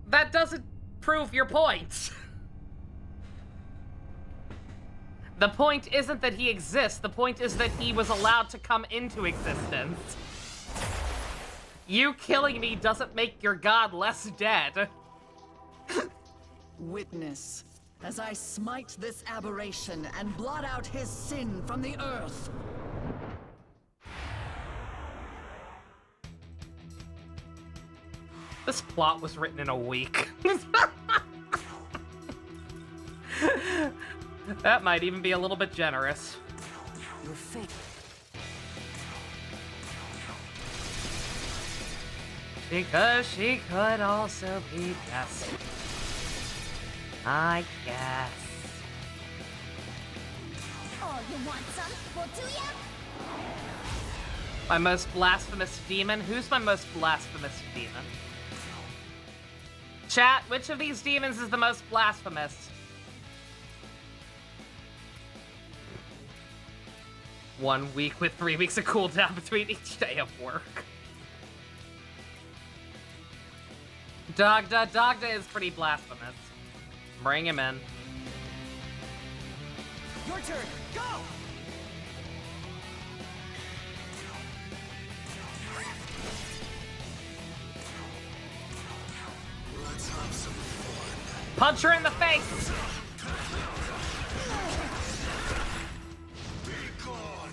that doesn't prove your point. The point isn't that he exists, the point is that he was allowed to come into existence. You killing me doesn't make your god less dead. Witness, as I smite this aberration and blot out his sin from the earth. This plot was written in a week. That might even be a little bit generous. Your fate. Because she could also be best. I guess. Oh, you want some? Well, do ya? My most blasphemous demon? Who's my most blasphemous demon? Chat, which of these demons is the most blasphemous? 1 week with 3 weeks of cooldown between each day of work. Dogda is pretty blasphemous. Bring him in. Your turn. Go. Let's have some fun. Punch her in the face! Be gone.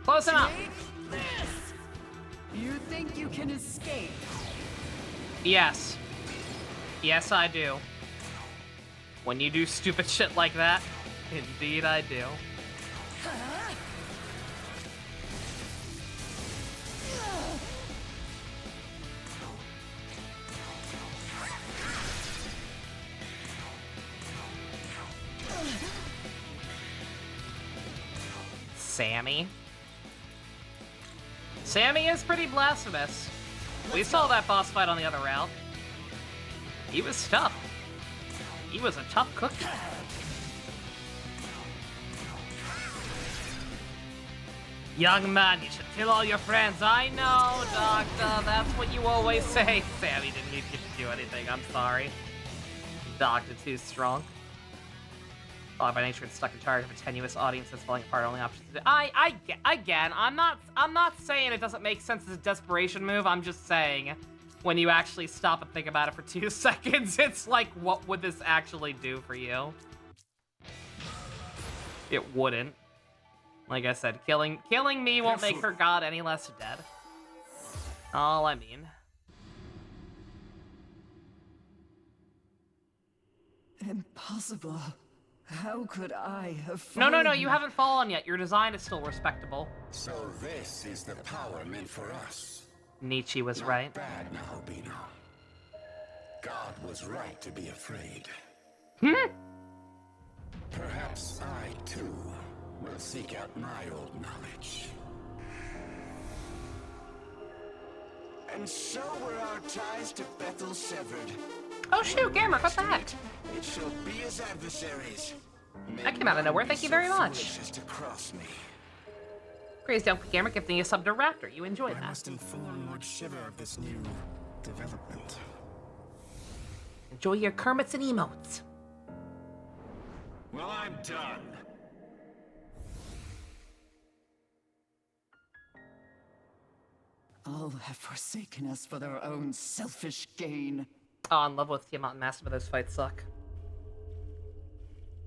Close enough. Take this! You think you can escape? Yes. Yes, I do. When you do stupid shit like that, indeed I do. Sammy. Sammy is pretty blasphemous. We saw that boss fight on the other route. He was tough. He was a tough cookie. Young man, you should kill all your friends. I know, Doctor. That's what you always say. Sammy didn't need you to do anything. I'm sorry. Doctor too strong. Oh, by nature, it's stuck in charge of a tenuous audience that's falling apart. Only options. Again, I'm not saying it doesn't make sense as a desperation move. I'm just saying, when you actually stop and think about it for 2 seconds, it's like, what would this actually do for you? It wouldn't. Like I said, killing me won't make her god any less dead. All I mean. Impossible. How could I have No, fallen? you haven't fallen yet. Your design is still respectable. So this is the power meant for us. Nietzsche was Not right. bad, Nahobino. God was right to be afraid. Perhaps I, too, will seek out my old knowledge. And so were our ties to Bethel severed. Oh shoot, Gamer, what the heck? It shall be as adversaries. That came out of nowhere, thank you very much. Just to cross me. Praise down for Gamer gifting you a sub to Raptor. You enjoy I that. must inform Lord Shiver of this new development. Enjoy your Kermits and emotes. Well, I'm done. All have forsaken us for their own selfish gain. Oh, I'm in love with Tiamat and Master, but those fights suck.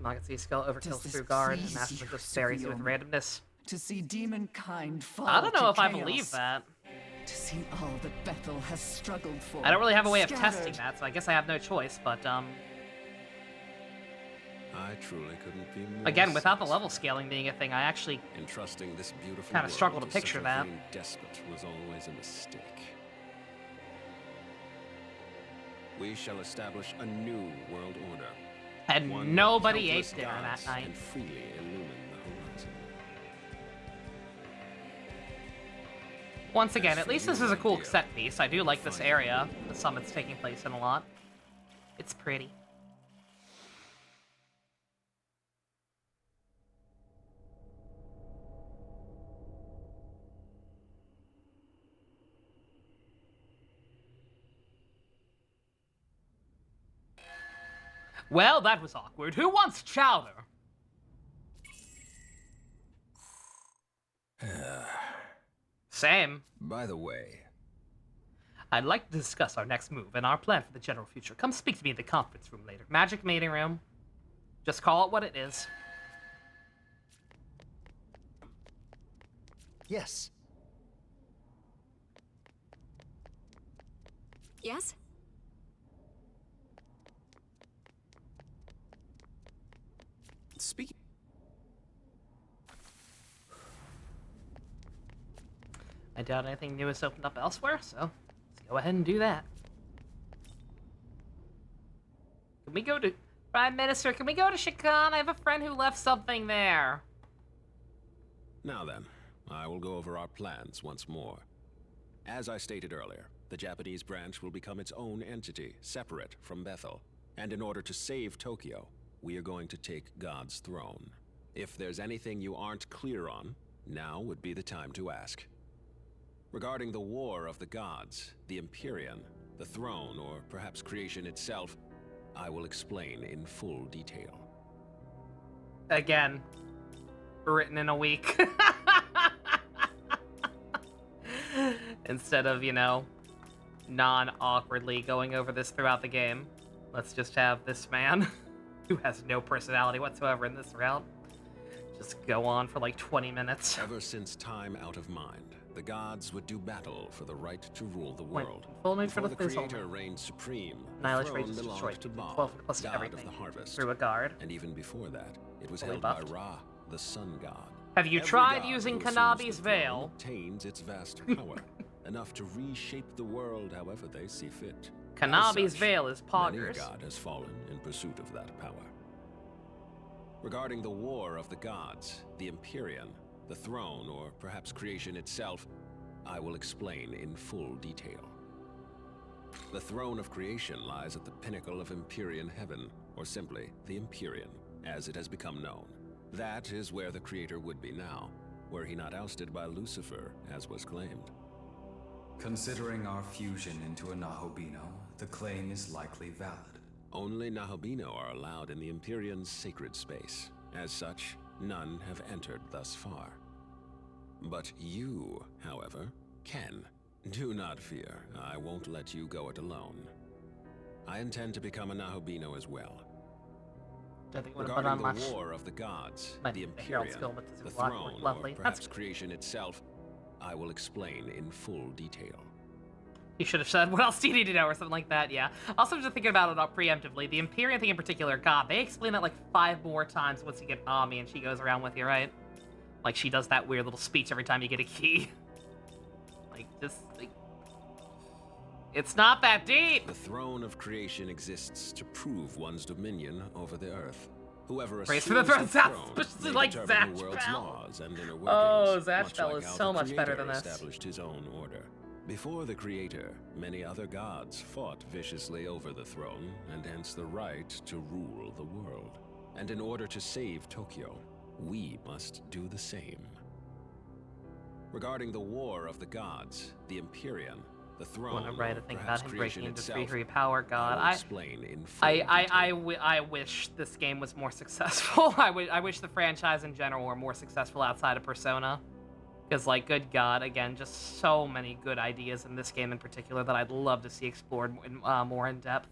Magatsu's skill overkills through guard, and Master just buries you with randomness. To see demonkind fall I don't know to if I chaos. believe that. To see all that Bethel has struggled for. I don't really have a way of scattered. testing that, so I guess I have no choice, but, I truly couldn't be more again, without the level scaling being a thing, I actually entrusting this beautiful kind of struggle to world to picture such a that. vain despot was always a mistake. We shall establish a new world order. And one nobody where ate countless dinner that gods night. can freely illumine the horizon. Once again, at least this is a cool set piece. I do like this area the summit's taking place in a lot. It's pretty. Well, that was awkward. Who wants chowder? Same. By the way, I'd like to discuss our next move and our plan for the general future. Come speak to me in the conference room later. Magic meeting room. Just call it what it is. Yes. Yes? Speaking. I doubt anything new has opened up elsewhere, so let's go ahead and do that. Can we go to... Prime Minister, can we go to Shikan? I have a friend who left something there. Now then, I will go over our plans once more. As I stated earlier, the Japanese branch will become its own entity, separate from Bethel. And in order to save Tokyo, we are going to take God's throne. If there's anything you aren't clear on, now would be the time to ask. Regarding the War of the Gods, the Empyrean, the throne, or perhaps creation itself, I will explain in full detail. Again, written in a week. Instead of, you know, non-awkwardly going over this throughout the game. Let's just have this man, who has no personality whatsoever in this route, just go on for like 20 minutes. Ever since time out of mind, the gods would do battle for the right to rule the world. Before the Creator reigned supreme, the Annihilation throne rage is belonged destroyed. to Baal, 12 plus god everything of the harvest. Through a guard. And even before that, it was Fully held buffed. by Ra, the sun god. Have you Every tried god using who assumes Kanabi's the throne veil? Obtains its vast power, enough to reshape the world however they see fit. Kanabi's As such, veil is many a poggers. god has fallen in pursuit of that power. Regarding the War of the Gods, the Empyrean, the throne, or perhaps creation itself, I will explain in full detail. The throne of creation lies at the pinnacle of Empyrean heaven, or simply the Empyrean, as it has become known. That is where the Creator would be now, were he not ousted by Lucifer, as was claimed. Considering our fusion into a Nahobino, the claim is likely valid. Only Nahobino are allowed in the Empyrean's sacred space. As such, none have entered thus far. But you, however, can. Do not fear, I won't let you go it alone. I intend to become a Nahobino as well. Don't think I want to put Regarding on the much. War of the Gods, Might the be the Herald Empyrean, skill, but does the it look throne, lovely? or That's perhaps creation itself, I will explain in full detail. You should have said, what else do you need to know, or something like that, yeah. Also, just thinking about it preemptively, the Empyrean thing in particular, God, they explain that like 5 more times once you get Ami and she goes around with you, right? Like, she does that weird little speech every time you get a key. Like, just, like... It's not that deep! The throne of creation exists to prove one's dominion over the earth. Whoever Praise assumes for the the throne, throne Zach, may like determine the Zatch world's Bell. laws and inner workings, Oh, Zatch much Bell like is how so the much better than Creator this. established his own order. Before the Creator, many other gods fought viciously over the throne, and hence the right to rule the world. And in order to save Tokyo, we must do the same. Regarding the War of the Gods, the Empyrean, the throne, I want to write a or thing about perhaps him creation breaking into itself, free power, God. I will explain in full detail. I wish this game was more successful. I wish the franchise in general were more successful outside of Persona. Because, like, good God, again, just so many good ideas in this game in particular that I'd love to see explored more in depth.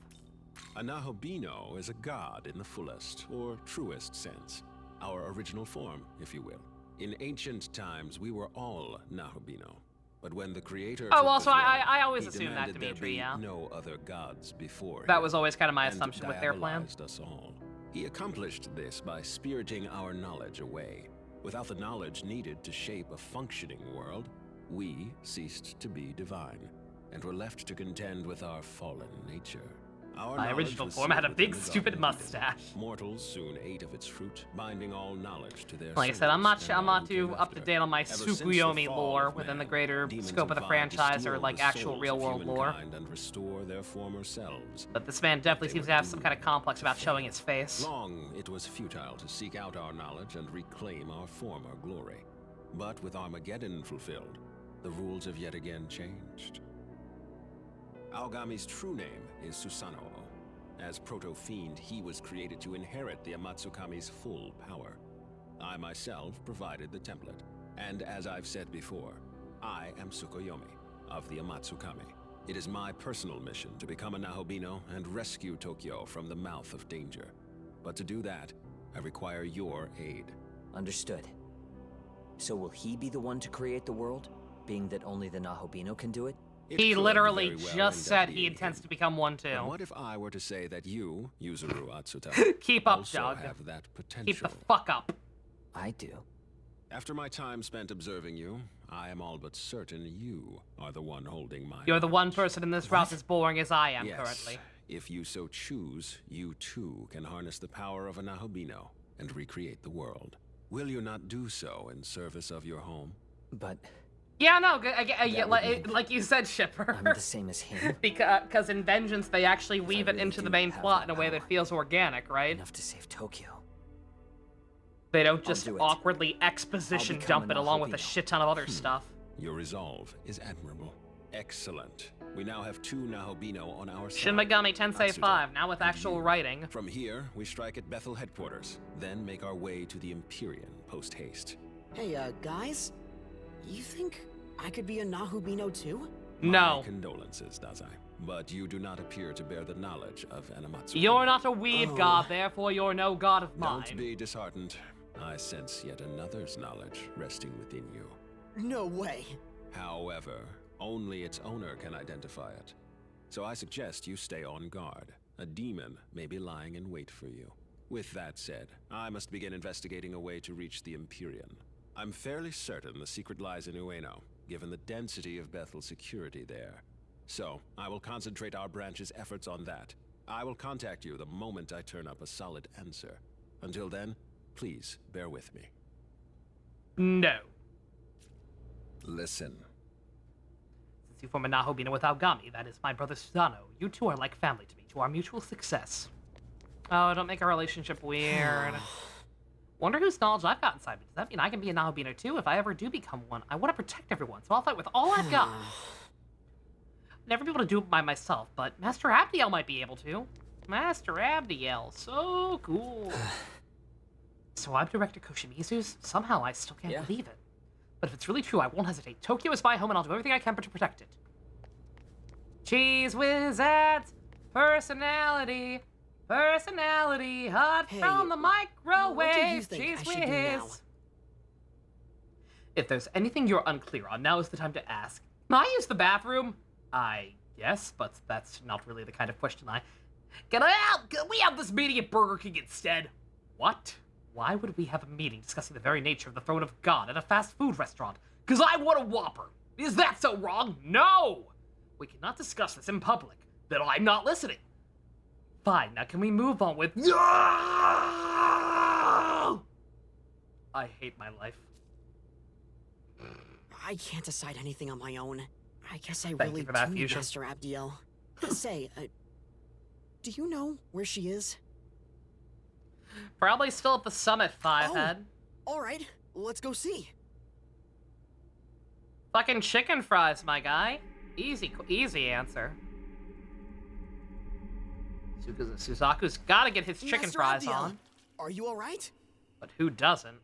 A Nahobino is a god in the fullest, or truest sense. Our original form, if you will. In ancient times, we were all Nahobino. But when the Creator Oh, took also, the throne, I always he assumed that, demanded there Dimitri, be yeah. no other gods before That him, was always kind of my and assumption with their plan. diabolized us all. He accomplished this by spiriting our knowledge away. Without the knowledge needed to shape a functioning world, we ceased to be divine, and were left to contend with our fallen nature. Our My knowledge original was form sealed had a within big the stupid Garden of Eden. mustache. Mortals soon ate of its fruit, binding all knowledge to their Like I said, I'm not symbols, and all too came up to after. date on my Ever since the Tsukuyomi fall lore of within the man, greater demons scope of the have vowed to franchise or steal like the actual souls real of world lore. humankind and restore their former selves. But this man definitely They seems were to have some doomed kind of complex about showing his face. Long it was futile to seek out our knowledge and reclaim our former glory. But with Armageddon fulfilled, the rules have yet again changed. Aogami's true name is Susanoo. As Proto-Fiend, he was created to inherit the Amatsukami's full power. I myself provided the template, and as I've said before, I am Tsukuyomi of the Amatsukami. It is my personal mission to become a Nahobino and rescue Tokyo from the mouth of danger. But to do that, I require your aid. Understood. So will he be the one to create the world, being that only the Nahobino can do it? He could literally very well just end up said he being intends him. to become one too. But what if I were to say that you, Yuzuru Atsuta, Keep up, also Doug. have that potential? Keep the fuck up. I do. After my time spent observing you, I am all but certain you are the one holding my You're the one person in this route as boring as I am yes. currently. If you so choose, you too can harness the power of a Nahobino and recreate the world. Will you not do so in service of your home? But... Yeah, no, like you said, Shipper. I'm the same as him. Because in Vengeance, they actually weave it into the main plot in a way that feels organic, right? Enough to save Tokyo. They don't just awkwardly exposition dump it along with a shit ton of other stuff. Your resolve is admirable. Excellent. We now have 2 Nahobino on our side. Shin Megami Tensei 5, now with actual writing. From here, we strike at Bethel headquarters, then make our way to the Empyrean post-haste. Hey, guys? You think I could be a Nahobino too? No. My condolences, Dazai. But you do not appear to bear the knowledge of Anamatsu. You're not a weeb god, therefore you're no god of mine. Don't be disheartened. I sense yet another's knowledge resting within you. No way. However, only its owner can identify it. So I suggest you stay on guard. A demon may be lying in wait for you. With that said, I must begin investigating a way to reach the Empyrean. I'm fairly certain the secret lies in Ueno, given the density of Bethel's security there. So, I will concentrate our branch's efforts on that. I will contact you the moment I turn up a solid answer. Until then, please bear with me. No. Listen. Since you form a Nahobino with Aogami, that is my brother Susano. You two are like family to me, to our mutual success. Oh, don't make our relationship weird. Wonder whose knowledge I've got inside me. Does that mean I can be a Nahobino too if I ever do become one? I want to protect everyone, so I'll fight with all I've got. Never be able to do it by myself, but Master Abdiel might be able to. Master Abdiel, so cool. So I'm Director Koshimizu's? Somehow I still can't believe it. But if it's really true, I won't hesitate. Tokyo is my home and I'll do everything I can to protect it. Cheese whiz adds personality. Personality, hot from the microwave. What do you think I should do now? If there's anything you're unclear on, now is the time to ask. Can I use the bathroom? I guess, but that's not really the kind of question Can we have this meeting at Burger King instead? What? Why would we have a meeting discussing the very nature of the throne of God at a fast food restaurant? 'Cause I want a Whopper. Is that so wrong? No! We cannot discuss this in public. Then I'm not listening. Fine, now can we move on with... No! I hate my life. I can't decide anything on my own. I guess I Thank really you for that, do need Fusion. Master Abdiel. Say, do you know where she is? Probably still at the summit, Fivehead. Alright, let's go see. Fucking chicken fries, my guy. Easy answer. Suzaku's gotta get his chicken Master fries Abdiel, on. Are you alright? But who doesn't?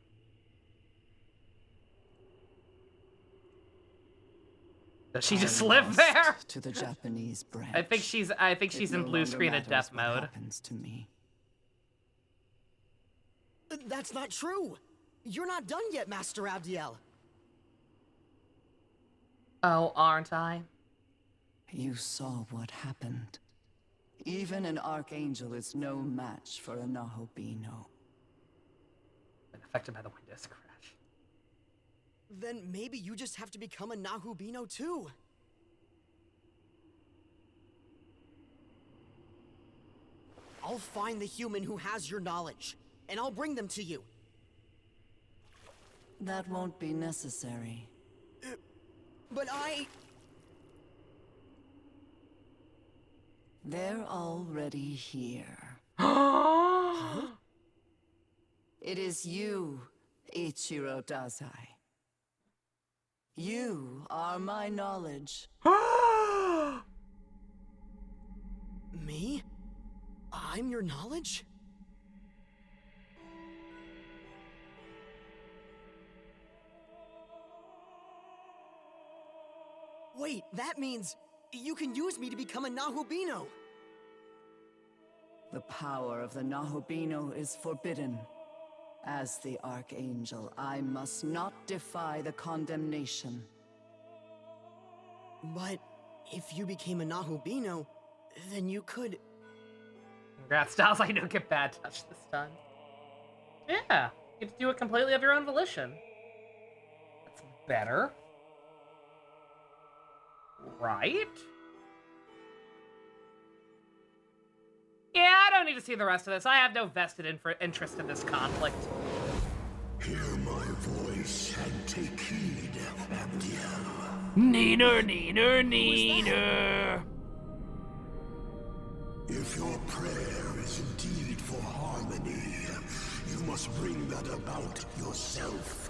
Does she just live there? To the Japanese branch. I think she's in blue screen and death mode. Happens to me. That's not true. You're not done yet, Master Abdiel. Oh, aren't I? You saw what happened. Even an Archangel is no match for a Nahobino. Been affected by the Windows crash. Then maybe you just have to become a Nahobino too. I'll find the human who has your knowledge, and I'll bring them to you. That won't be necessary. But They're already here. It is you, Ichiro Dazai. You are my knowledge. Me? I'm your knowledge? Wait, that means you can use me to become a Nahobino. The power of the Nahobino is forbidden. As the Archangel, I must not defy the condemnation. But if you became a Nahobino, then you could... Congrats, Styles. I don't get bad touch this time. Yeah, you get to do it completely of your own volition. better. Right? Yeah, I don't need to see the rest of this. I have no vested interest in this conflict. Hear my voice and take heed, Abdiel. Neener, neener, neener. If your prayer is indeed for harmony, you must bring that about yourself.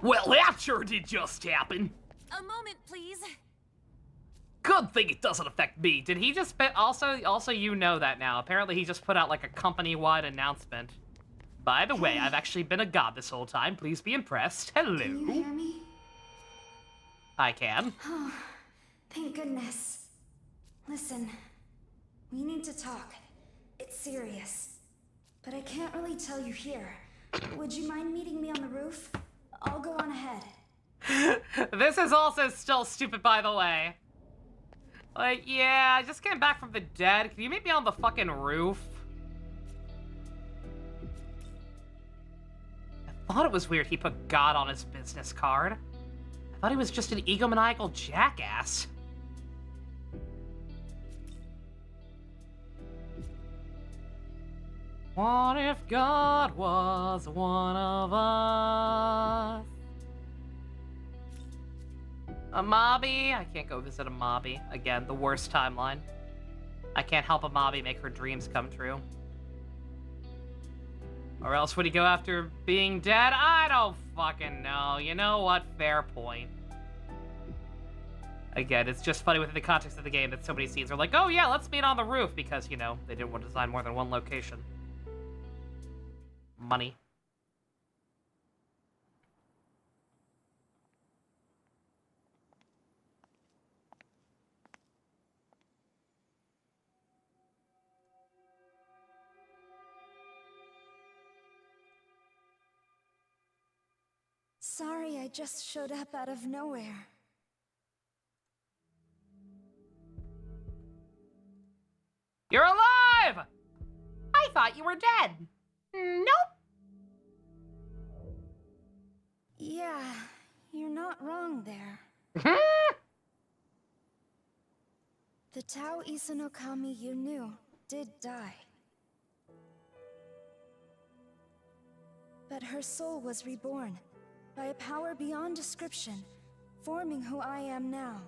Well, that sure did just happen. A moment, please. Good thing it doesn't affect me. Did he just also you know that now. Apparently he just put out like a company-wide announcement. By the way, I've actually been a god this whole time. Please be impressed. Hello. Can you hear me? I can. Oh, thank goodness. Listen, we need to talk. It's serious. But I can't really tell you here. Would you mind meeting me on the roof? I'll go on ahead. This is also still stupid, by the way. Like, yeah, I just came back from the dead. Can you meet me on the fucking roof? I thought it was weird he put God on his business card. I thought he was just an egomaniacal jackass. What if God was one of us? A mobby? I can't go visit a mobby. Again, the worst timeline. I can't help a mobby make her dreams come true. Or else would he go after being dead? I don't fucking know. You know what? Fair point. Again, it's just funny within the context of the game that so many scenes are like, oh yeah, let's meet on the roof, because, you know, they didn't want to design more than one location. Money. Sorry, I just showed up out of nowhere. You're alive! I thought you were dead. Nope. Yeah, you're not wrong there. The Tao Isanokami you knew did die. But her soul was reborn by a power beyond description, forming who I am now.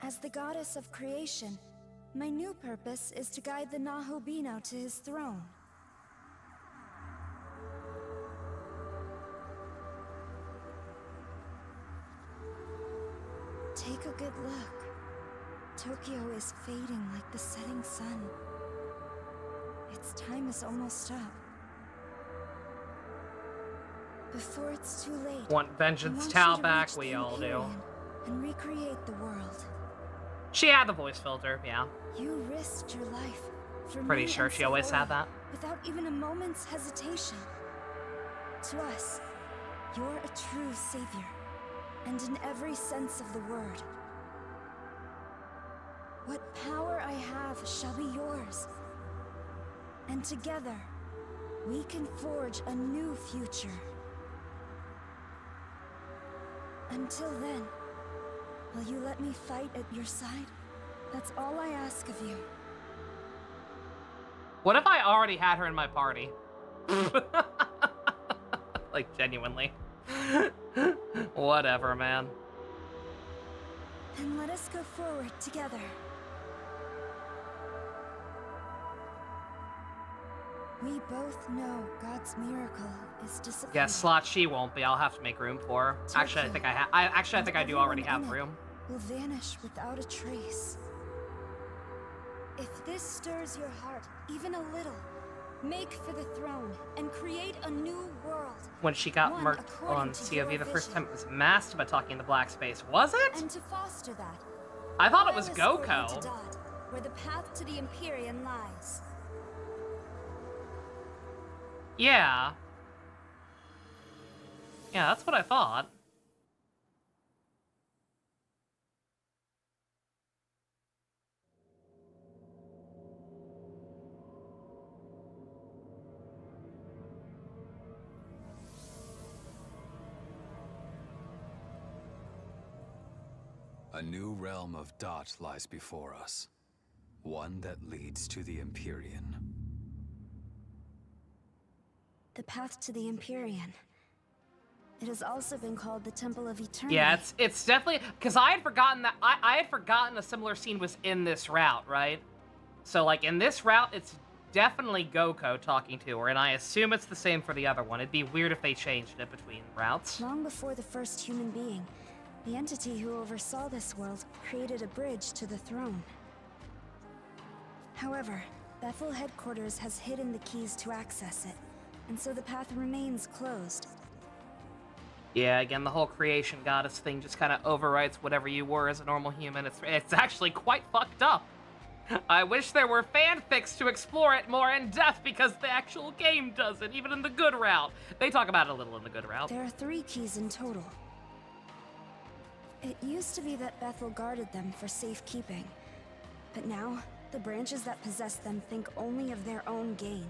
As the goddess of creation, my new purpose is to guide the Nahobino to his throne. Take a good look. Tokyo is fading like the setting sun. Its time is almost up. Before it's too late, Want Vengeance Tao back? We all do. And recreate the world. She had the voice filter, yeah. You risked your life for Pretty me sure and she always Sora had that. without even a moment's hesitation. To us, you're a true savior, and in every sense of the word. What power I have shall be yours. And together, we can forge a new future. Until then, will you let me fight at your side? That's all I ask of you. What if I already had her in my party? Like, genuinely. Whatever, man. Then let us go forward together. We both know God's miracle is disappearing. Yeah, Slot, she won't be. I'll have to make room for her. Actually, I think I think I do already have room. Will vanish without a trace. If this stirs your heart even a little, Make for the throne and create a new world. When she got One murked according on to COV your the first vision. time, it was masked about talking in the black space, was it? And to foster that, I thought it was I'll escort you Goko. to Dot, where the path to the Empyrean lies. Yeah. Yeah, that's what I thought. A new realm of Dot lies before us. One that leads to the Empyrean. The path to the Empyrean. It has also been called the Temple of Eternity. Yeah, it's definitely, because I had forgotten that I had forgotten a similar scene was in this route, right? So like in this route, it's definitely Goko talking to her, and I assume it's the same for the other one. It'd be weird if they changed it between routes. Long before the first human being, the entity who oversaw this world created a bridge to the throne. However, Bethel headquarters has hidden the keys to access it, and so the path remains closed. Yeah, again, the whole creation goddess thing just kind of overwrites whatever you were as a normal human. It's actually quite fucked up. I wish there were fanfics to explore it more in depth because the actual game doesn't, even in the good route. They talk about it a little in the good route. There are 3 keys in total. It used to be that Bethel guarded them for safekeeping, but now the branches that possess them think only of their own gain.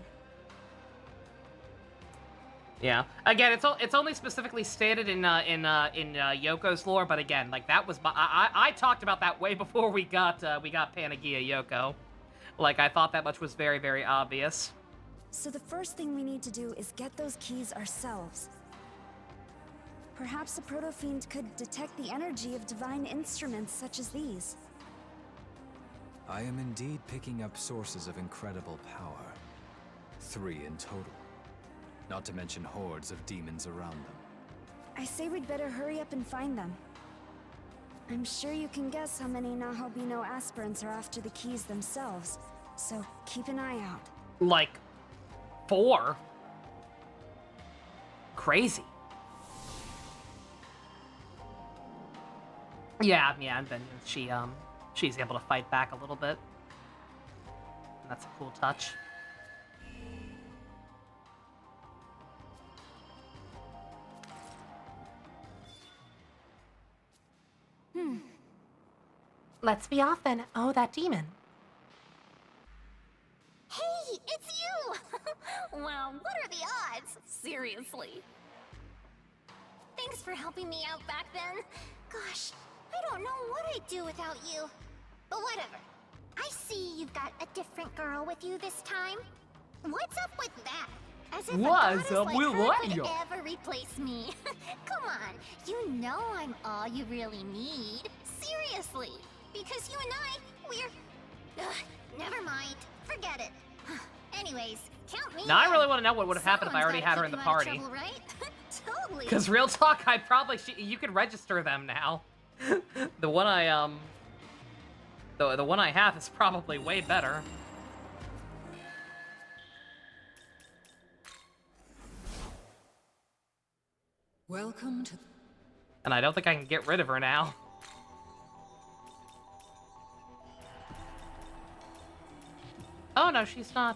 Yeah. Again, it's only specifically stated in Yoko's lore, but again, like that was I talked about that way before we got Panagia Yoko. Like I thought that much was very, very obvious. So the first thing we need to do is get those keys ourselves. Perhaps a proto-fiend could detect the energy of divine instruments such as these. I am indeed picking up sources of incredible power. 3 in total. Not to mention hordes of demons around them. I say we'd better hurry up and find them. I'm sure you can guess how many Nahobino aspirants are after the keys themselves, so keep an eye out. Like 4? Crazy. Yeah, and then she's able to fight back a little bit. And that's a cool touch. Let's be off then. Oh, that demon. Hey, it's you! Wow, what are the odds? Seriously. Thanks for helping me out back then. Gosh, I don't know what I'd do without you. But whatever. I see you've got a different girl with you this time. What's up with that? As if What's a goddess up like with her what, could yo? ever replace me. Come on, you know I'm all you really need. Seriously. Because you and I, we're... never mind. Forget it. Anyways, count me Now I in. really want to know what would have happened if I already Someone's had her in the gotta keep party. you out of trouble, right? Totally. Because real talk, I probably you can register them now. The one I the one I have is probably way better. Welcome to... And I don't think I can get rid of her now. Oh no, she's not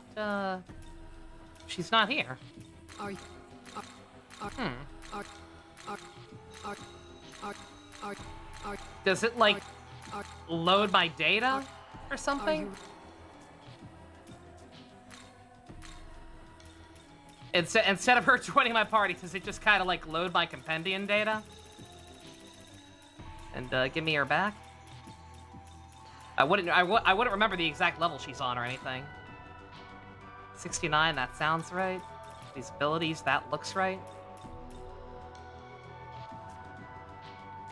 here. Does it like load my data or something? Instead of her joining my party, does it just kind of like load my compendium data? And give me her back? I wouldn't remember the exact level she's on or anything. 69, that sounds right. These abilities, that looks right.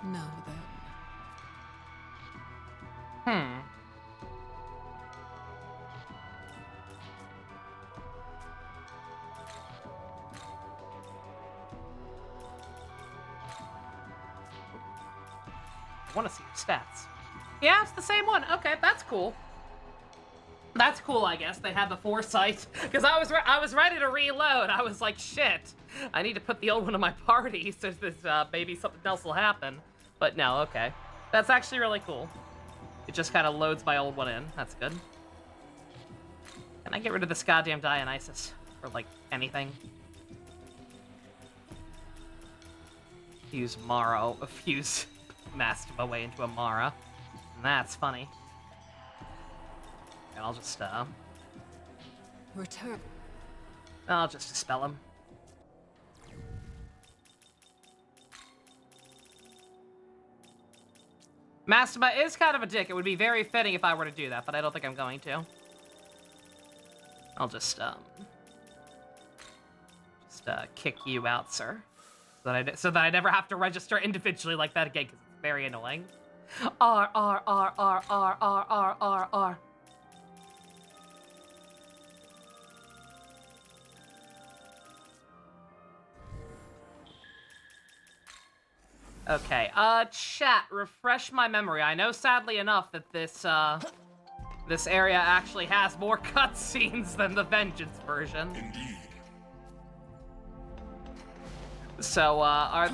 Now then. I want to see your stats. Yeah, it's the same one. Okay, that's cool. That's cool, I guess. They had the foresight. Because I was ready to reload. I was like, shit. I need to put the old one in my party so this, maybe something else will happen. But no, okay. That's actually really cool. It just kind of loads my old one in. That's good. Can I get rid of this goddamn Dionysus? Or, like, anything? Fuse Maro. Fuse Mastema way into a Mara. That's funny. And I'll just, We're terrible. I'll just dispel him. Mastema is kind of a dick. It would be very fitting if I were to do that, but I don't think I'm going to. I'll just kick you out, sir. So that I never have to register individually like that again, because it's very annoying. R, R, R, R, R, R, R, R, R. Okay, chat, refresh my memory. I know, sadly enough, that this area actually has more cutscenes than the Vengeance version. Indeed. So, I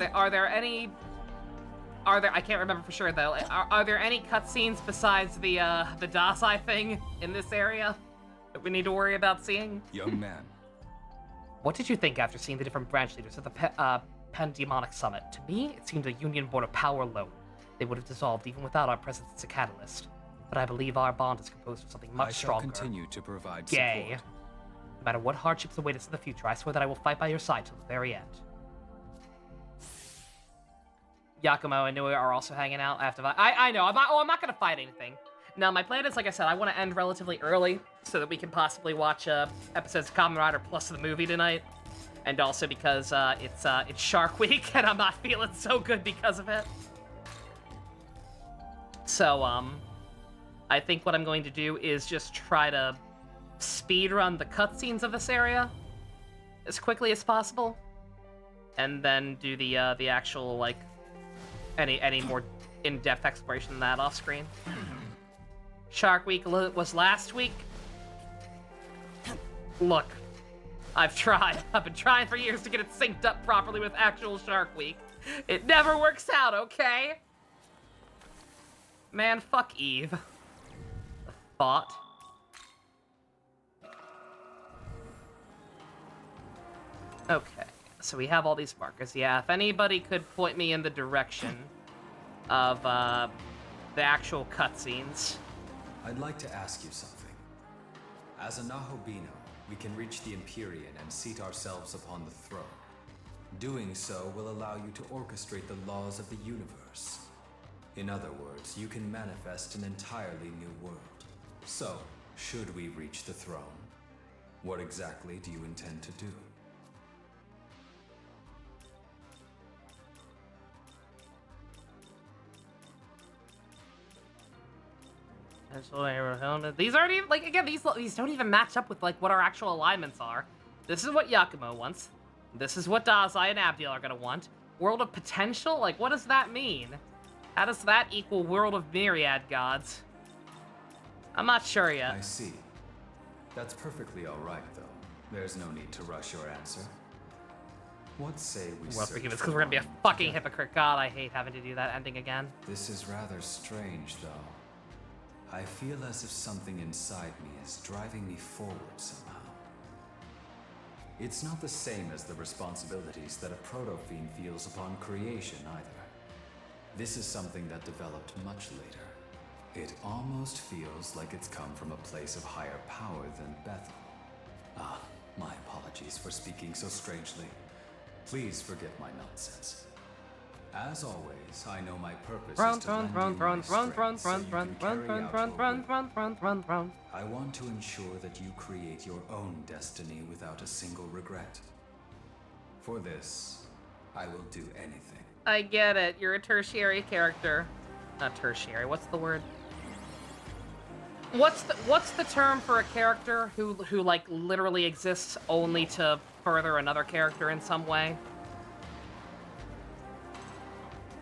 can't remember for sure, though. Are there any cutscenes besides the Dazai thing in this area that we need to worry about seeing? Young man. What did you think after seeing the different branch leaders at the Pandemonic Summit? To me, it seemed a union born of power alone. They would have dissolved even without our presence as a catalyst. But I believe our bond is composed of something much stronger. I shall continue to provide Gay. support. No matter what hardships await us in the future, I swear that I will fight by your side till the very end. Yakumo and Nui are also hanging out after that. I know. I'm not gonna fight anything. No, my plan is, like I said, I want to end relatively early so that we can possibly watch episodes of Kamen Rider plus the movie tonight. And also because it's Shark Week and I'm not feeling so good because of it. So, I think what I'm going to do is just try to speedrun the cutscenes of this area as quickly as possible. And then do the actual, like, any more in-depth exploration than that off screen. Shark Week was last week. Look, I've tried. I've been trying for years to get it synced up properly with actual Shark Week. It never works out, okay? Man, fuck Eve. The thought. Okay, so we have all these markers. Yeah, if anybody could point me in the direction of the actual cutscenes. I'd like to ask you something. As a Nahobino, we can reach the Empyrean and seat ourselves upon the throne. Doing so will allow you to orchestrate the laws of the universe. In other words, you can manifest an entirely new world. So, should we reach the throne, what exactly do you intend to do? These aren't even, like, again, these don't even match up with, like, what our actual alignments are. This is what Yakumo wants. This is what Dazai and Abdiel are gonna want. World of potential? Like, what does that mean? How does that equal world of myriad gods? I'm not sure yet. I see. That's perfectly alright, though. There's no need to rush your answer. What say we World for humans, because we're gonna be a fucking hypocrite. God, I hate having to do that ending again. This is rather strange, though. I feel as if something inside me is driving me forward somehow. It's not the same as the responsibilities that a proto-fiend feels upon creation, either. This is something that developed much later. It almost feels like it's come from a place of higher power than Bethel. Ah, my apologies for speaking so strangely. Please forget my nonsense. As always, I know my purpose is to lend you my strength so you can carry out your work. I want to ensure that you create your own destiny without a single regret. For this, I will do anything. I get it. You're a tertiary character. Not tertiary. What's the word? What's the term for a character who like literally exists only to further another character in some way?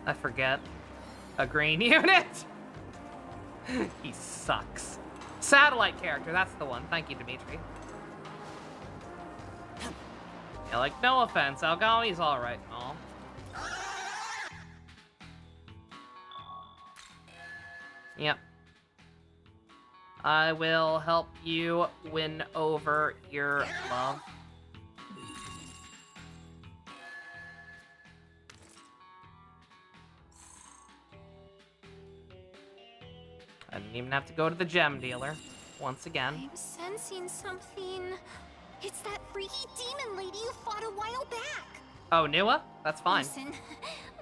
I forget. A green unit? He sucks. Satellite character, that's the one. Thank you, Dimitri. Yeah, like, no offense, Algami's alright and all. Yep. I will help you win over your love. I didn't even have to go to the gem dealer once again. I'm sensing something. It's that freaky demon lady you fought a while back. Oh, Nua? That's fine. Listen,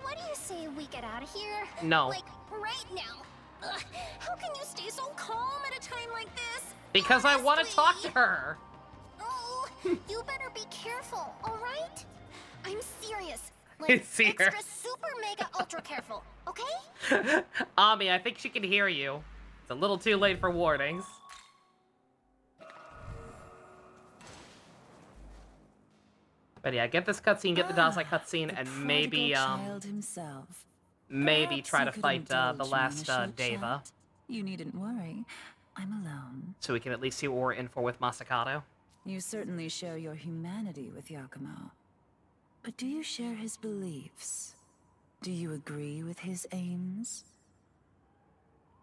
what do you say we get out of here? No. Like, right now. Ugh, how can you stay so calm at a time like this? Because I want to talk to her. Oh, you better be careful, alright? I'm serious. Like, See her. extra super mega ultra careful, okay? Ami, I think she can hear you. It's a little too late for warnings. But yeah, get this cutscene, get the Dazai cutscene, and maybe, child himself. maybe Perhaps try you to could fight the indulge me in a last short Deva. chat. You needn't worry. I'm alone. So we can at least see what we're in for with Masakato. You certainly share your humanity with Yakumo. But do you share his beliefs? Do you agree with his aims?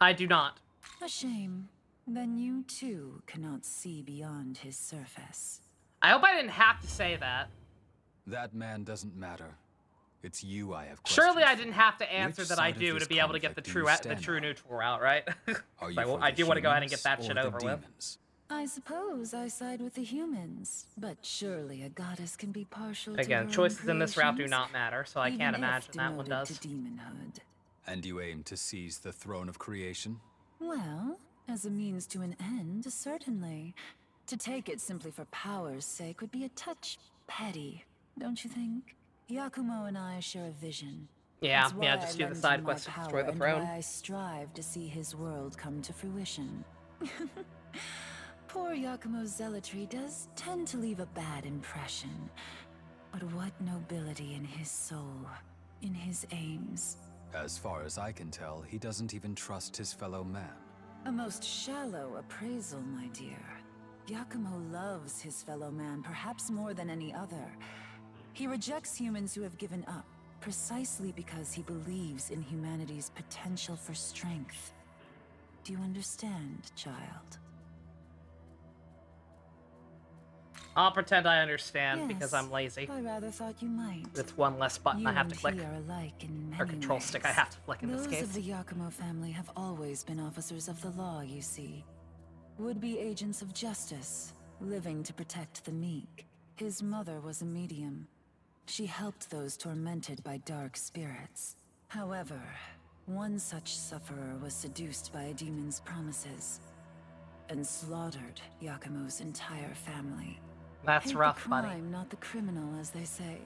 I do not. A shame. Then you too cannot see beyond his surface. I hope I didn't have to say that. That man doesn't matter. It's you I have questions. Surely I didn't have to answer Which that I side of do this to be able to get the conflict do you true stand on? neutral route, right? Are you So for I the do want to go ahead and get humans that shit or the over with. demons? I suppose I side with the humans, but surely a goddess can be partial to Again, her choices own in this route do creations, not matter, so I even can't if imagine that one demoted does. to demonhood. And you aim to seize the throne of creation? Well, as a means to an end, certainly. To take it simply for power's sake would be a touch petty, don't you think? Yakumo and I share a vision. Yeah, It's why yeah, I just do the lend side him my quest to destroy power the and throne. why I strive to see his world come to fruition. Poor Yakumo's zealotry does tend to leave a bad impression. But what nobility in his soul, in his aims. As far as I can tell, he doesn't even trust his fellow man. A most shallow appraisal, my dear. Yakumo loves his fellow man perhaps more than any other. He rejects humans who have given up, precisely because he believes in humanity's potential for strength. Do you understand, child? I'll pretend I understand because Yes, I'm lazy. I rather thought you might. It's one less button You I have and to click. he are alike in many Or control ways. stick I have to flick in this Those case. of the Yakumo family have always been officers of the law, you see. Would-be agents of justice, living to protect the meek. His mother was a medium. She helped those tormented by dark spirits. However, one such sufferer was seduced by a demon's promises and slaughtered Yakumo's entire family. That's Hate rough, the buddy. crime, not the criminal, as they say.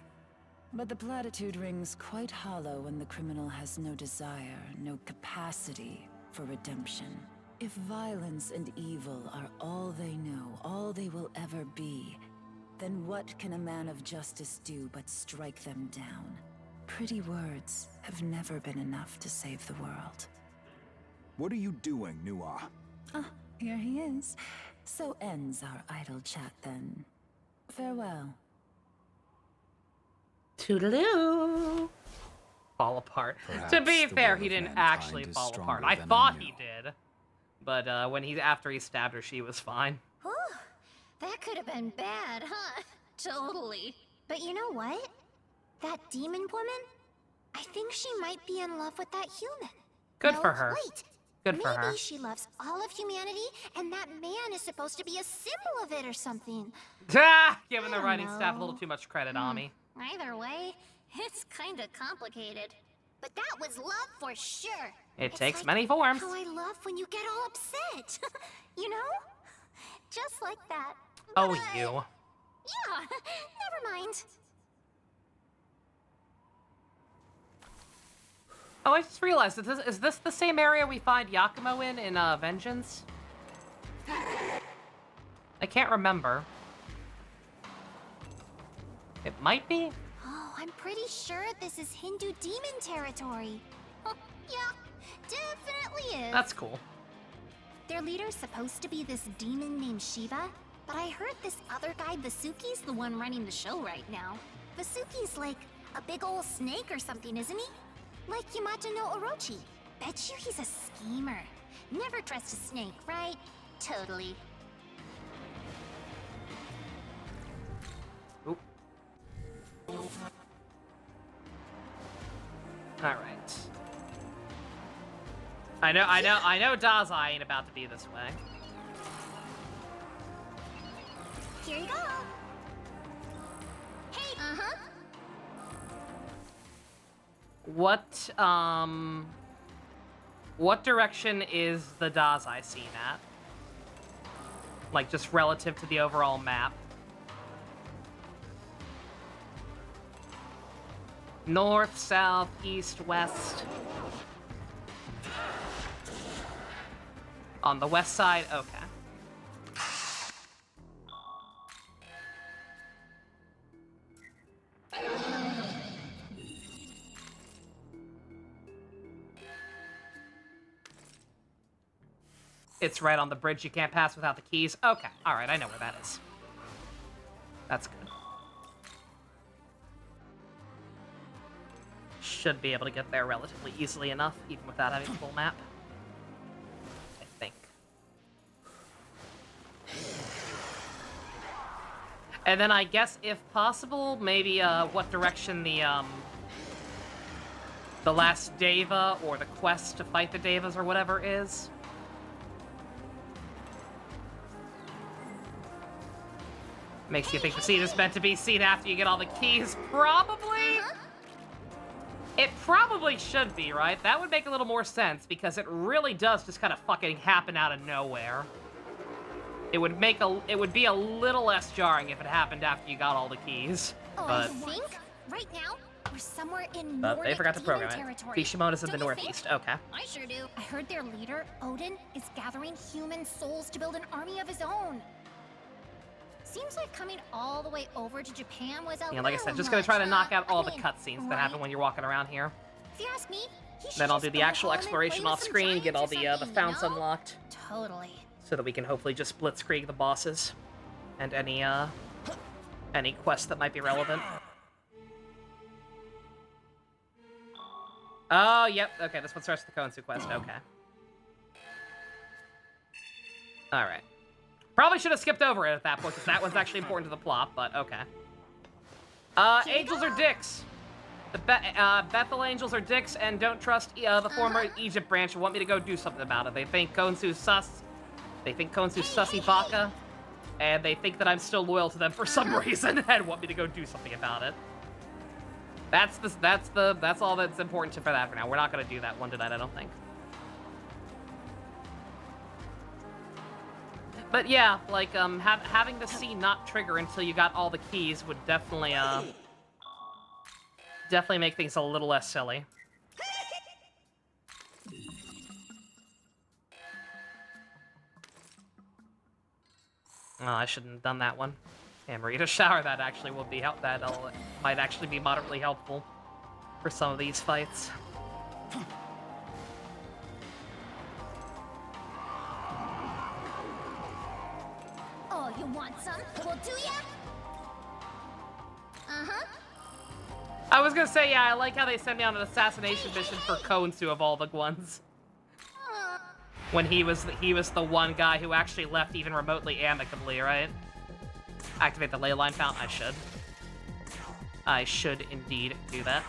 But the platitude rings quite hollow when the criminal has no desire, no capacity for redemption. If violence and evil are all they know, all they will ever be, then what can a man of justice do but strike them down? Pretty words have never been enough to save the world. What are you doing, Nua? Ah, here he is. So ends our idle chat then. Farewell. Toodaloo. Fall apart. Perhaps To be the fair, will he of didn't mankind actually is fall stronger apart. I than I thought knew. he did. But after he stabbed her, she was fine. Whew, that could have been bad, huh? Totally. But you know what? That demon woman? I think she might be in love with that human. Good No, for her. Wait. Good for her. Maybe she loves all of humanity, and that man is supposed to be a symbol of it or something. Giving the I writing don't staff a know. little too much credit, Ami. Either way, it's kinda complicated. But that was love for sure. It It's takes like many forms. How I love when you get all upset. You know? Just like that. Oh, But, you. Yeah, never mind. Oh, I just realized, is this the same area we find Yakumo in Vengeance? I can't remember. It might be? Oh, I'm pretty sure this is Hindu demon territory. Oh, yeah, definitely is. That's cool. Their leader's supposed to be this demon named Shiva, but I heard this other guy, Vasuki's the one running the show right now. Vasuki's like a big old snake or something, isn't he? Like Yamato no Orochi. Bet you he's a schemer. Never trust a snake, right? Totally. Oop. Alright. I know Dazai ain't about to be this way. Here you go. Hey, What direction is the Dazai scene at? Like, just relative to the overall map. North, south, east, west. On the west side? Okay. It's right on the bridge you can't pass without the keys. Okay, alright, I know where that is. That's good. Should be able to get there relatively easily enough, even without having a full map. I think. And then I guess, if possible, maybe what direction the last Deva, or the quest to fight the Devas or whatever is. Makes you think the scene is meant to be seen after you get all the keys. Probably? It probably should be, right? That would make a little more sense, because it really does just kind of fucking happen out of nowhere. It would be a little less jarring if it happened after you got all the keys. Oh, But I think right now we're somewhere in they Nordic forgot to program it. territory. Fishimoto's in the Don't you northeast. think? Okay. I sure do. I heard their leader, Odin, is gathering human souls to build an army of his own. Seems like coming all the way over to Japan was a Yeah, like I said, little just gonna try to much, knock out all the I mean, cutscenes that happen when you're walking around here. If you ask me, he should Then I'll just do the go actual home and exploration play with off some screen, get all giants the or founts something, you know? unlocked, Totally. so that we can hopefully just blitzkrieg the bosses and any quests that might be relevant. Oh, yep. Okay, this one starts with the Koensu quest. Okay. All right. Probably should have skipped over it at that point, because that one's actually important to the plot, but okay. Angels are dicks. The Bethel Angels are dicks and don't trust the former Egypt branch and want me to go do something about it. They think Koensu's sus. They think Koensu's sussy baka. And they think that I'm still loyal to them for some reason and want me to go do something about it. That's all that's important for that for now. We're not gonna do that one tonight, I don't think. But yeah, like having the scene not trigger until you got all the keys would definitely make things a little less silly. Oh, I shouldn't have done that one. Yeah, Marita Shower, that actually will be might actually be moderately helpful for some of these fights. Oh, you want some? Well, do ya? I was gonna say, yeah, I like how they sent me on an assassination mission for Koensu of all the ones. When he was the one guy who actually left even remotely amicably, right? Activate the ley line fountain. I should indeed do that.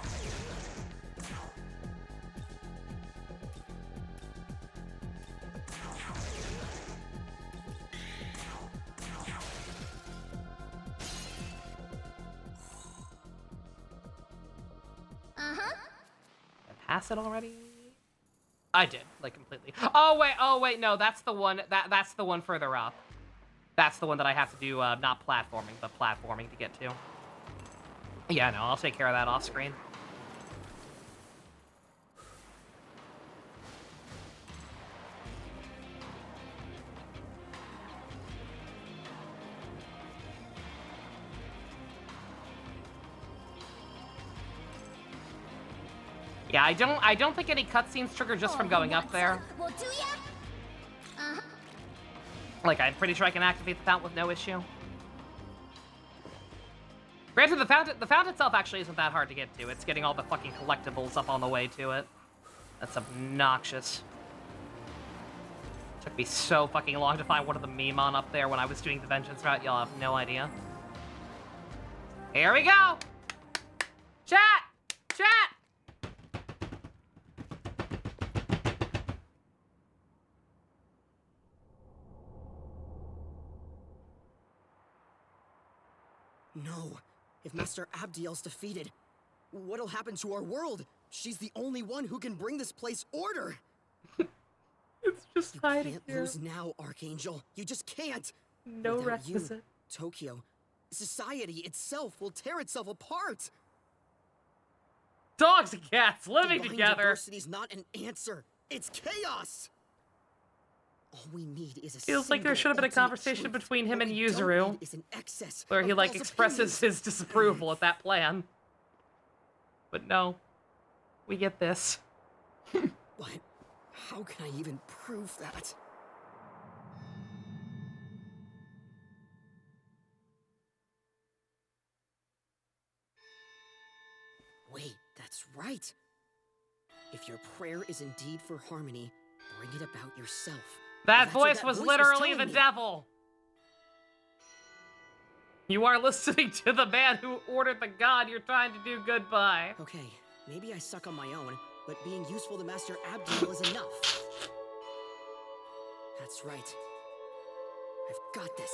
Did I pass it already? I did, like, completely. Oh wait, no, that's the one, that's the one further up. That's the one that I have to do, not platforming, but platforming to get to. Yeah, no, I'll take care of that off screen. Yeah, I don't think any cutscenes trigger just from going up there. Well, do ya? Like, I'm pretty sure I can activate the fountain with no issue. Granted, the fountain itself actually isn't that hard to get to. It's getting all the fucking collectibles up on the way to it. That's obnoxious. Took me so fucking long to find one of the Memon up there when I was doing the Vengeance route. Y'all have no idea. Here we go! Chat! Chat! No. If Master Abdiel's defeated, what'll happen to our world? She's the only one who can bring this place order. It's just hiding here. You can't lose now, Archangel. You just can't. No requisite. Tokyo, society itself will tear itself apart. Dogs and cats living Divine together. Diversity's not an answer. It's chaos. All we need is a Feels like there should have been a conversation between him and Yuzuru, where he like expresses his disapproval at that plan. But no, we get this. But how can I even prove that? Wait, that's right. If your prayer is indeed for harmony, bring it about yourself. That voice was literally the devil. You are listening to the man who ordered the god you're trying to do good by. Okay, maybe I suck on my own, but being useful to Master Abdiel is enough. That's right. I've got this.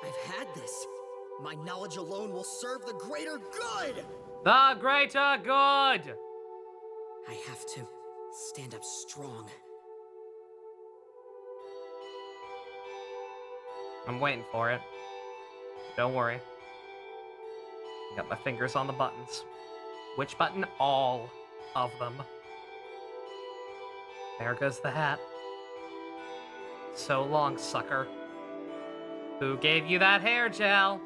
I've had this. My knowledge alone will serve the greater good! The greater good! I have to stand up strong. I'm waiting for it. Don't worry. Got my fingers on the buttons. Which button? All of them. There goes the hat. So long, sucker. Who gave you that hair gel?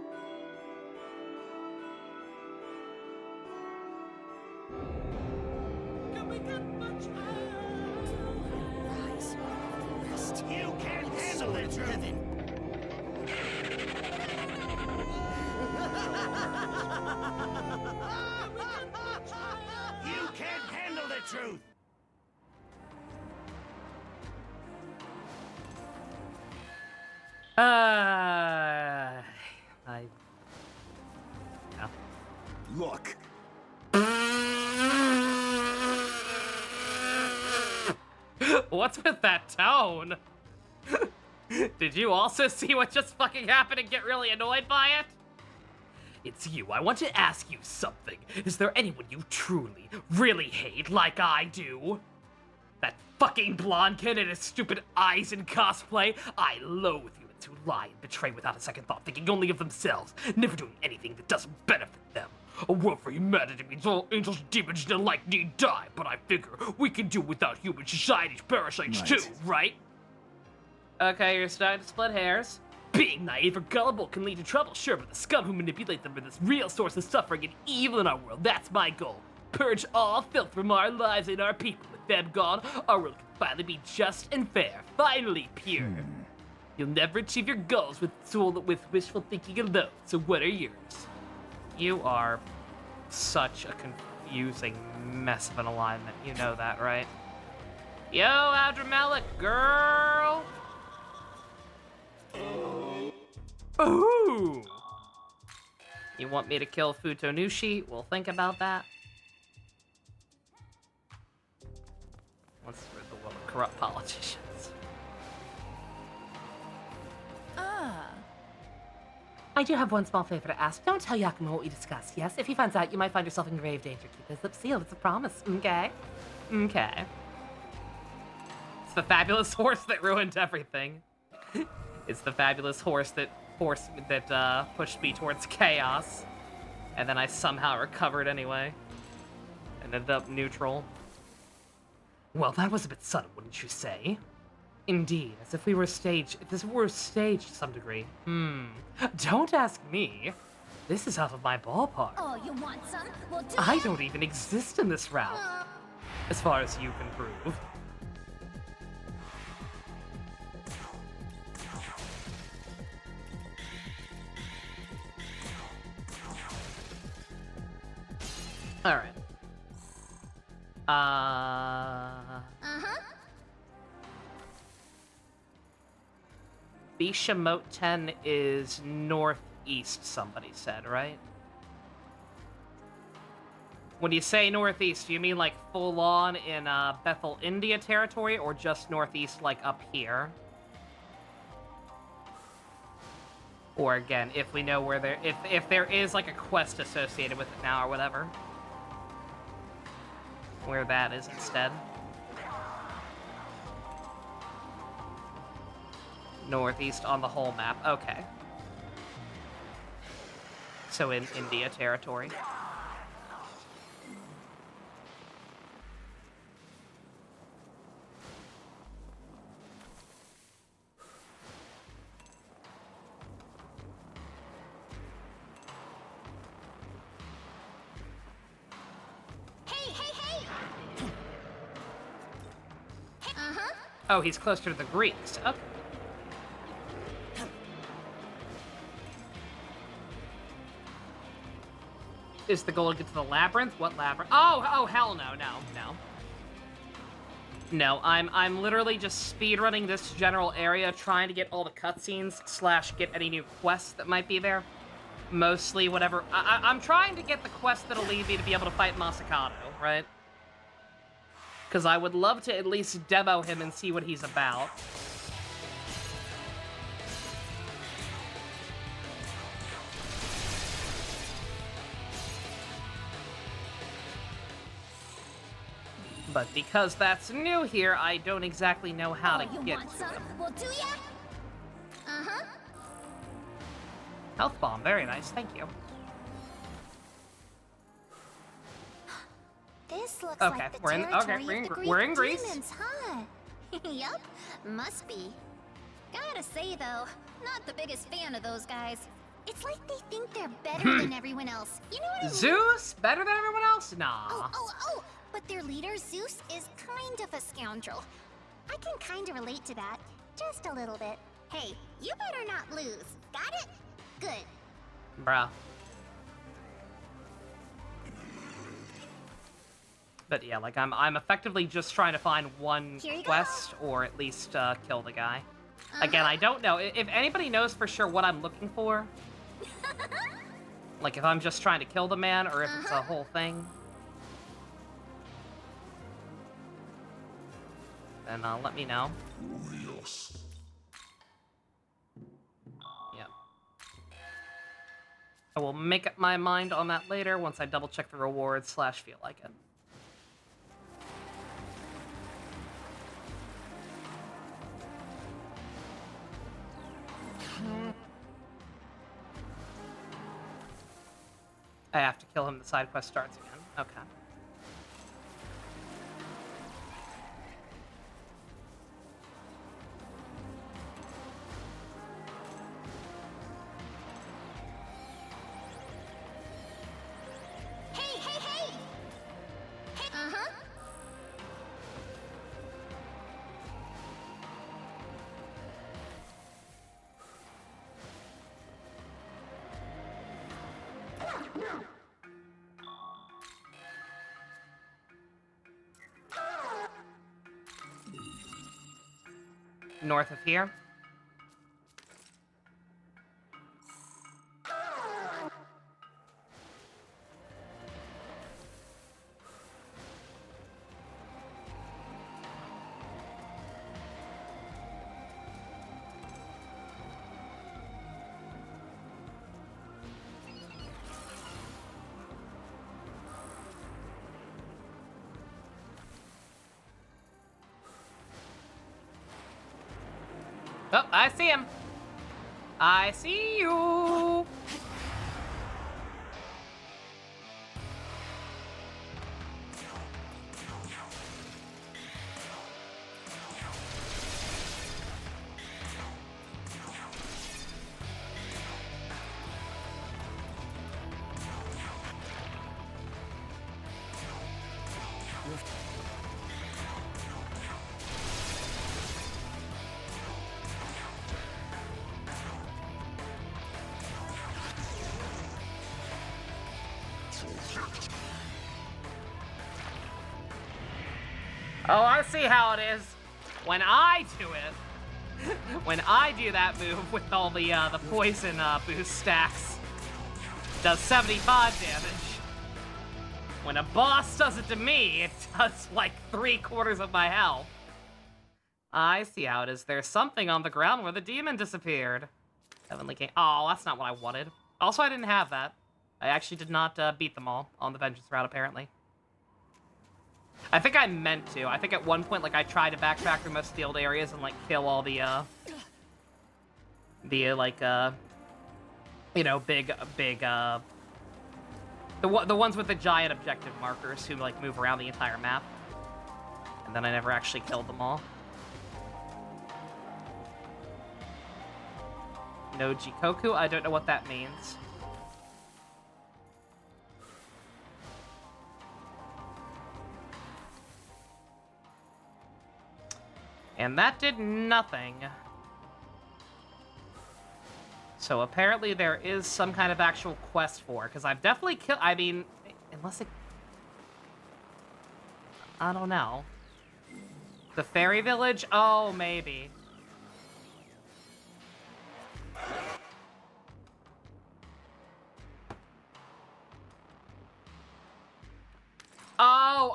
You can't handle it, heaven. You can't handle the truth. Yeah. Look. What's with that tone? Did you also see what just fucking happened and get really annoyed by it? It's you. I want to ask you something. Is there anyone you truly, really hate like I do? That fucking blonde kid and his stupid eyes in cosplay? I loathe you to lie and betray without a second thought, thinking only of themselves, never doing anything that doesn't benefit them. A world for humanity means all angels and demons and the like need die, but I figure we can do without human society's parasites too, right? Okay, you're starting to split hairs. Being naive or gullible can lead to trouble, sure, but the scum who manipulate them are the real source of suffering and evil in our world. That's my goal. Purge all filth from our lives and our people. With them gone, our world can finally be just and fair, finally pure. You'll never achieve your goals with wishful thinking alone, so what are yours? You are such a confusing mess of an alignment. You know that, right? Yo, Adramelic, girl! Ooh! You want me to kill Futonushi? We'll think about that. Let's rid the world of corrupt politicians. I do have one small favor to ask. Don't tell Yakumo what we discussed, yes? If he finds out, you might find yourself in grave danger. Keep those lips sealed. It's a promise, okay? Okay. It's the fabulous horse that ruined everything. It's the fabulous horse that pushed me towards chaos. And then I somehow recovered anyway. And ended up neutral. Well, that was a bit sudden, wouldn't you say? Indeed, as if we were staged. If this were staged to some degree. Don't ask me. This is out of my ballpark. Oh, you want some? Well, I don't even exist in this route. As far as you can prove. Alright. Bishamoten is northeast, somebody said, right? When you say northeast, do you mean like full on in Bethel, India territory, or just northeast, like up here? Or again, if we know where there, if there is like a quest associated with it now or whatever, where that is instead. Northeast on the whole map. Okay. So in India territory. Oh, he's closer to the Greeks. Okay. Is the goal to get to the labyrinth? What labyrinth? Oh, hell no, no. No, I'm literally just speedrunning this general area, trying to get all the cutscenes / get any new quests that might be there. Mostly whatever. I'm trying to get the quest that'll lead me to be able to fight Masakado, right? Because I would love to at least demo him and see what he's about. But because that's new here, I don't exactly know how to get to him. Well, do ya? Health bomb, very nice, thank you. This looks Okay, like the we're in. territory Okay, of the Greek we're in Greece. demons, huh? Yup, must be. Gotta say though, not the biggest fan of those guys. It's like they think they're better than everyone else. You know what I mean? Zeus? Better than everyone else? Nah. Oh! But their leader, Zeus, is kind of a scoundrel. I can kind of relate to that, just a little bit. Hey, you better not lose. Got it? Good. Bruh. But yeah, like I'm effectively just trying to find one quest, or at least kill the guy. Again, I don't know. If anybody knows for sure what I'm looking for, like if I'm just trying to kill the man, or if it's a whole thing, then let me know. Yeah. I will make up my mind on that later once I double check the rewards / feel like it. I have to kill him, the side quest starts again. Okay. Hey! North of here. Oh, I see him. I see you. Oh, I see how it is. When I do it, when I do that move with all the poison boost stacks, does 75 damage. When a boss does it to me, it does like 3/4 of my health. I see how it is. There's something on the ground where the demon disappeared. Heavenly King. Oh, that's not what I wanted. Also, I didn't have that. I actually did not beat them all on the vengeance route, apparently. I think I meant to. I think at one point, like, I tried to backtrack through most of the old areas and, like, kill all the like, you know, the ones with the giant objective markers who, like, move around the entire map. And then I never actually killed them all. No Jikoku? I don't know what that means. And that did nothing. So apparently there is some kind of actual quest for, because I've definitely killed, I mean, unless it... I don't know. The fairy village? Oh, maybe.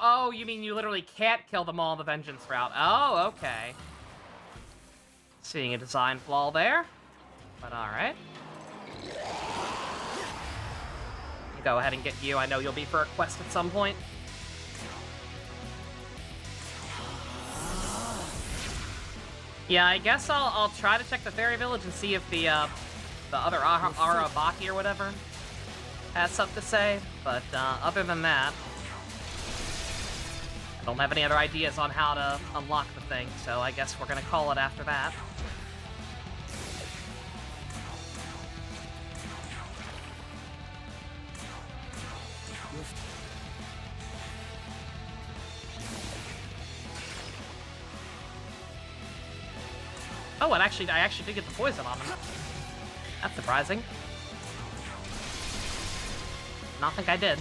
Oh, you mean you literally can't kill them all on the vengeance route. Oh, okay. Seeing a design flaw there. But alright. Go ahead and get you. I know you'll be for a quest at some point. Yeah, I guess I'll try to check the fairy village and see if the other Arabaki or whatever has something to say. But other than that, I don't have any other ideas on how to unlock the thing, so I guess we're gonna call it after that. Oh, and actually, I actually did get the poison on him. That's surprising. Not think I did.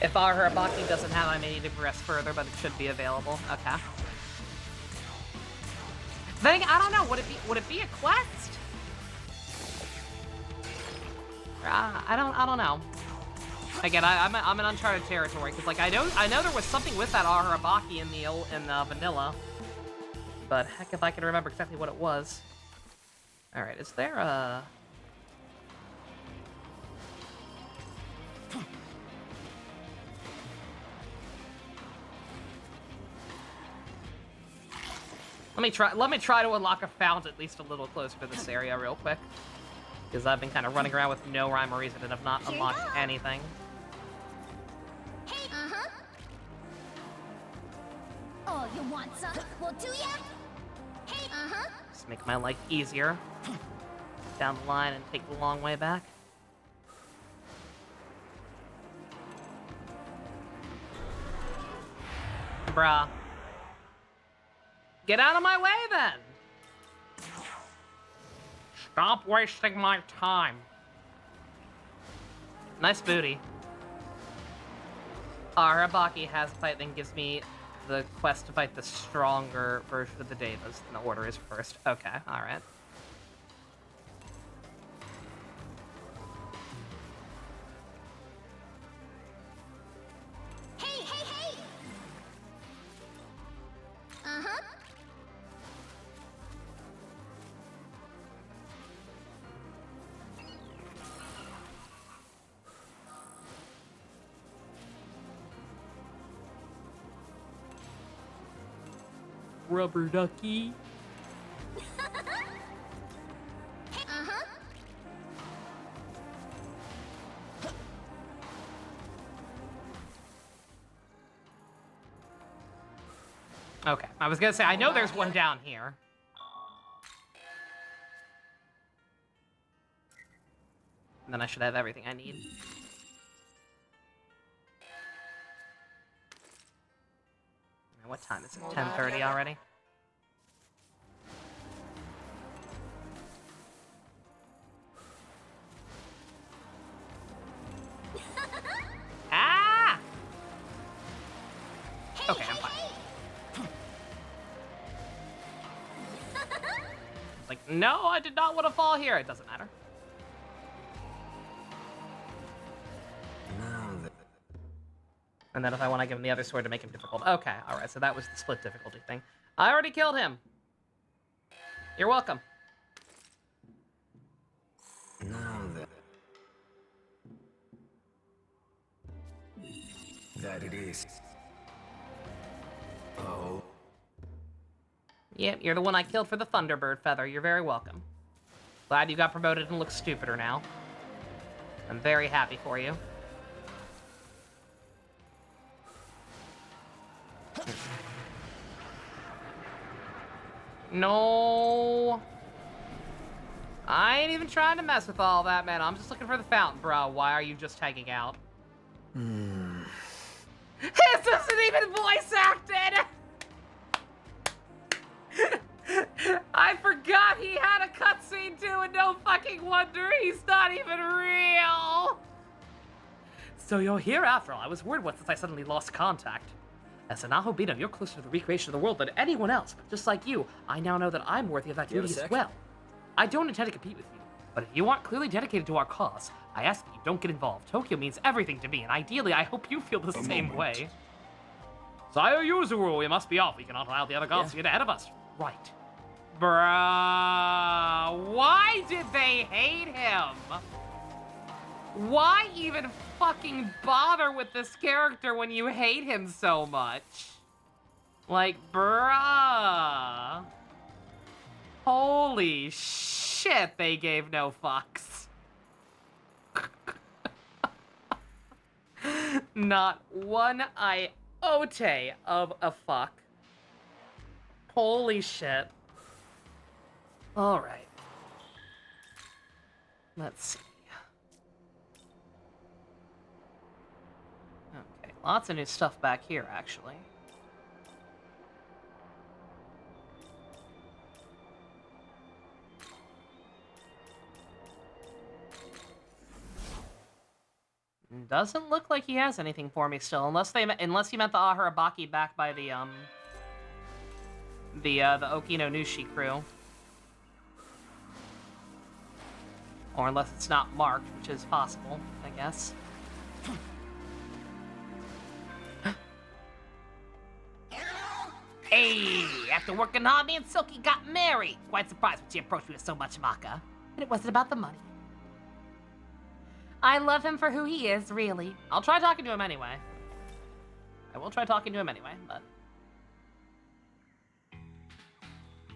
If our Arabaki doesn't have, I may need to progress further, but it should be available. Okay. Then I don't know. Would it be a quest? I don't know. Again, I'm in uncharted territory because like I know there was something with that Arabaki in the vanilla, but heck if I can remember exactly what it was. All right, is there a? Let me try to unlock a found at least a little closer to this area real quick. Because I've been kind of running around with no rhyme or reason and have not unlocked anything. Hey, Oh, you want some? Well, do ya? Hey, Just make my life easier. Down the line and take the long way back. Bruh. Get out of my way, then! Stop wasting my time. Nice booty. Arabaki has fight, then gives me the quest to fight the stronger version of the Devas. And the order is first. Okay, alright. hey! Rubber ducky. Okay, I was gonna say, I know there's one down here. And then I should have everything I need. What time is it? 10:30 already? Like, no, I did not want to fall here. It doesn't matter. And then if I want to give him the other sword to make him difficult. Okay, alright, so that was the split difficulty thing. I already killed him. You're welcome. Now that it is. Oh. Yep, you're the one I killed for the Thunderbird feather. You're very welcome. Glad you got promoted and look stupider now. I'm very happy for you. No. I ain't even trying to mess with all that, man. I'm just looking for the fountain, bro. Why are you just hanging out? This isn't even voice acted! I forgot he had a cutscene too, and no fucking wonder he's not even real! So you're here after all. I was worried once since I suddenly lost contact. As an Ahobino, you're closer to the recreation of the world than anyone else, but just like you, I now know that I'm worthy of that duty as well. I don't intend to compete with you, but if you aren't clearly dedicated to our cause, I ask that you don't get involved. Tokyo means everything to me, and ideally, I hope you feel the same way. Sire Yuzuru, we must be off. We cannot allow the other gods to get ahead of us. Right. Bruh, why did they hate him? Why even fucking bother with this character when you hate him so much? Like, bruh. Holy shit, they gave no fucks. Not one iota of a fuck. Holy shit. Alright. Let's see. Okay, lots of new stuff back here, actually. Doesn't look like he has anything for me still, unless he meant the Aharabaki back by the Okino Nushi crew. Or unless it's not marked, which is possible, I guess. Hey, after working hard, me and Silky got married. Quite surprised when she approached me with so much maka. And it wasn't about the money. I love him for who he is, really. I'll try talking to him anyway. I will try talking to him anyway, but...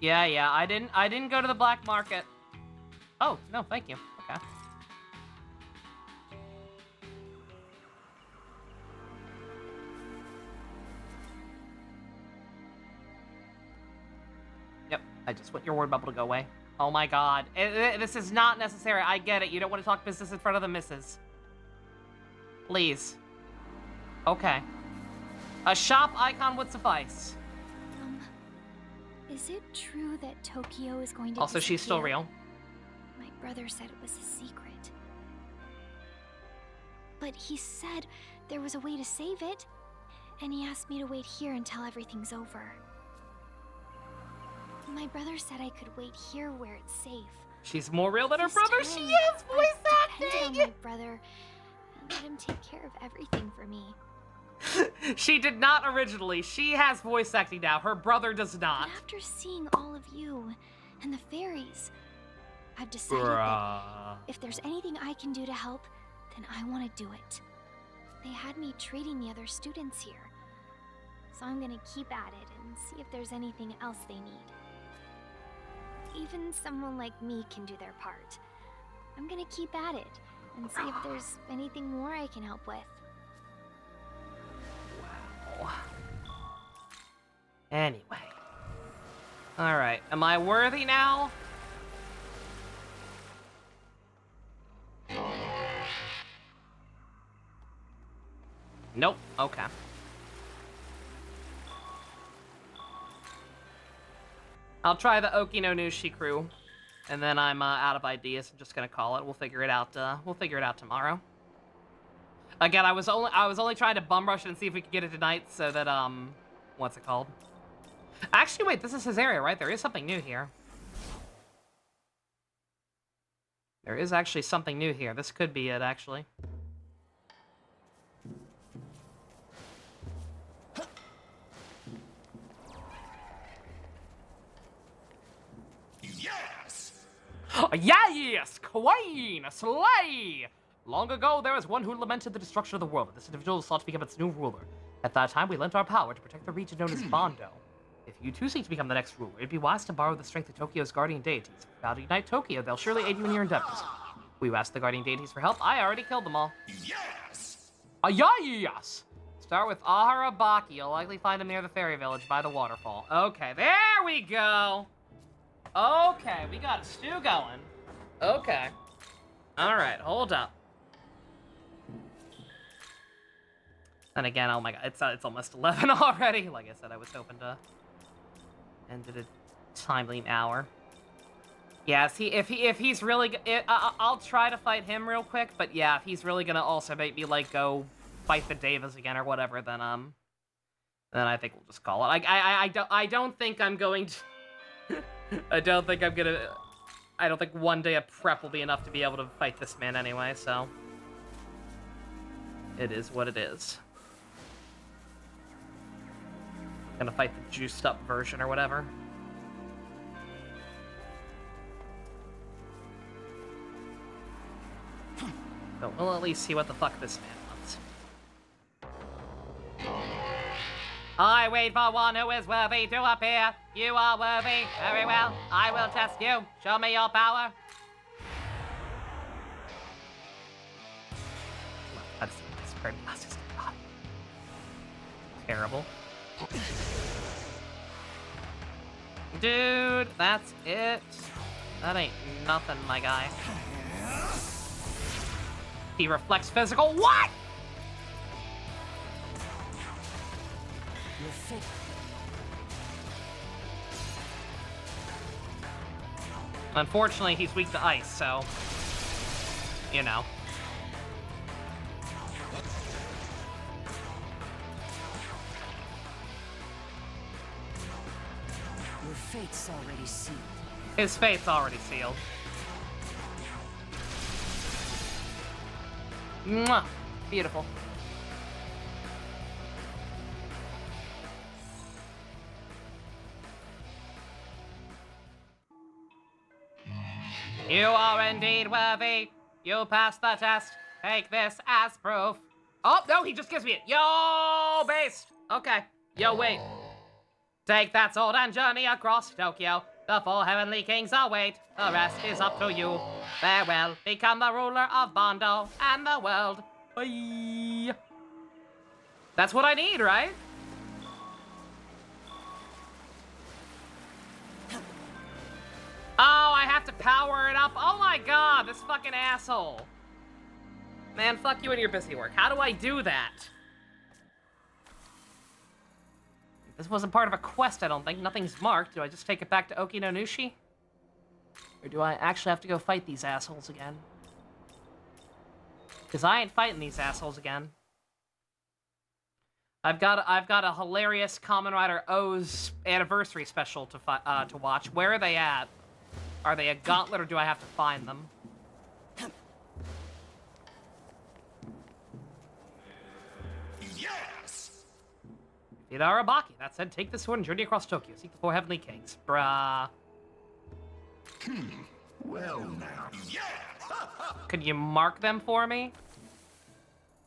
Yeah, I didn't go to the black market. Oh, no, thank you. Okay. Yep, I just want your word bubble to go away. Oh my god. This is not necessary. I get it. You don't want to talk business in front of the missus. Please. Okay. A shop icon would suffice. Is it true that Tokyo is going to Also, she's still disappear? real. My brother said it was a secret. But he said there was a way to save it, and he asked me to wait here until everything's over. My brother said I could wait here where it's safe. She's more real than her brother. This She time, is voice I depended on acting. my brother and let him take care of everything for me. She did not originally. She has voice acting now. Her brother does not. But after seeing all of you and the fairies, I've decided that if there's anything I can do to help, then I want to do it. They had me treating the other students here, so I'm gonna keep at it and see if there's anything else they need. Even someone like me can do their part. I'm gonna keep at it and see if there's anything more I can help with. Anyway. Alright, am I worthy now? Nope, okay. I'll try the Okino Nushi crew, and then I'm out of ideas. I'm just gonna call it. We'll figure it out. We'll figure it out tomorrow. Again, I was only trying to bum rush it and see if we could get it tonight, so that what's it called? Actually, wait, this is his area, right? There is something new here. There is actually something new here. This could be it, actually. Yes! Yes! Queen! Slay! Long ago, there was one who lamented the destruction of the world. This individual sought to become its new ruler. At that time, we lent our power to protect the region known as Bondo. If you too seek to become the next ruler, it'd be wise to borrow the strength of Tokyo's guardian deities. If you vow to unite Tokyo, they'll surely aid you in your endeavors. Will you ask the guardian deities for help? I already killed them all. Yes! Yes! Start with Aharabaki. You'll likely find him near the fairy village by the waterfall. Okay, there we go. Okay, we got a stew going. Okay. Alright, hold up. And again, oh my god, it's almost 11 already. Like I said, I was hoping to end at a timely hour. Yeah, see, if he's really, I'll try to fight him real quick. But yeah, if he's really gonna also make me like go fight the Devas again or whatever, then I think we'll just call it. I don't think I'm going to. I don't think one day of prep will be enough to be able to fight this man anyway. So it is what it is. Gonna fight the juiced up version or whatever. So we'll at least see what the fuck this man wants. I wait for one who is worthy to appear. You are worthy. Very well. I will test you. Show me your power. That's very fast. Terrible. Dude, that's it. That ain't nothing, my guy. He reflects physical. What? Unfortunately, he's weak to ice, so you know. Your fate's already sealed. His fate's already sealed. Mwah! Beautiful. You are indeed worthy. You passed the test. Take this as proof. Oh, no, he just gives me it. Yo, based. Okay. Yo, wait. Take that sword and journey across Tokyo. The 4 heavenly kings await. The rest is up to you. Farewell. Become the ruler of Bondo and the world. Bye. That's what I need, right? Oh, I have to power it up. Oh my god, this fucking asshole. Man, fuck you and your busy work. How do I do that? This wasn't part of a quest, I don't think. Nothing's marked. Do I just take it back to Okinonushi? Or do I actually have to go fight these assholes again? Because I ain't fighting these assholes again. I've got a hilarious Kamen Rider O's anniversary special to watch. Where are they at? Are they a gauntlet, or do I have to find them? Yes! Arabaki. That said, take this sword and journey across Tokyo. Seek the 4 heavenly kings. Bruh. Well now. Yes! Could you mark them for me?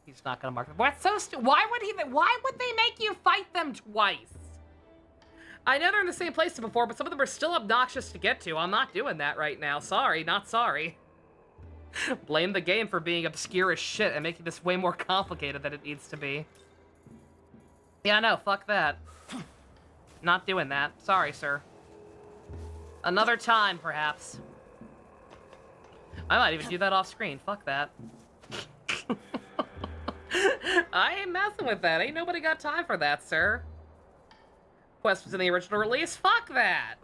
He's not gonna mark them. What's so why would they make you fight them twice? I know they're in the same place as before, but some of them are still obnoxious to get to. I'm not doing that right now. Sorry, not sorry. Blame the game for being obscure as shit and making this way more complicated than it needs to be. Yeah, no, fuck that. Not doing that. Sorry, sir. Another time, perhaps. I might even do that off screen. Fuck that. I ain't messing with that. Ain't nobody got time for that, sir. Quest was in the original release? Fuck that!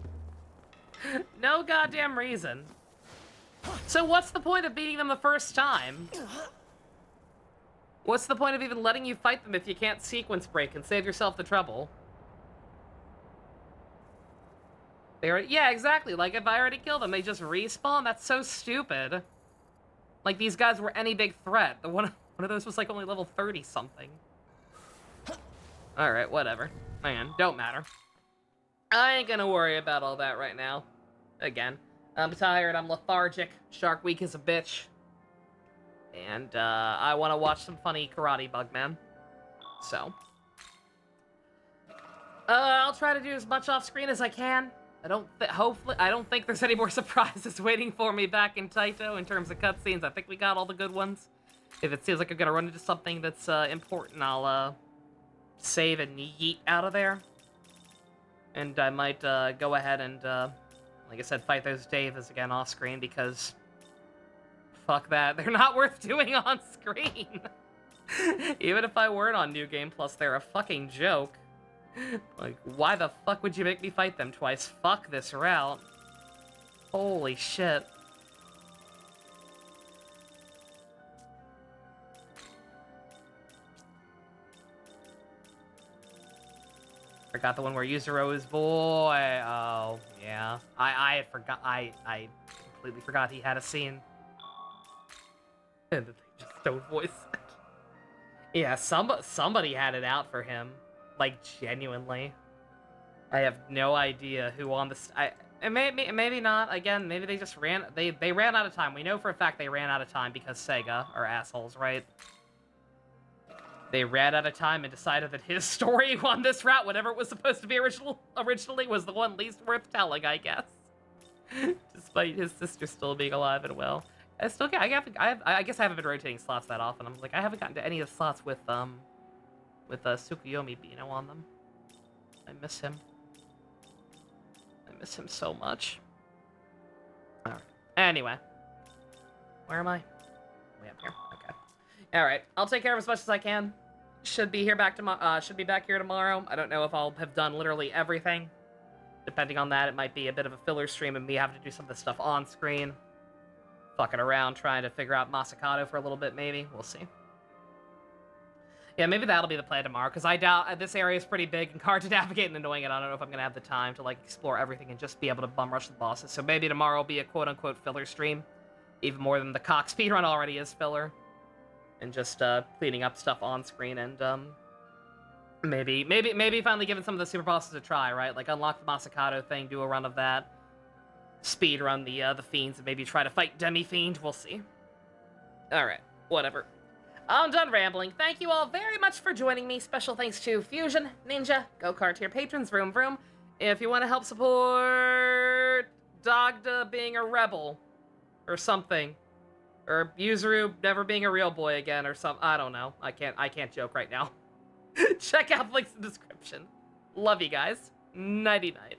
No goddamn reason. So what's the point of beating them the first time? What's the point of even letting you fight them if you can't sequence break and save yourself the trouble? Yeah, exactly. Like, if I already killed them, they just respawn? That's so stupid. Like, these guys were any big threat. The one of those was, like, only level 30-something. Alright, whatever. Man, don't matter. I ain't gonna worry about all that right now. Again. I'm tired, I'm lethargic, Shark Week is a bitch. And, I want to watch some funny Karate Bug Man. So. I'll try to do as much off-screen as I can. I don't think there's any more surprises waiting for me back in Taito in terms of cutscenes. I think we got all the good ones. If it seems like I'm gonna run into something that's, important, I'll, save and yeet out of there. And I might, go ahead and, like I said, fight those Daves again off-screen, because... fuck that. They're not worth doing on-screen. Even if I weren't on New Game Plus, they're a fucking joke. Like, why the fuck would you make me fight them twice? Fuck this route. Holy shit. Forgot the one where Yuzuro is boy. Oh, yeah. I had forgot. I completely forgot he had a scene. And they just don't voice it. Yeah, somebody had it out for him. Like, genuinely. I have no idea who on this... maybe not. Again, maybe they just ran... They ran out of time. We know for a fact they ran out of time because Sega are assholes, right? They ran out of time and decided that his story on this route, whatever it was supposed to be originally, was the one least worth telling, I guess. Despite his sister still being alive and well. I guess I haven't been rotating slots that often. I'm like, I haven't gotten to any of the slots with Tsukuyomi Bino on them. I miss him. I miss him so much. Alright. Anyway. Where am I? Way up here. Okay. Alright. I'll take care of as much as I can. Should be back here tomorrow. I don't know if I'll have done literally everything. Depending on that, it might be a bit of a filler stream and me having to do some of this stuff on screen. Fucking around, trying to figure out Masakado for a little bit, maybe. We'll see. Yeah, maybe that'll be the plan tomorrow, because I doubt this area is pretty big and hard to navigate and annoying, and I don't know if I'm going to have the time to, like, explore everything and just be able to bum rush the bosses. So maybe tomorrow will be a quote-unquote filler stream, even more than the CoC speedrun already is filler. And just, cleaning up stuff on screen and, maybe finally giving some of the super bosses a try, right? Like, unlock the Masakado thing, do a run of that. Speed run the fiends and maybe try to fight Demi-Fiend. We'll see. Alright, whatever. I'm done rambling. Thank you all very much for joining me. Special thanks to Fusion, Ninja, Go-Kart tier patrons, Vroom Vroom. If you want to help support Dogda being a rebel or something, or Yuzuru never being a real boy again or something, I don't know. I can't joke right now. Check out the links in the description. Love you guys. Nighty-night.